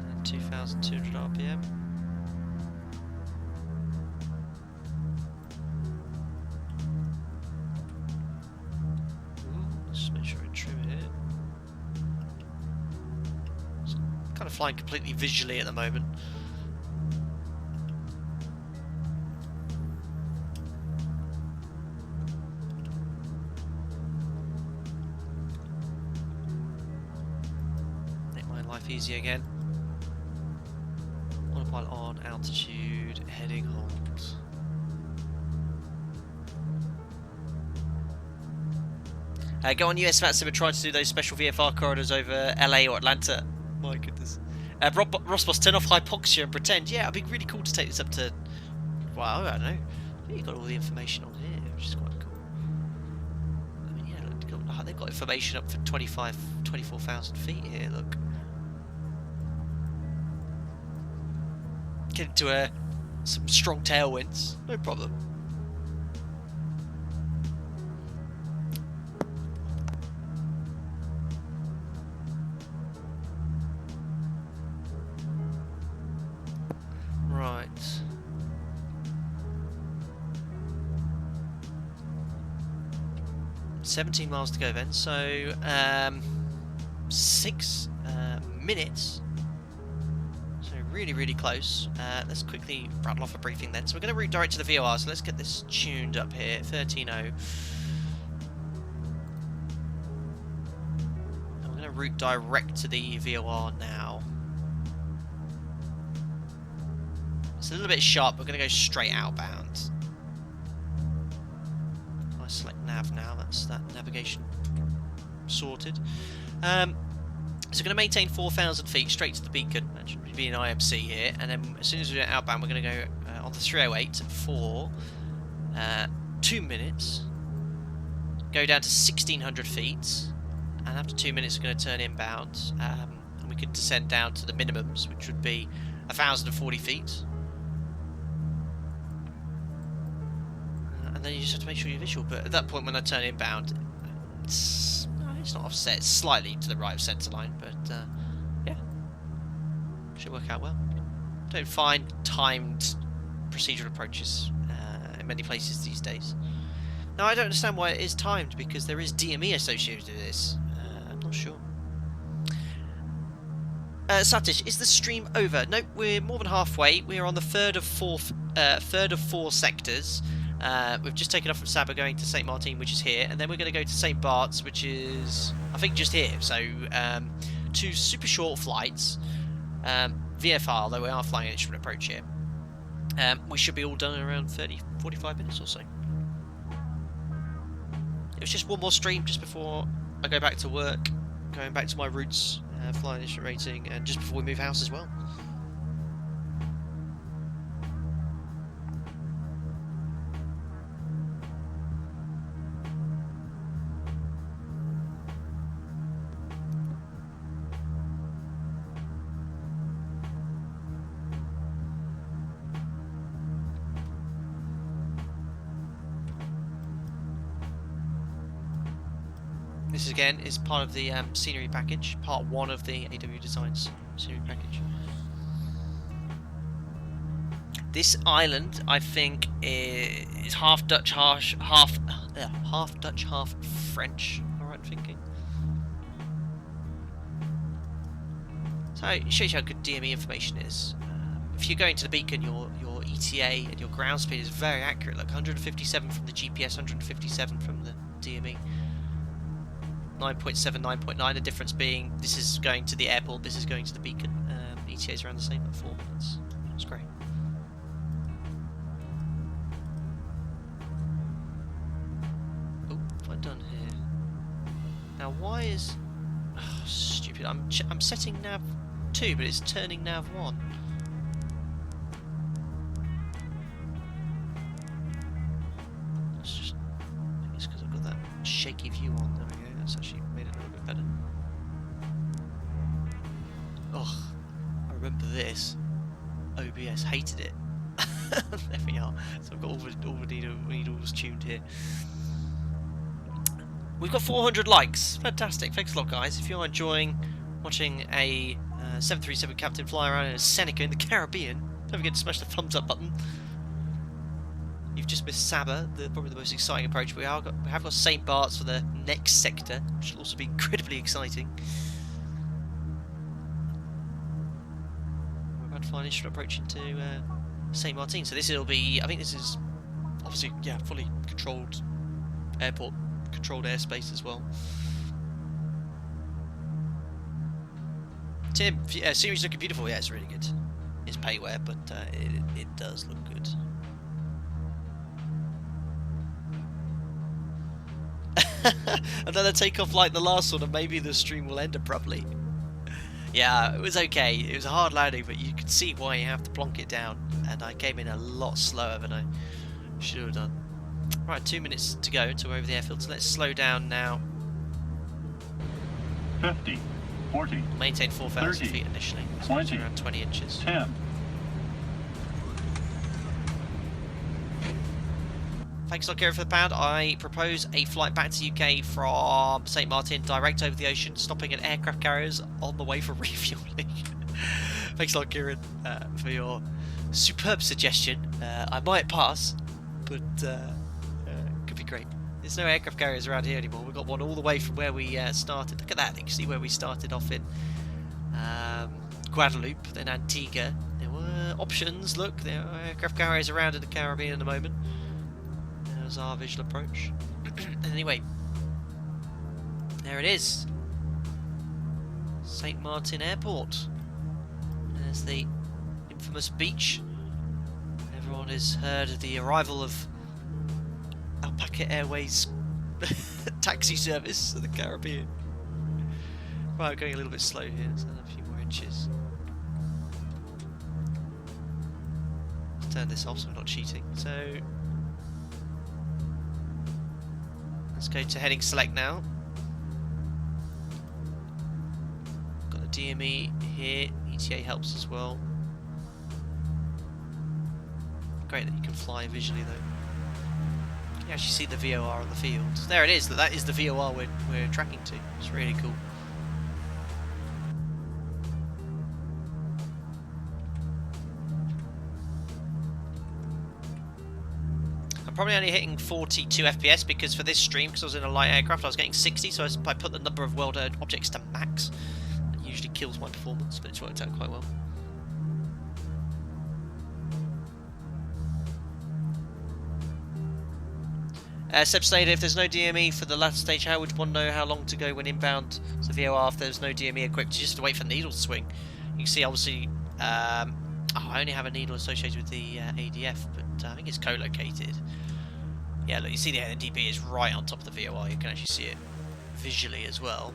Speaker 1: And 2,200 RPM. Just make sure I trim it. So I'm kind of flying completely visually at the moment. Easy again. Autopilot on, altitude, heading hold. Go on US Vat Sim and try to do those special VFR corridors over LA or Atlanta. My goodness. Rosbos, turn off hypoxia and pretend. Yeah, it'd be really cool to take this up to. Well, I don't know. I think you've got all the information on here, which is quite cool. I mean, yeah, look, they've got information up for 24,000 feet here, look. Get into some strong tailwinds, no problem. Right. $17 miles to go then, so 6 minutes. Really, really close. Let's quickly rattle off a briefing then. So we're going to route direct to the VOR, so let's get this tuned up here. 13.0. And we're going to route direct to the VOR now. It's a little bit sharp. We're going to go straight outbound. I select nav now. That's that navigation sorted. So we're going to maintain 4,000 feet straight to the beacon. That should be an IMC here. And then as soon as we're outbound, we're going to go on the 308 for 2 minutes. Go down to 1,600 feet. And after 2 minutes, we're going to turn inbound. And we could descend down to the minimums, which would be 1,040 feet. And then you just have to make sure you're visual. But at that point, when I turn inbound, it's not offset, it's slightly to the right of centre line, but yeah, should work out well. Don't find timed procedural approaches in many places these days. Now, I don't understand why it is timed, because there is DME associated with this. I'm not sure. Satish, is the stream over? Nope, we're more than halfway. We're on the third of four sectors. We've just taken off from Saba going to St Martin, which is here, and then we're going to go to St Barts, which is, I think, just here. So 2 super short flights, VFR, although we are flying an instrument approach here. We should be all done in around 45 minutes or so. It was just one more stream just before I go back to work, going back to my roots, flying instrument rating, and just before we move house as well. This again is part of the scenery package, part 1 of the AW Designs scenery package. This island, I think, is half Dutch, half Dutch, half French. All right, thinking. So it shows you how good DME information is. If you're going to the beacon, your ETA and your ground speed is very accurate. Like 157 from the GPS, 157 from the DME. 9.7, 9.9, the difference being this is going to the airport, this is going to the beacon. ETA is around the same, at 4 minutes. That's great. Oh, what have I done here? Now, why is... Oh, stupid. I'm setting nav 2, but it's turning nav 1. It's just... I think it's because I've got that shaky view on. There we go. That's actually made it a little bit better. Oh, I remember this. OBS hated it. There we are. So I've got all the needles tuned here. We've got 400 likes. Fantastic. Thanks a lot, guys. If you're enjoying watching a 737 captain fly around in a Seneca in the Caribbean, don't forget to smash the thumbs up button. You've just missed Saba, probably the most exciting approach. We have got St Barts for the next sector, which will also be incredibly exciting. We're about to find instrument approach into St Martin. So this will be, I think this is obviously, yeah, fully controlled airport, controlled airspace as well. Tim, series looking beautiful. Yeah, it's really good. It's payware, but it does look good. Another takeoff like the last one, and maybe the stream will end abruptly. Yeah, it was okay. It was a hard landing, but you could see why you have to plonk it down. And I came in a lot slower than I should have done. Right, 2 minutes to go until we're over the airfield. So let's slow down now.
Speaker 3: 50, 40,
Speaker 1: Maintain 4,000
Speaker 3: 30,
Speaker 1: feet initially. So
Speaker 3: 20,
Speaker 1: it's around 20 inches.
Speaker 3: 10.
Speaker 1: Thanks a lot, Kieran, for the pound. I propose a flight back to UK from St Martin, direct over the ocean, stopping at aircraft carriers on the way for refueling. Thanks a lot, Kieran, for your superb suggestion. I might pass, but could be great. There's no aircraft carriers around here anymore. We've got one all the way from where we started. Look at that. You can see where we started off in Guadeloupe, then Antigua. There were options. Look, there are aircraft carriers around in the Caribbean at the moment. There's our visual approach. Anyway, there it is. St Martin Airport. There's the infamous beach. Everyone has heard of the arrival of Alpaca Airways taxi service to the Caribbean. Right, we're going a little bit slow here, so a few more inches. Let's turn this off so we're not cheating. So let's go to heading select now. Got the DME here. ETA helps as well. Great that you can fly visually though. You can actually see the VOR on the field. There it is. That is the VOR we're tracking to. It's really cool. Probably only hitting 42 FPS because for this stream, because I was in a light aircraft, I was getting 60, so I put the number of world objects to max. It usually kills my performance, but it's worked out quite well. Seb stated, if there's no DME for the latter stage, how would one know how long to go when inbound? So VOR, if there's no DME equipped, you just have to wait for the needle to swing. You can see, obviously, I Oh, I only have a needle associated with the ADF, but I think it's co-located. Yeah, look, you see the NDP is right on top of the VOR. You can actually see it visually as well.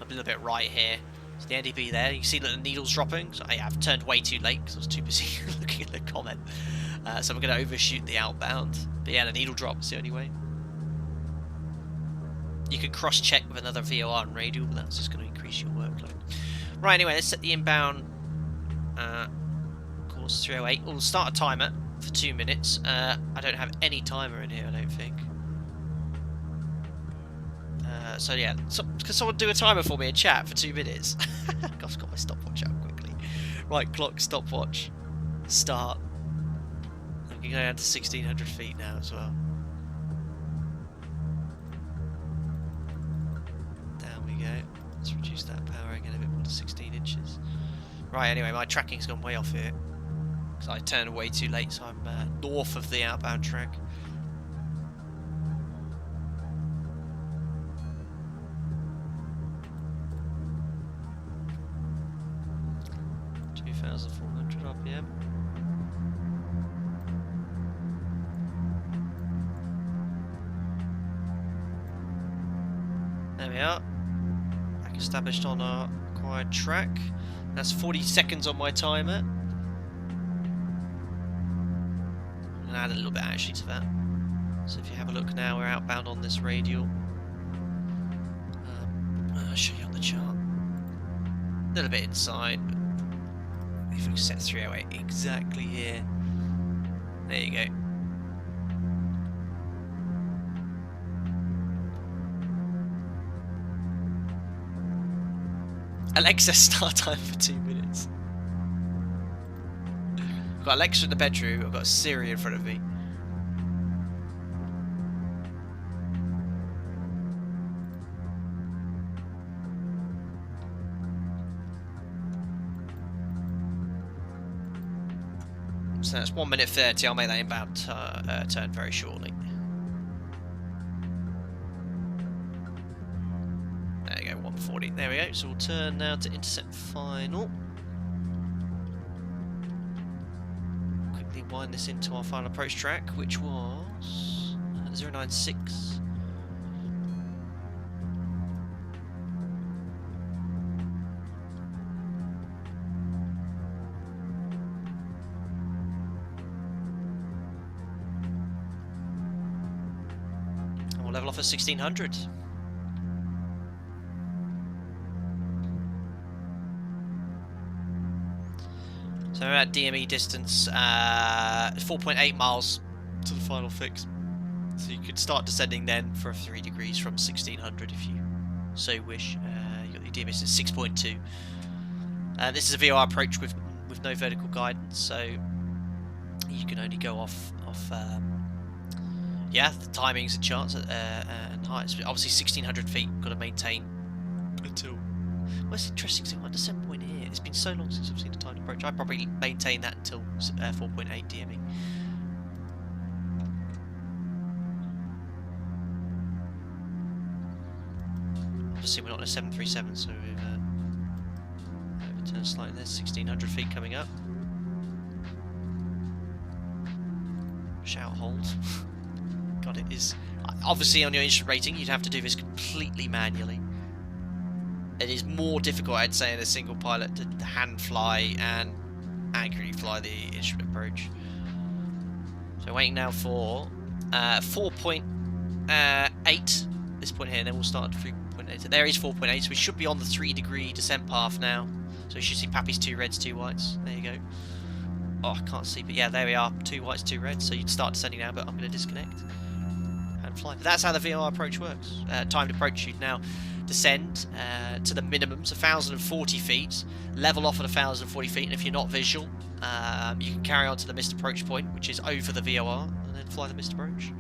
Speaker 1: A little bit right here. So the NDP there. You can see that the needle's dropping. So I've turned way too late because I was too busy looking at the comment. So I'm going to overshoot the outbound. But yeah, the needle drops the only way. You can cross-check with another VOR and radial, but that's just going to increase your workload. Right, anyway, let's set the inbound course 308. We'll start a timer for 2 minutes. I don't have any timer in here, I don't think. So yeah, can someone do a timer for me in chat for 2 minutes? Gosh, got my stopwatch out quickly. Right, clock, stopwatch, start. I'm going down to 1600 feet now as well. Down we go. Let's reduce that power again a bit more to 16 inches. Right, anyway, my tracking's gone way off here. Because I turned way too late, so I'm north of the outbound track. RPM. There we are. Back established on our required track. That's 40 seconds on my timer. I'm going to add a little bit actually to that. So if you have a look now, we're outbound on this radial. I'll show you on the chart. A little bit inside, but if we set 308 exactly here, there you go. Alexa, start time for 2 minutes. I've got Alexa in the bedroom, I've got Siri in front of me. So that's 1 minute 30. I'll make that inbound turn very shortly. There you go, 140. There we go. So we'll turn now to intercept final. Quickly wind this into our final approach track, which was 096. Level off at 1600. So we're at DME distance, 4.8 miles to the final fix. So you could start descending then for 3 degrees from 1600 if you so wish. You got your DME distance 6.2. This is a VOR approach with no vertical guidance, so you can only go off yeah, the timings and charts and heights. Obviously 1600 feet, got to maintain until... Well, it's interesting, so I want to set point here. It's been so long since I've seen a timed approach. I'd probably maintain that until 4.8 DME. Obviously we're not in a 737, so we've overturned slightly. There's 1600 feet coming up. Shout hold. God, it is... Obviously on your instrument rating you'd have to do this completely manually. It is more difficult, I'd say, in a single pilot to hand fly and accurately fly the instrument approach. So waiting now for 4.8 this point here, and then we'll start at 3.8. There is 4.8, so we should be on the 3 degree descent path now. So you should see Pappy's 2 reds, 2 whites. There you go. Oh, I can't see, but yeah, there we are. 2 whites, 2 reds. So you'd start descending now, but I'm going to disconnect and fly. But that's how the VOR approach works. Timed approach, you'd now descend to the minimums, 1,040 feet, level off at 1,040 feet, and if you're not visual, you can carry on to the missed approach point, which is over the VOR, and then fly the missed approach.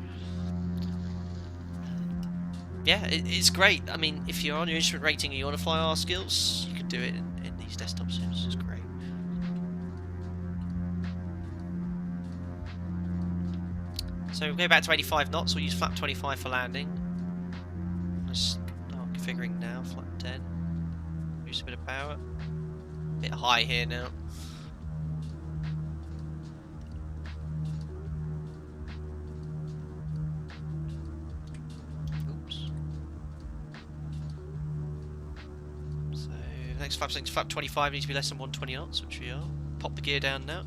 Speaker 1: Yeah, it's great. I mean, if you're on your instrument rating and you want to fly R skills, you can do it in these desktop sims. It's great. So we'll go back to 85 knots. We'll use flap 25 for landing. Let's start configuring now. Flap 10. Use a bit of power. A bit high here now. next flap settings, flap 25 needs to be less than 120 knots, which we are. Pop the gear down now.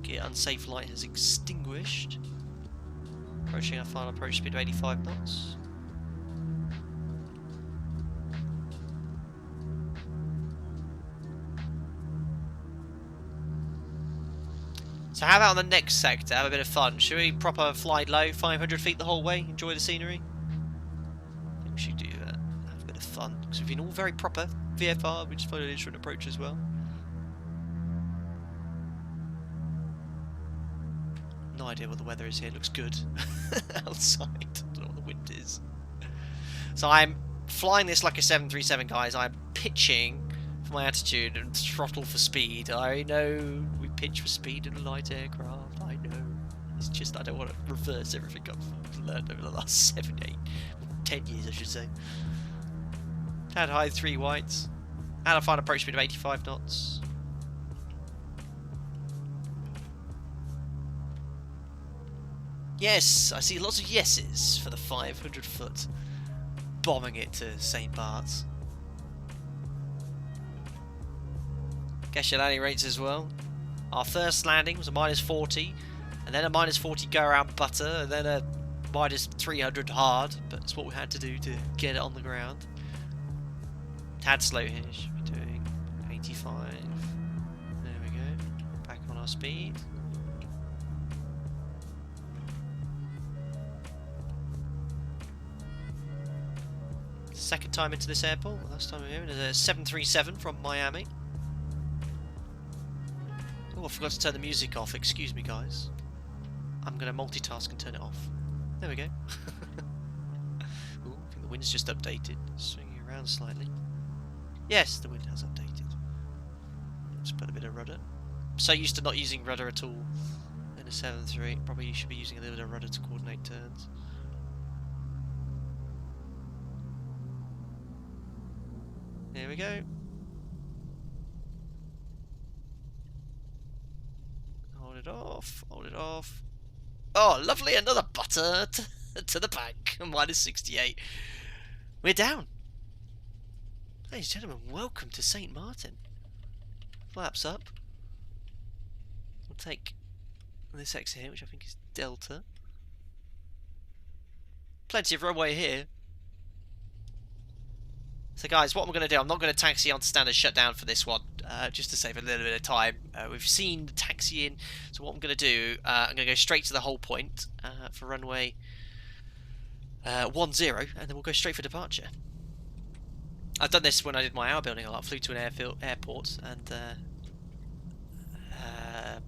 Speaker 1: Gear unsafe light has extinguished. Approaching our final approach speed of 85 knots. So how about on the next sector, have a bit of fun? Should we proper fly low, 500 feet the whole way, enjoy the scenery? I think we should do that, have a bit of fun. Because we've been all very proper, VFR, we just followed an instrument approach as well. No idea what the weather is here, it looks good outside, I don't know what the wind is. So I'm flying this like a 737, guys. I'm pitching for my attitude and throttle for speed. I know we pitch for speed in a light aircraft, I know. It's just I don't want to reverse everything I've learned over the last 7, 8, 10 years I should say. Tad high 3 whites. And a final approach speed of 85 knots. Yes, I see lots of yeses for the 500 foot. Bombing it to St Barts. Guess your landing rates as well. Our first landing was a -40, and then a -40 go around Butttttter, and then a -300 hard, but it's what we had to do to get it on the ground. Tad slow here, should be doing 85. There we go. Back on our speed. Second time into this airport. Last time we were here, it was a 737 from Miami. Oh, I forgot to turn the music off. Excuse me, guys. I'm going to multitask and turn it off. There we go. Ooh, I think the wind's just updated. Swinging around slightly. Yes, the wind has updated. Let's put a bit of rudder. I'm so used to not using rudder at all in a 738. Probably you should be using a little bit of rudder to coordinate turns. Here we go. Hold it off, hold it off. Oh, lovely, another butter to the bank. -68. We're down. Ladies and gentlemen, welcome to St Martin. Flaps up. We'll take this exit here, which I think is Delta. Plenty of runway here. So guys, what I'm going to do, I'm not going to taxi on standard shutdown for this one, just to save a little bit of time. We've seen the taxi in, so what I'm going to do, I'm going to go straight to the whole point for runway 10, and then we'll go straight for departure. I've done this when I did my hour building a lot. I flew to an airport and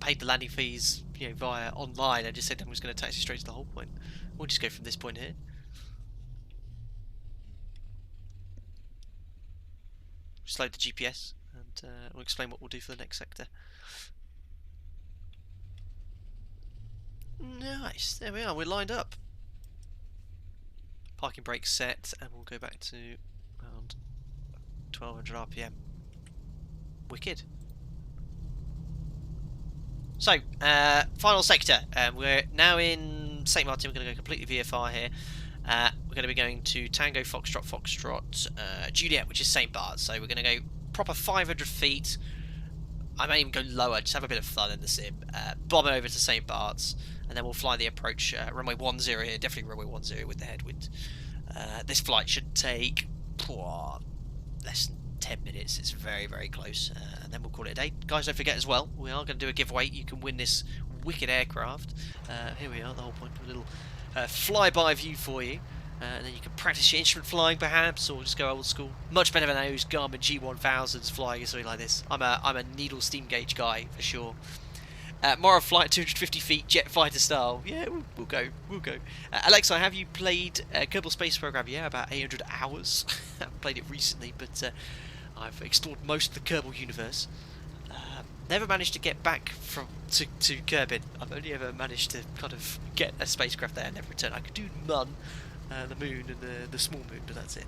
Speaker 1: paid the landing fees, via online. I just said I'm just going to taxi straight to the whole point. We'll just go from this point here. Just load the GPS and we'll explain what we'll do for the next sector. Nice, there we are, we're lined up. Parking brake set, and we'll go back to around 1200 RPM. Wicked. So, final sector. We're now in St Martin. We're going to go completely VFR here. We're going to be going to Tango Foxtrot Foxtrot Juliet, which is St Barts. So we're going to go proper 500 feet. I may even go lower, just have a bit of fun in the sim. Bomb over to St Barts, and then we'll fly the approach runway 10 here. Definitely runway 10 with the headwind. This flight should take less than 10 minutes. It's very, very close. And then we'll call it a day. Guys, don't forget as well, we are going to do a giveaway. You can win this wicked aircraft. Here we are, the whole point of a little flyby view for you, and then you can practice your instrument flying perhaps, or just go old school. Much better than those Garmin G1000s flying or something like this. I'm a needle steam gauge guy for sure. More of flight 250 feet jet fighter style. Yeah, we'll go. Alexa, have you played Kerbal Space Program? Yeah, about 800 hours. I haven't played it recently, but I've explored most of the Kerbal universe. Never managed to get back to Kerbin. I've only ever managed to kind of get a spacecraft there and never return. I could do Mun, the moon, and the small moon, but that's it.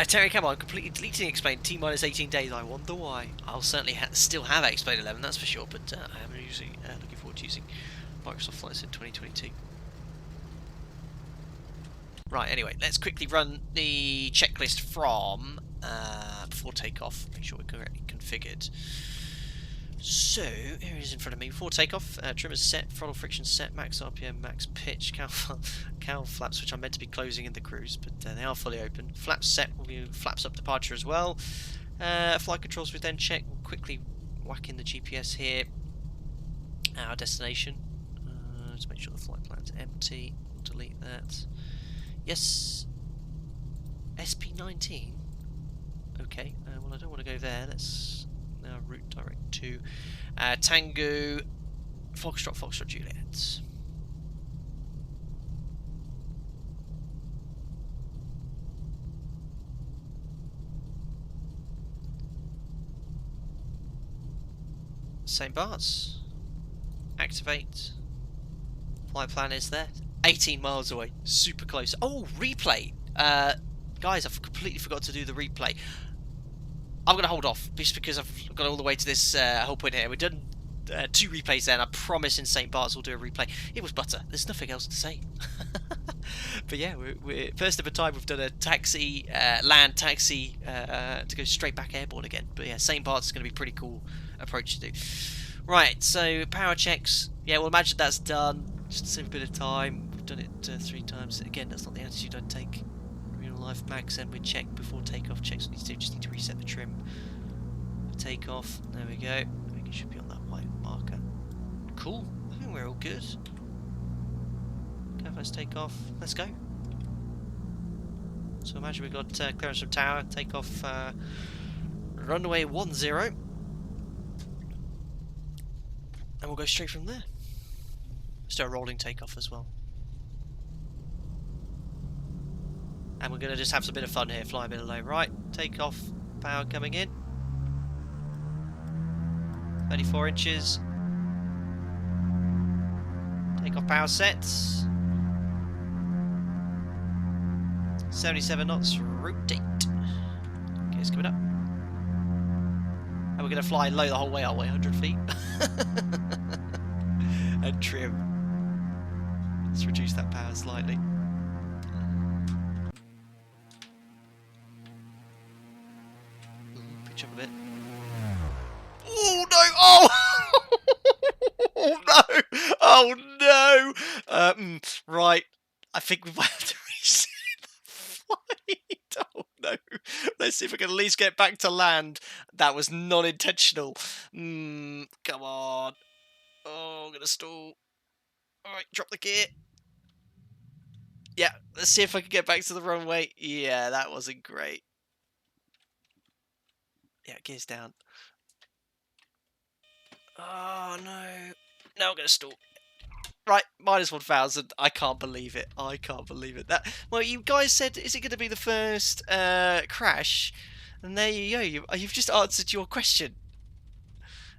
Speaker 1: Terry, come on, completely deleting Explain T-minus 18 days. I wonder why. I'll certainly still have Explain 11, that's for sure, but I am looking forward to using Microsoft Flight Sim 2022. Right, anyway, let's quickly run the checklist from before takeoff. Make sure we're correctly configured. So, here it is in front of me. Before takeoff, trimmers set, throttle friction set, max RPM, max pitch, cowl flaps, which are meant to be closing in the cruise, but they are fully open. Flaps set, will be flaps up departure as well. Flight controls we then check. We'll quickly whack in the GPS here. Our destination. Let's make sure the flight plan's empty. We'll delete that. Yes. SP19. Okay. Well, I don't want to go there. That's now route direct to Tango Foxtrot Juliet. St Barts. Activate. Flight plan is there. 18 miles away. Super close. Oh, replay. Guys, I've completely forgot to do the replay. I'm going to hold off just because I've got all the way to this whole point here. We've done 2 replays there, and I promise in St Barts we'll do a replay. It was butter. There's nothing else to say. But yeah, we're first of a time we've done a taxi, land taxi to go straight back airborne again. But yeah, St Barts is going to be a pretty cool approach to do. Right, so power checks. Yeah, we'll imagine that's done. Just to save a bit of time. We've done it 3 times. Again, that's not the attitude I'd take. Real life max, and we check before takeoff. Checks we need to do. Just need to reset the trim for takeoff. There we go. I think it should be on that white marker. Cool. I think we're all good. Okay, let's take off. Let's go. So imagine we've got clearance from tower. Take off runway 10. And we'll go straight from there. Let's do a rolling takeoff as well. And we're going to just have some bit of fun here, fly a bit low. Right, takeoff, power coming in. 34 inches. Takeoff power sets. 77 knots, rotate. Okay, it's coming up. And we're going to fly low the whole way, aren't we? 100 feet. And trim. Let's reduce that power slightly. Pitch up a bit. Oh no! Oh! Oh no! Oh no! Right. I think we might have to reset the flight. Oh no! Let's see if we can at least get back to land. That was non-intentional. Come on. Oh, I'm gonna stall. Alright, drop the gear. Yeah, let's see if I can get back to the runway. Yeah, that wasn't great. Yeah, gears down. Oh no. Now I'm gonna stall. Right, -1000. I can't believe it. I can't believe it. That, well, you guys said, is it going to be the first crash? And there you go. You've just answered your question.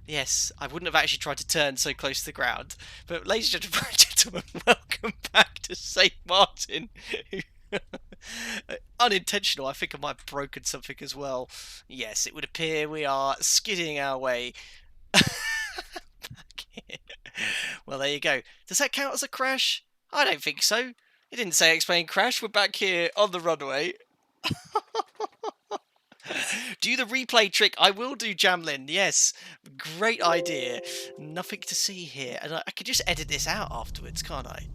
Speaker 1: Yes, I wouldn't have actually tried to turn so close to the ground. But ladies and gentlemen, welcome back to St Martin. Unintentional, I think I might have broken something as well. Yes, it would appear we are skidding our way back here. Well, there you go. Does that count as a crash? I don't think so. It didn't say explain crash. We're back here on the runway. Do the replay trick. I will do, Jamlin. Yes. Great idea. Nothing to see here. And I could just edit this out afterwards, can't I?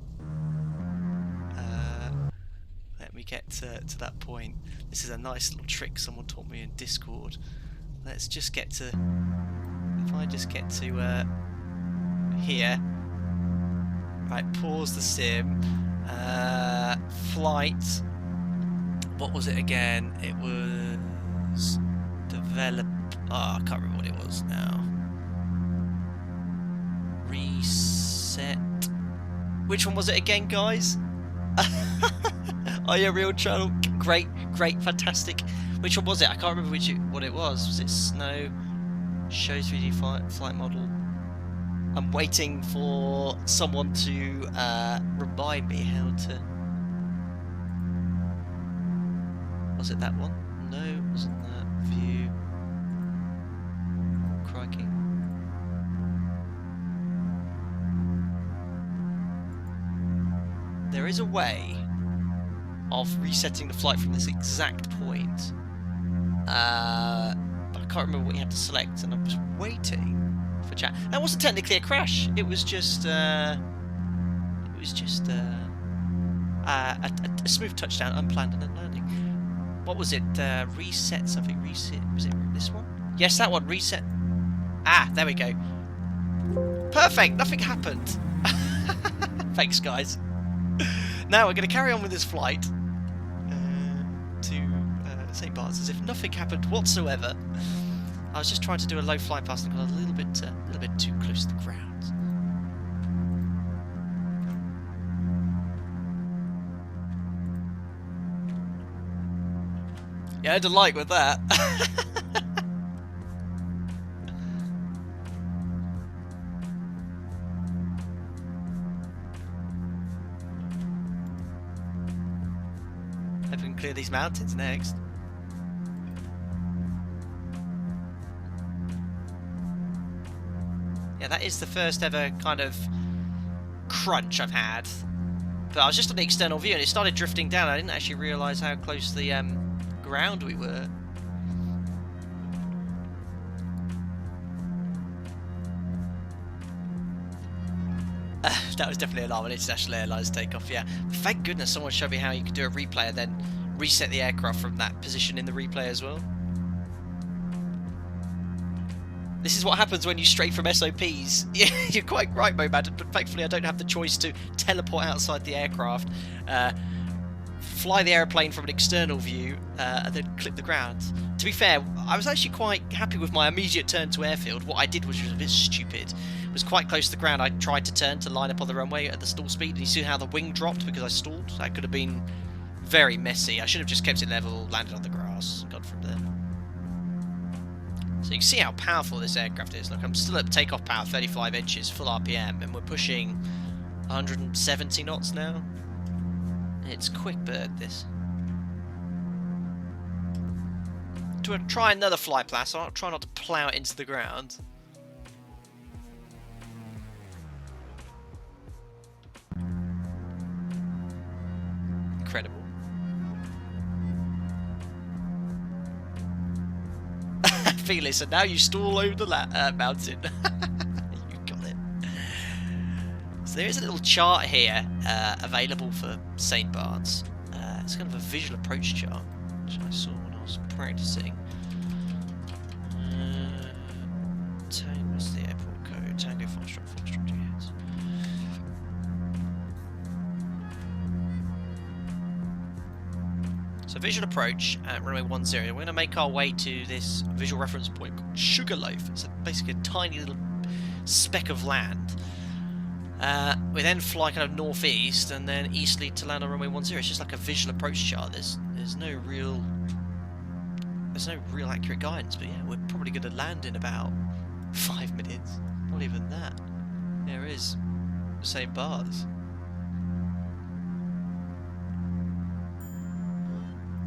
Speaker 1: Let me get to that point. This is a nice little trick someone taught me in Discord. Let's just get to... If I just get to here. Right, pause the sim. Flight. What was it again? It was... Develop... Oh, I can't remember what it was now. Reset. Which one was it again, guys? Oh yeah, real channel. Great, great, fantastic. Which one was it? I can't remember what it was. Was it snow? Show 3D flight model. I'm waiting for someone to remind me how to... Was it that one? No, it wasn't that. View. Crikey. There is a way of resetting the flight from this exact point. But I can't remember what you had to select, and I was waiting for chat. That wasn't technically a crash. It was just a smooth touchdown, unplanned and unlanding. What was it? Reset something. Reset. Was it this one? Yes, that one. Reset. Ah, there we go. Perfect. Nothing happened. Thanks, guys. Now we're going to carry on with this flight to St Barts as if nothing happened whatsoever. I was just trying to do a low fly past and got a little bit too close to the ground. Yeah, I had a like with that. Hope we can clear these mountains next. Yeah, that is the first ever kind of crunch I've had. But I was just on the external view and it started drifting down. I didn't actually realise how close the ground we were. That was definitely an alarm on International Airlines takeoff, yeah. Thank goodness someone showed me how you could do a replay and then reset the aircraft from that position in the replay as well. This is what happens when you stray from SOPs. Yeah, you're quite right, Momad, but thankfully I don't have the choice to teleport outside the aircraft, fly the aeroplane from an external view, and then clip the ground. To be fair, I was actually quite happy with my immediate turn to airfield. What I did was just a bit stupid. It was quite close to the ground. I tried to turn to line up on the runway at the stall speed, and you see how the wing dropped because I stalled? That could have been very messy. I should have just kept it level, landed on the grass, and gone from there. So you can see how powerful this aircraft is. Look, I'm still at takeoff power, 35 inches, full RPM, and we're pushing 170 knots now. It's quick bird, this. Do I try another flight plan? So I'll try not to plough it into the ground. Incredible. Felix, and now you stall over the mountain. You got it. So there is a little chart here available for St Barts. It's kind of a visual approach chart, which I saw when I was practicing. What's the airport code? Tango Foxtrot, yes. So visual approach at runway 10. We're going to make our way to this visual reference point called Sugarloaf. It's basically a tiny little speck of land. We then fly kind of northeast and then easterly to land on runway 10. It's just like a visual approach chart. There's no real accurate guidance, but yeah, we're probably going to land in about 5 minutes. Not even that. There is St Barts.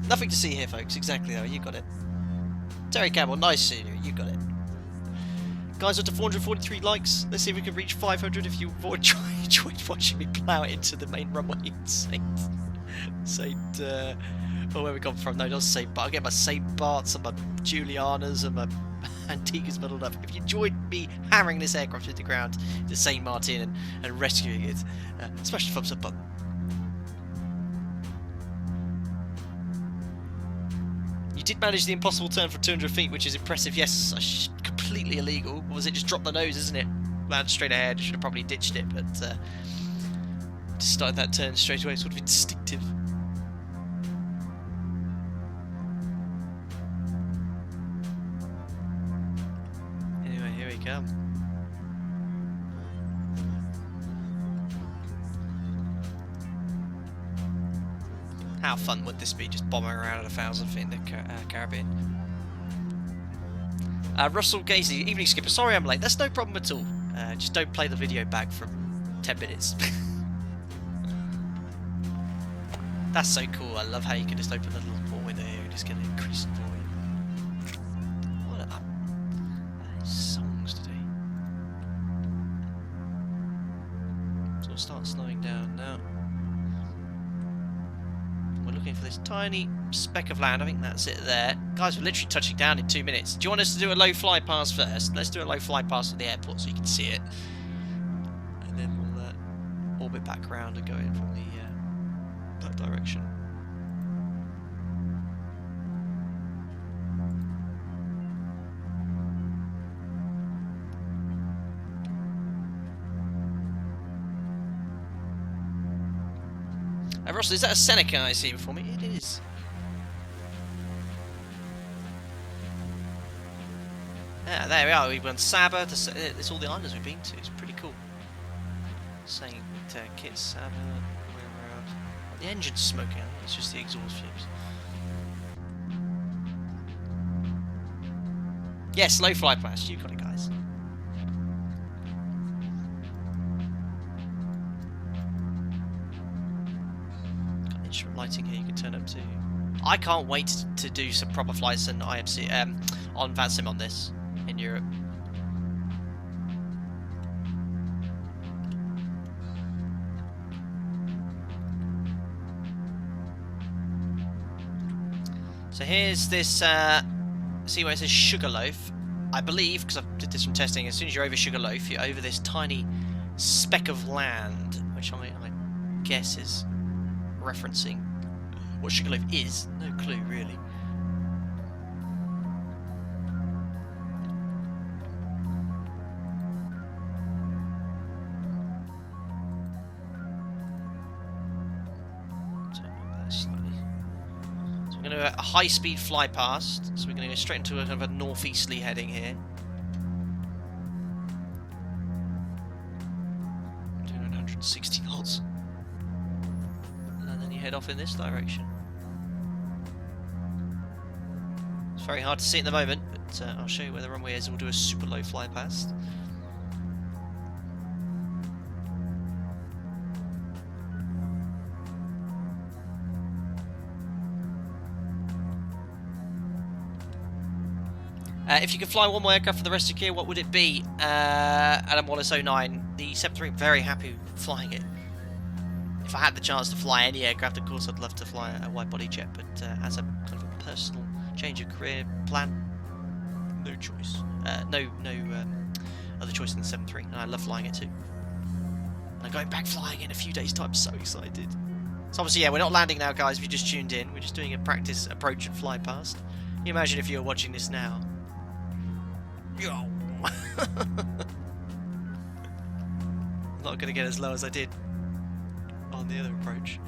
Speaker 1: Nothing to see here, folks. Exactly, though. You got it. Terry Campbell, nice seeing you. You got it. Guys, up to 443 likes. Let's see if we can reach 500 if you enjoyed watching me plough it into the main runway in where we come from? No, not St. Barts. I'll get my St. Barts and my Julianas and my Antiguas muddled up. If you enjoyed me hammering this aircraft into the ground to St. Martin and rescuing it, smash the thumbs up button. You did manage the impossible turn for 200 feet, which is impressive. Yes, completely illegal. Or was it just drop the nose, isn't it? Land straight ahead. Should have probably ditched it, but just started that turn straight away. Sort of instinctive. Anyway, here we come. How fun would this be, just bombing around at 1,000 feet in the Caribbean? Russell Gazy, evening skipper, sorry I'm late. That's no problem at all. Just don't play the video back from 10 minutes. That's so cool. I love how you can just open a little port window here and just get an increased volume. What are songs today? So we'll start slowing down now. We're looking looking for this tiny speck of land. I think that's it there. Guys, we're literally touching down in 2 minutes. Do you want us to do a low fly pass first? Let's do a low fly pass at the airport so you can see it. And then we'll orbit back around and go in from that direction. Ross, is that a Seneca I see before me? It is. Yeah, there we are. We've gone Saba. It's all the islands we've been to. It's pretty cool. St Kitts, Saba. We're around. The engine's smoking. I think it's just the exhaust fumes. Yes, low fly pass. You got it, guys. Lighting here you can turn up to. I can't wait to do some proper flights on IMC on VATSIM on this in Europe. So here's this see where it says Sugarloaf. I believe, because I did this from testing, as soon as you're over Sugarloaf, you're over this tiny speck of land, which I guess is referencing what Sugarloaf is. No clue, really. Turn that slightly. So we're going to do a high-speed fly past. So we're going to go straight into a kind of a northeasterly heading here. Doing 160 knots. Head off in this direction. It's very hard to see at the moment, but I'll show you where the runway is and we'll do a super low fly past. If you could fly one more aircraft for the rest of the year, what would it be? Adam Wallace 09, the 73, very happy flying it. If I had the chance to fly any aircraft, of course I'd love to fly a wide-body jet, but as a kind of a personal change of career plan, no choice. No other choice than the 73, and I love flying it too. And I'm going back flying in a few days' time, so excited. So obviously, yeah, we're not landing now, guys, if you just tuned in. We're just doing a practice approach and fly past. Can you imagine if you were watching this now? Yo! I'm not going to get as low as I did on the other approach.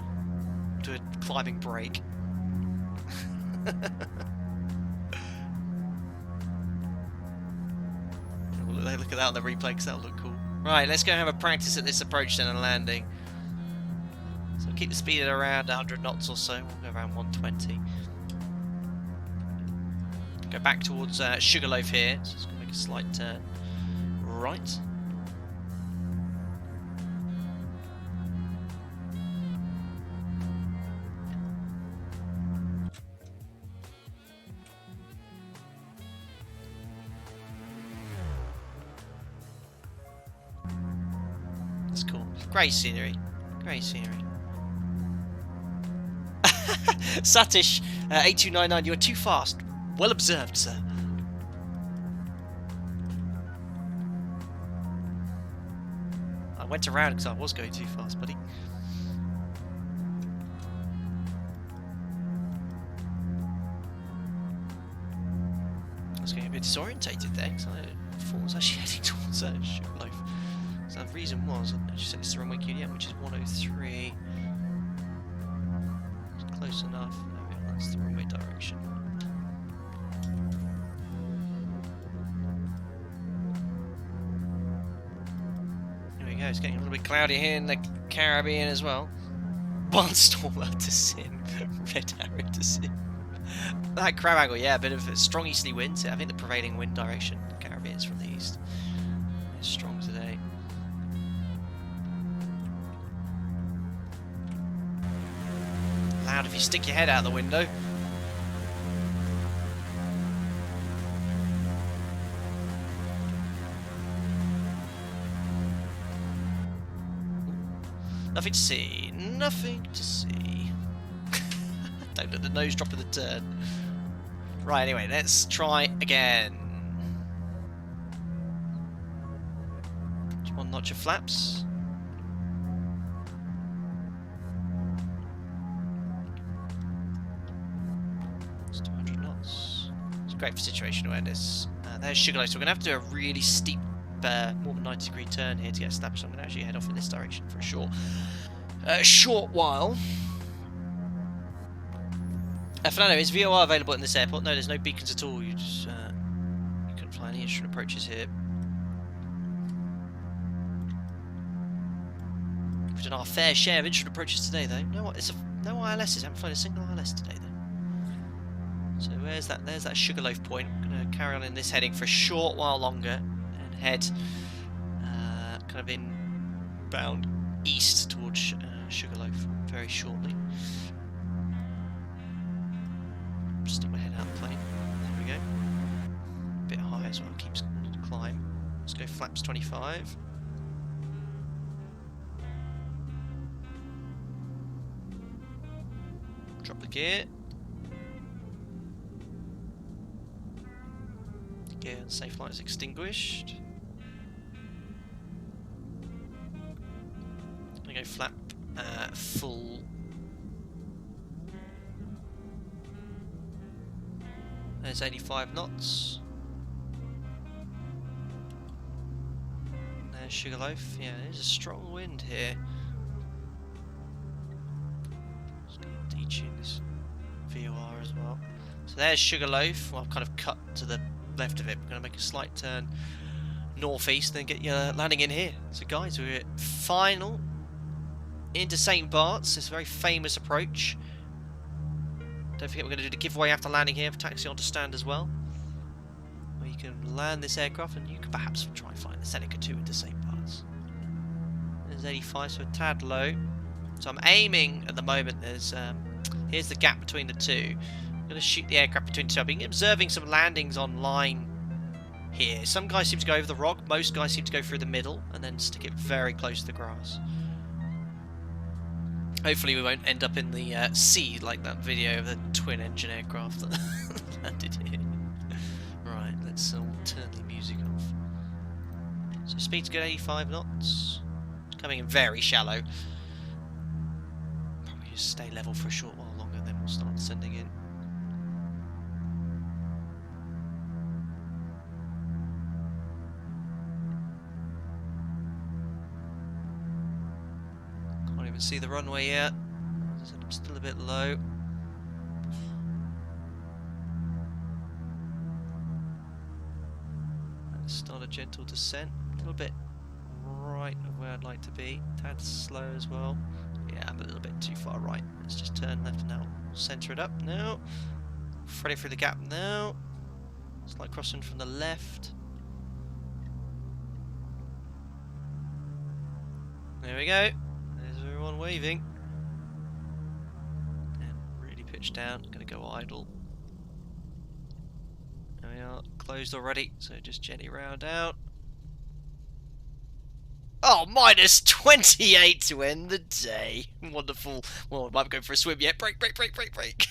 Speaker 1: Do a climbing break. Look at that on the replay because that'll look cool. Right, let's go have a practice at this approach then and landing. So keep the speed at around 100 knots or so. We'll go around 120. Go back towards Sugarloaf here. So it's going to make a slight turn right. That's cool. Great scenery. Great scenery. Satish 8299, you are too fast. Well observed, sir. I went around because I was going too fast, buddy. I was getting a bit disorientated there because I thought I was actually heading towards Sugarloaf. So the reason was I just said it's the runway QDM, which is 103. It's close enough. There we are, that's the runway direction. Here we go, it's getting a little bit cloudy here in the Caribbean as well. Barnstorm out to sin. Red arrow to sin. That crab angle, yeah, a bit of a strong easterly wind. I think the prevailing wind direction in the Caribbean is from the east. It's strong today. Loud if you stick your head out the window. Nothing to see. Nothing to see. at the nose drop of the turn. Right, anyway, let's try again. Just one notch of flaps. It's 200 knots. It's great for situational awareness. There's Sugarloaf, so we're going to have to do a really steep, more than 90-degree turn here to get established. So I'm going to actually head off in this direction for a short while. Fernando, is VOR available in this airport? No, there's no beacons at all. You just you couldn't fly any instrument approaches here. We've done our fair share of instrument approaches today, though. No ILSs. I haven't flown a single ILS today, though. So where's that? There's that Sugarloaf point. I'm going to carry on in this heading for a short while longer and head kind of inbound east towards Sugarloaf very shortly. Stick my head out the plane. There we go. A bit high as well. Keeps climb. Let's go flaps 25. Drop the gear. Gear and safe light is extinguished. I'm gonna go flap full. There's 85 knots. There's Sugarloaf. Yeah, there's a strong wind here. Just gonna detune this VOR as well. So there's Sugarloaf. Well, I've kind of cut to the left of it. We're going to make a slight turn northeast, then get your landing in here. So guys, we're final into St Barts. This very famous approach. Don't forget we're going to do the giveaway after landing here for taxi on to stand as well. Where you can land this aircraft and you can perhaps try and fly the Seneca II into St Barts. There's 85, so a tad low. So I'm aiming at the moment, here's the gap between the two. I'm going to shoot the aircraft between the two. I've been observing some landings online here. Some guys seem to go over the rock, most guys seem to go through the middle and then stick it very close to the grass. Hopefully we won't end up in the sea like that video of the twin-engine aircraft that landed here. Right, let's all turn the music off. So speed's good, 85 knots. Coming in very shallow. Probably just stay level for a short while longer, then we'll start sending in. Can't even see the runway yet. I'm still a bit low. Let's start a gentle descent. A little bit right of where I'd like to be. Tad slow as well. Yeah, I'm a little bit too far right. Let's just turn left now. Centre it up now. Thread it through the gap now. Slight crossing from the left. There we go. There's everyone waving. And really pitch down. Gonna go idle. There we are. Closed already, so just gently round out. Oh, minus 28 to end the day. Wonderful. Well, I might go for a swim yet. Break, break, break, break, break.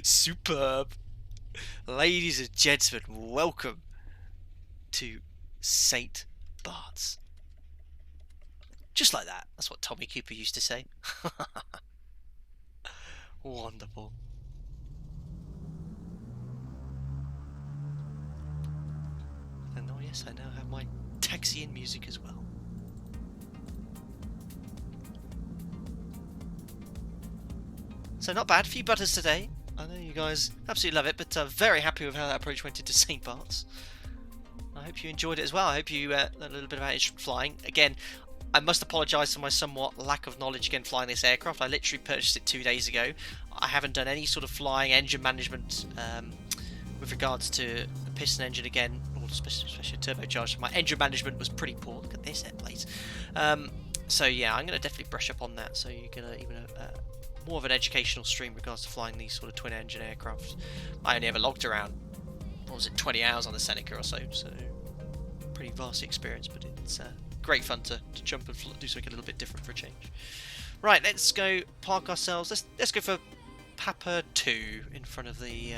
Speaker 1: Superb. Ladies and gentlemen, welcome to St Barts. Just like that. That's what Tommy Cooper used to say. Wonderful. And oh yes, I now have my taxi-in music as well. So not bad, a few butters today. I know you guys absolutely love it, but very happy with how that approach went into St Barts. I hope you enjoyed it as well. I hope you learned a little bit about instrument flying. Again, I must apologise for my somewhat lack of knowledge again flying this aircraft. I literally purchased it 2 days ago. I haven't done any sort of flying engine management with regards to the piston engine again, or especially turbocharged. My engine management was pretty poor. Look at this airplane. So yeah, I'm going to definitely brush up on that. So you're going to even more of an educational stream in regards to flying these sort of twin engine aircraft. I only ever logged around, what was it, 20 hours on the Seneca or so pretty vast experience, but it's great fun to jump and do something a little bit different for a change. Right, let's go park ourselves. Let's go for Papa 2 in front of the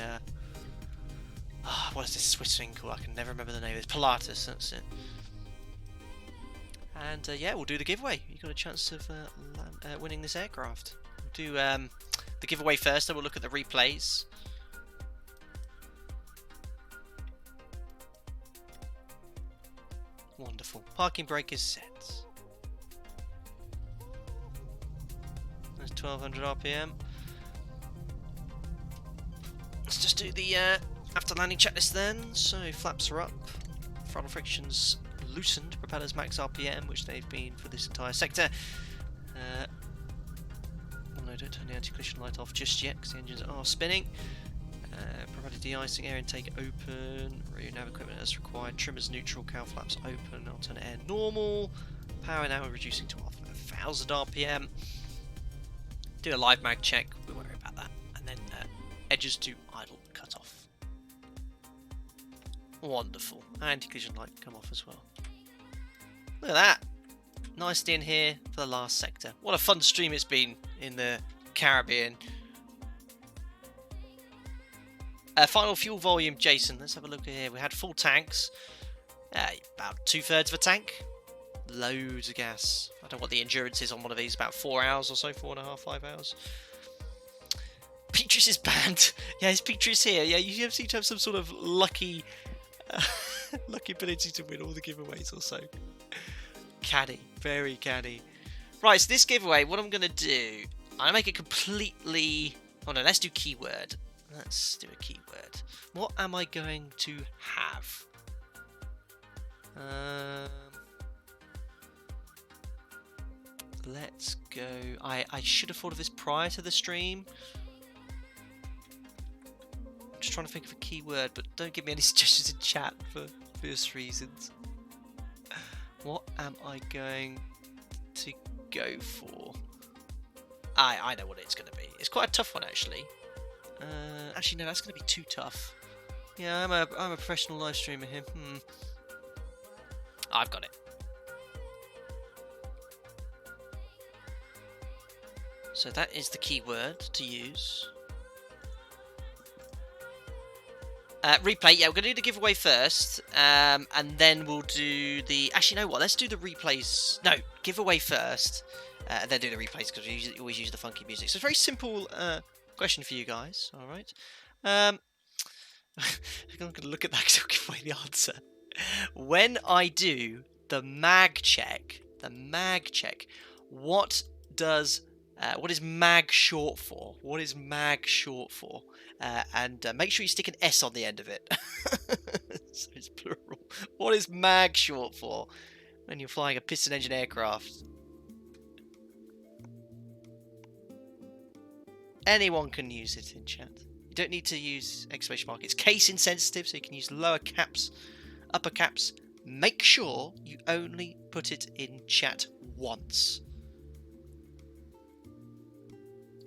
Speaker 1: what is this Swiss thing called? I can never remember the name. It's Pilatus, that's it. And yeah, we'll do the giveaway. You got a chance of winning this aircraft. We'll do the giveaway first, then we'll look at the replays. Wonderful. Parking brake is set. There's 1200 RPM. Let's just do the after landing checklist then. So flaps are up, throttle friction's loosened, propellers max RPM, which they've been for this entire sector. Oh no, don't turn the anti-collision light off just yet because the engines are spinning. Provided de-icing, air intake open, rear nav equipment as required, trimmers neutral, cowl flaps open, alternate air normal, power now reducing to 1000 RPM. Do a live mag check, we'll worry about that, and then edges to idle cut off. Wonderful. Anti-collision light come off as well. Look at that. Nicely in here for the last sector. What a fun stream it's been in the Caribbean. Final fuel volume, Jason. Let's have a look here. We had full tanks. About 2/3 of a tank. Loads of gas. I don't know what the endurance is on one of these. About 4 hours or so. 4.5, 5 hours. Petrus is banned. Yeah, is Petrus here? Yeah, you seem to have some sort of lucky lucky ability to win all the giveaways or so. Canny. Very canny. Right, so this giveaway, what I'm going to do, I'm going to make it completely... Oh no, let's do keyword. Let's do a keyword. What am I going to have? Let's go. I should have thought of this prior to the stream. I'm just trying to think of a keyword, but don't give me any suggestions in chat for obvious reasons. What am I going to go for? I know what it's going to be. It's quite a tough one, actually. Actually, no, that's going to be too tough. Yeah, I'm a professional live streamer here. I've got it. So that is the keyword to use. Replay, yeah, we're going to do the giveaway first, and then we'll do the... Actually, you know what? Let's do the replays. No, giveaway first, and then do the replays, because we always use the funky music. So it's a very simple question for you guys, alright? I'm going to look at that because I'll give away the answer. When I do the mag check, what is mag short for? What is mag short for? And make sure you stick an S on the end of it. So it's plural. What is mag short for when you're flying a piston engine aircraft? Anyone can use it in chat. You don't need to use exclamation mark. It's case insensitive, so you can use lower caps, upper caps. Make sure you only put it in chat once.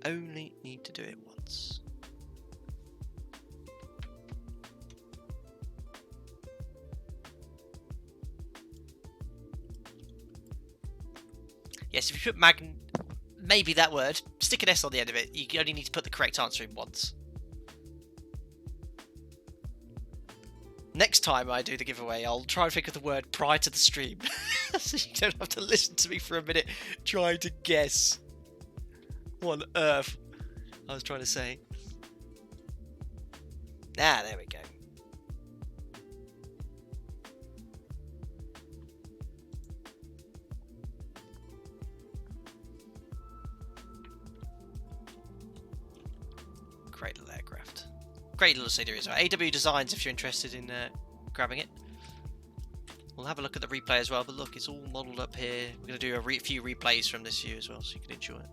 Speaker 1: Only need to do it once. Yes, if you put maybe that word, stick an S on the end of it. You only need to put the correct answer in once. Next time I do the giveaway, I'll try and think of the word prior to the stream. So you don't have to listen to me for a minute trying to guess what on earth I was trying to say. Ah, there we go. Great little aircraft. Great little scenery as well. AW Designs if you're interested in grabbing it. We'll have a look at the replay as well, but look, it's all modelled up here. We're going to do a few replays from this view as well, so you can enjoy it.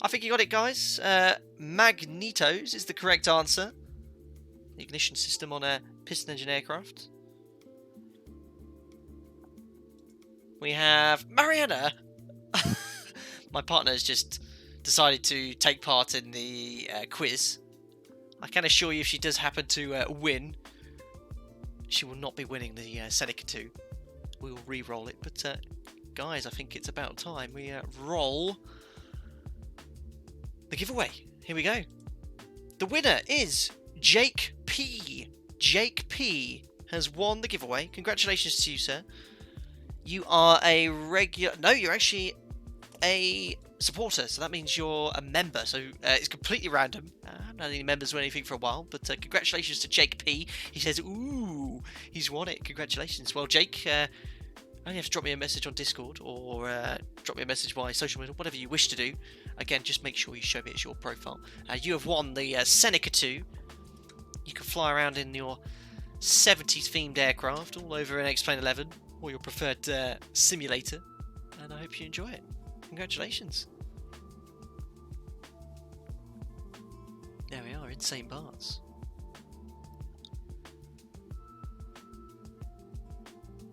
Speaker 1: I think you got it, guys. Magnetos is the correct answer. The ignition system on a piston engine aircraft. We have Mariana. My partner has just decided to take part in the quiz. I can assure you if she does happen to win, she will not be winning the Seneca II. We will re-roll it, but guys, I think it's about time we roll the giveaway. Here we go. The winner is Jake P. Jake P has won the giveaway. Congratulations to you, sir. You are a regular... No, you're actually a supporter, so that means you're a member. So it's completely random. I haven't had any members or anything for a while, but congratulations to Jake P. He says, ooh, he's won it. Congratulations. Well, Jake, only have to drop me a message on Discord or drop me a message via social media, whatever you wish to do. Again, just make sure you show me it's your profile. You have won the Seneca II. You can fly around in your 70s themed aircraft all over an X-Plane 11 or your preferred simulator, and I hope you enjoy it. Congratulations. There we are in St Barts.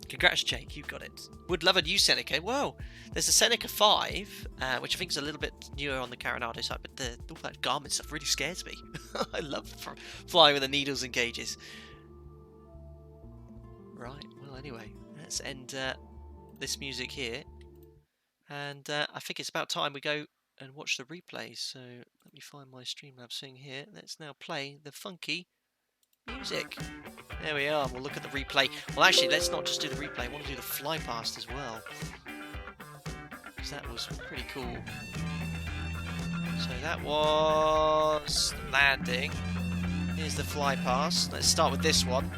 Speaker 1: Congrats, Jake, you got it. Would love a new Seneca. Well, there's a Seneca 5, which I think is a little bit newer on the Carenado side, but all that garment stuff really scares me. I love flying with the needles and gauges. Right, well, anyway, let's end this music here. And I think it's about time we go and watch the replay. So let me find my Streamlabs thing here. Let's now play the funky music. There we are. We'll look at the replay. Well, actually, let's not just do the replay. I want to do the fly past as well, because that was pretty cool. So that was the landing. Here's the fly past. Let's start with this one.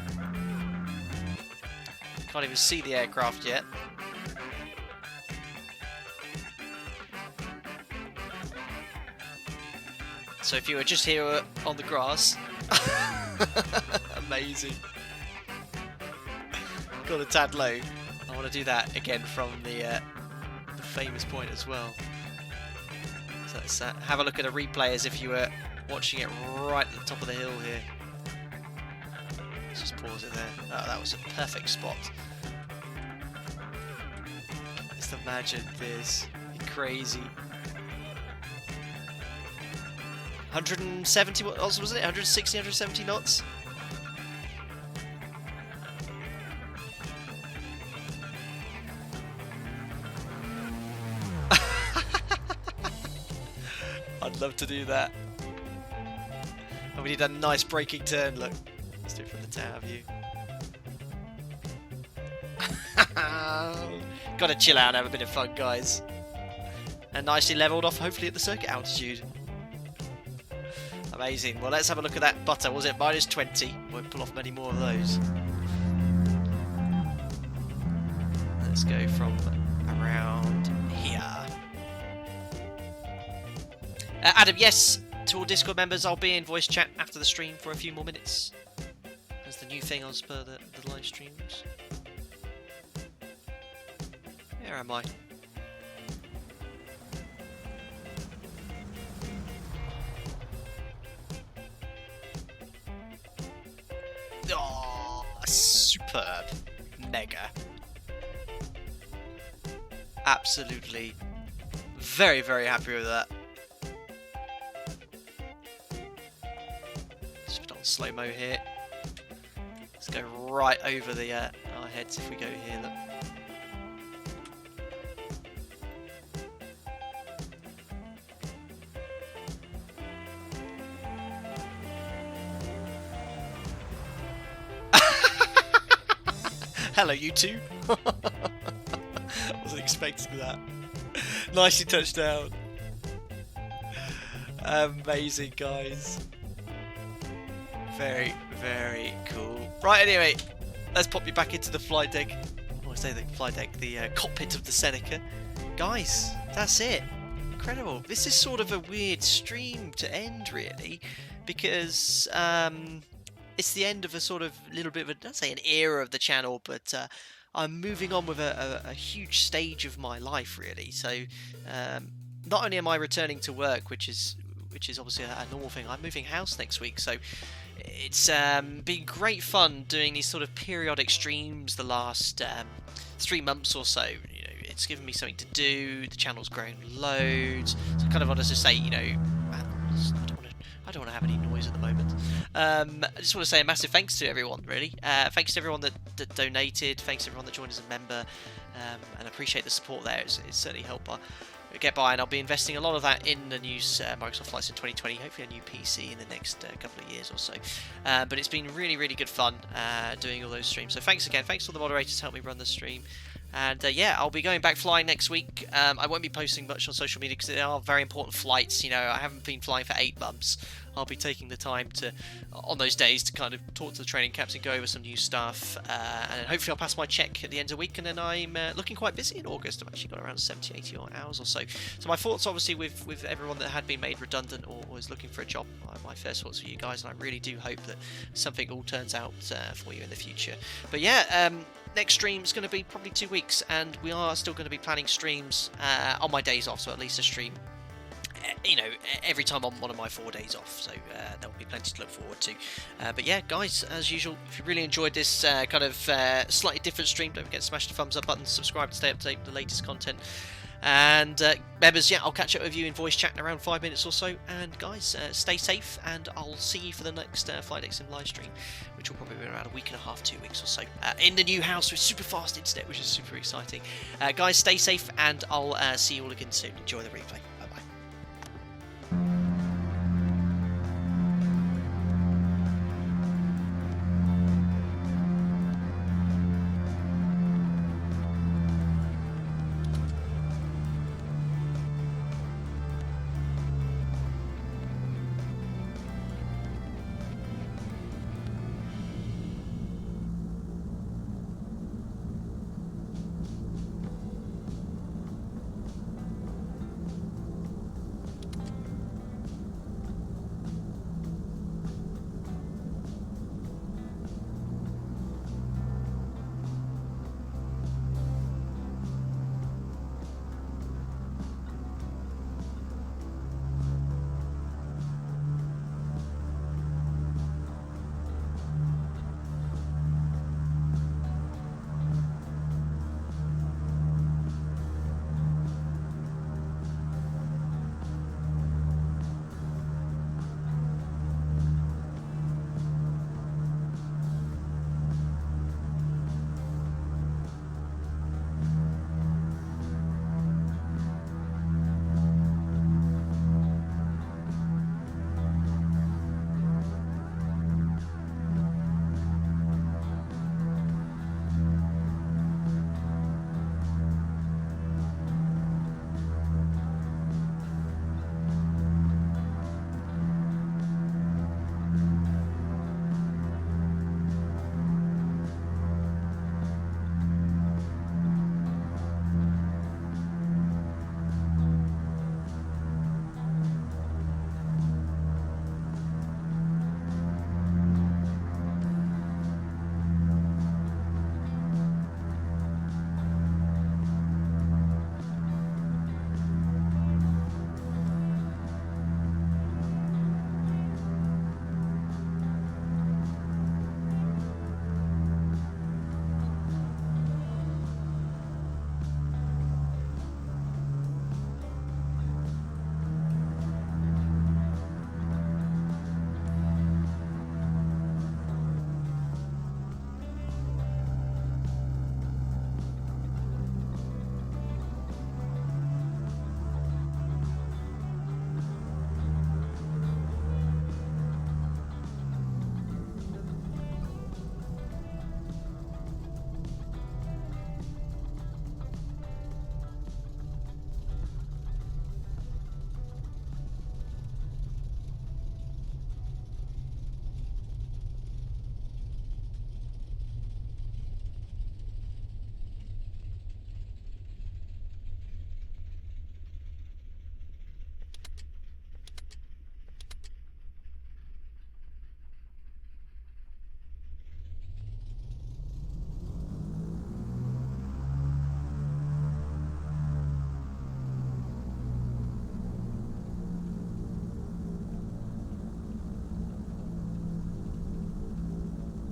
Speaker 1: Can't even see the aircraft yet. So if you were just here on the grass, amazing. Got a tad low. I want to do that again from the famous point as well. So let's have a look at a replay as if you were watching it right at the top of the hill here. Let's just pause it there. Oh, that was a perfect spot. Just imagine this. Crazy. 170 knots, wasn't it? 160, 170 knots? I'd love to do that. And we need a nice braking turn, look. Let's do it from the tower view. Gotta chill out and have a bit of fun, guys. And nicely levelled off, hopefully at the circuit altitude. Amazing. Well, let's have a look at that butter. Was it minus 20? Won't pull off many more of those. Let's go from around here. Adam, yes, to all Discord members, I'll be in voice chat after the stream for a few more minutes. That's the new thing as per the live streams. Where am I? Oh, superb. Mega. Absolutely. Very, very happy with that. Just put on slow-mo here. Let's go right over the our heads if we go here. Look. Hello, you two. Wasn't expecting that. Nicely touched down. Amazing, guys. Very, very cool. Right, anyway, let's pop you back into the flight deck. I say the flight deck, the cockpit of the Seneca. Guys, that's it. Incredible. This is sort of a weird stream to end, really, because it's the end of a sort of little bit of a, I'd say an era of the channel, but I'm moving on with a huge stage of my life, really. So not only am I returning to work, which is obviously a normal thing, I'm moving house next week, so it's been great fun doing these sort of periodic streams the last 3 months or so. You know, it's given me something to do, the channel's grown loads, so I kind of wanted to say, you know, man, I don't want to have any noise videos at the moment. I just want to say a massive thanks to everyone, really. Thanks to everyone that donated. Thanks to everyone that joined as a member. And I appreciate the support there. It's certainly helped get by, and I'll be investing a lot of that in the new Microsoft flights in 2020, hopefully a new PC in the next couple of years or so. But it's been really, really good fun doing all those streams. So thanks again. Thanks to all the moderators to help me run the stream. And yeah, I'll be going back flying next week. I won't be posting much on social media because they are very important flights. You know, I haven't been flying for 8 months. I'll be taking the time on those days to kind of talk to the training captain, go over some new stuff, and hopefully I'll pass my check at the end of the week, and then I'm looking quite busy in August. I've actually got around 70, 80 hours or so. So my thoughts, obviously, with everyone that had been made redundant or was looking for a job, my first thoughts for you guys, and I really do hope that something all turns out for you in the future. But yeah, next stream is going to be probably 2 weeks, and we are still going to be planning streams on my days off, so at least a stream, you know, every time on one of my 4 days off, so there will be plenty to look forward to. But yeah, guys, as usual, if you really enjoyed this kind of slightly different stream, don't forget to smash the thumbs up button, subscribe to stay up to date with the latest content. And members, yeah, I'll catch up with you in voice chat in around 5 minutes or so. And guys, stay safe, and I'll see you for the next Flight Deck Sim live stream, which will probably be around a week and a half, 2 weeks or so, in the new house with super fast internet, which is super exciting. Guys, stay safe, and I'll see you all again soon. Enjoy the replay.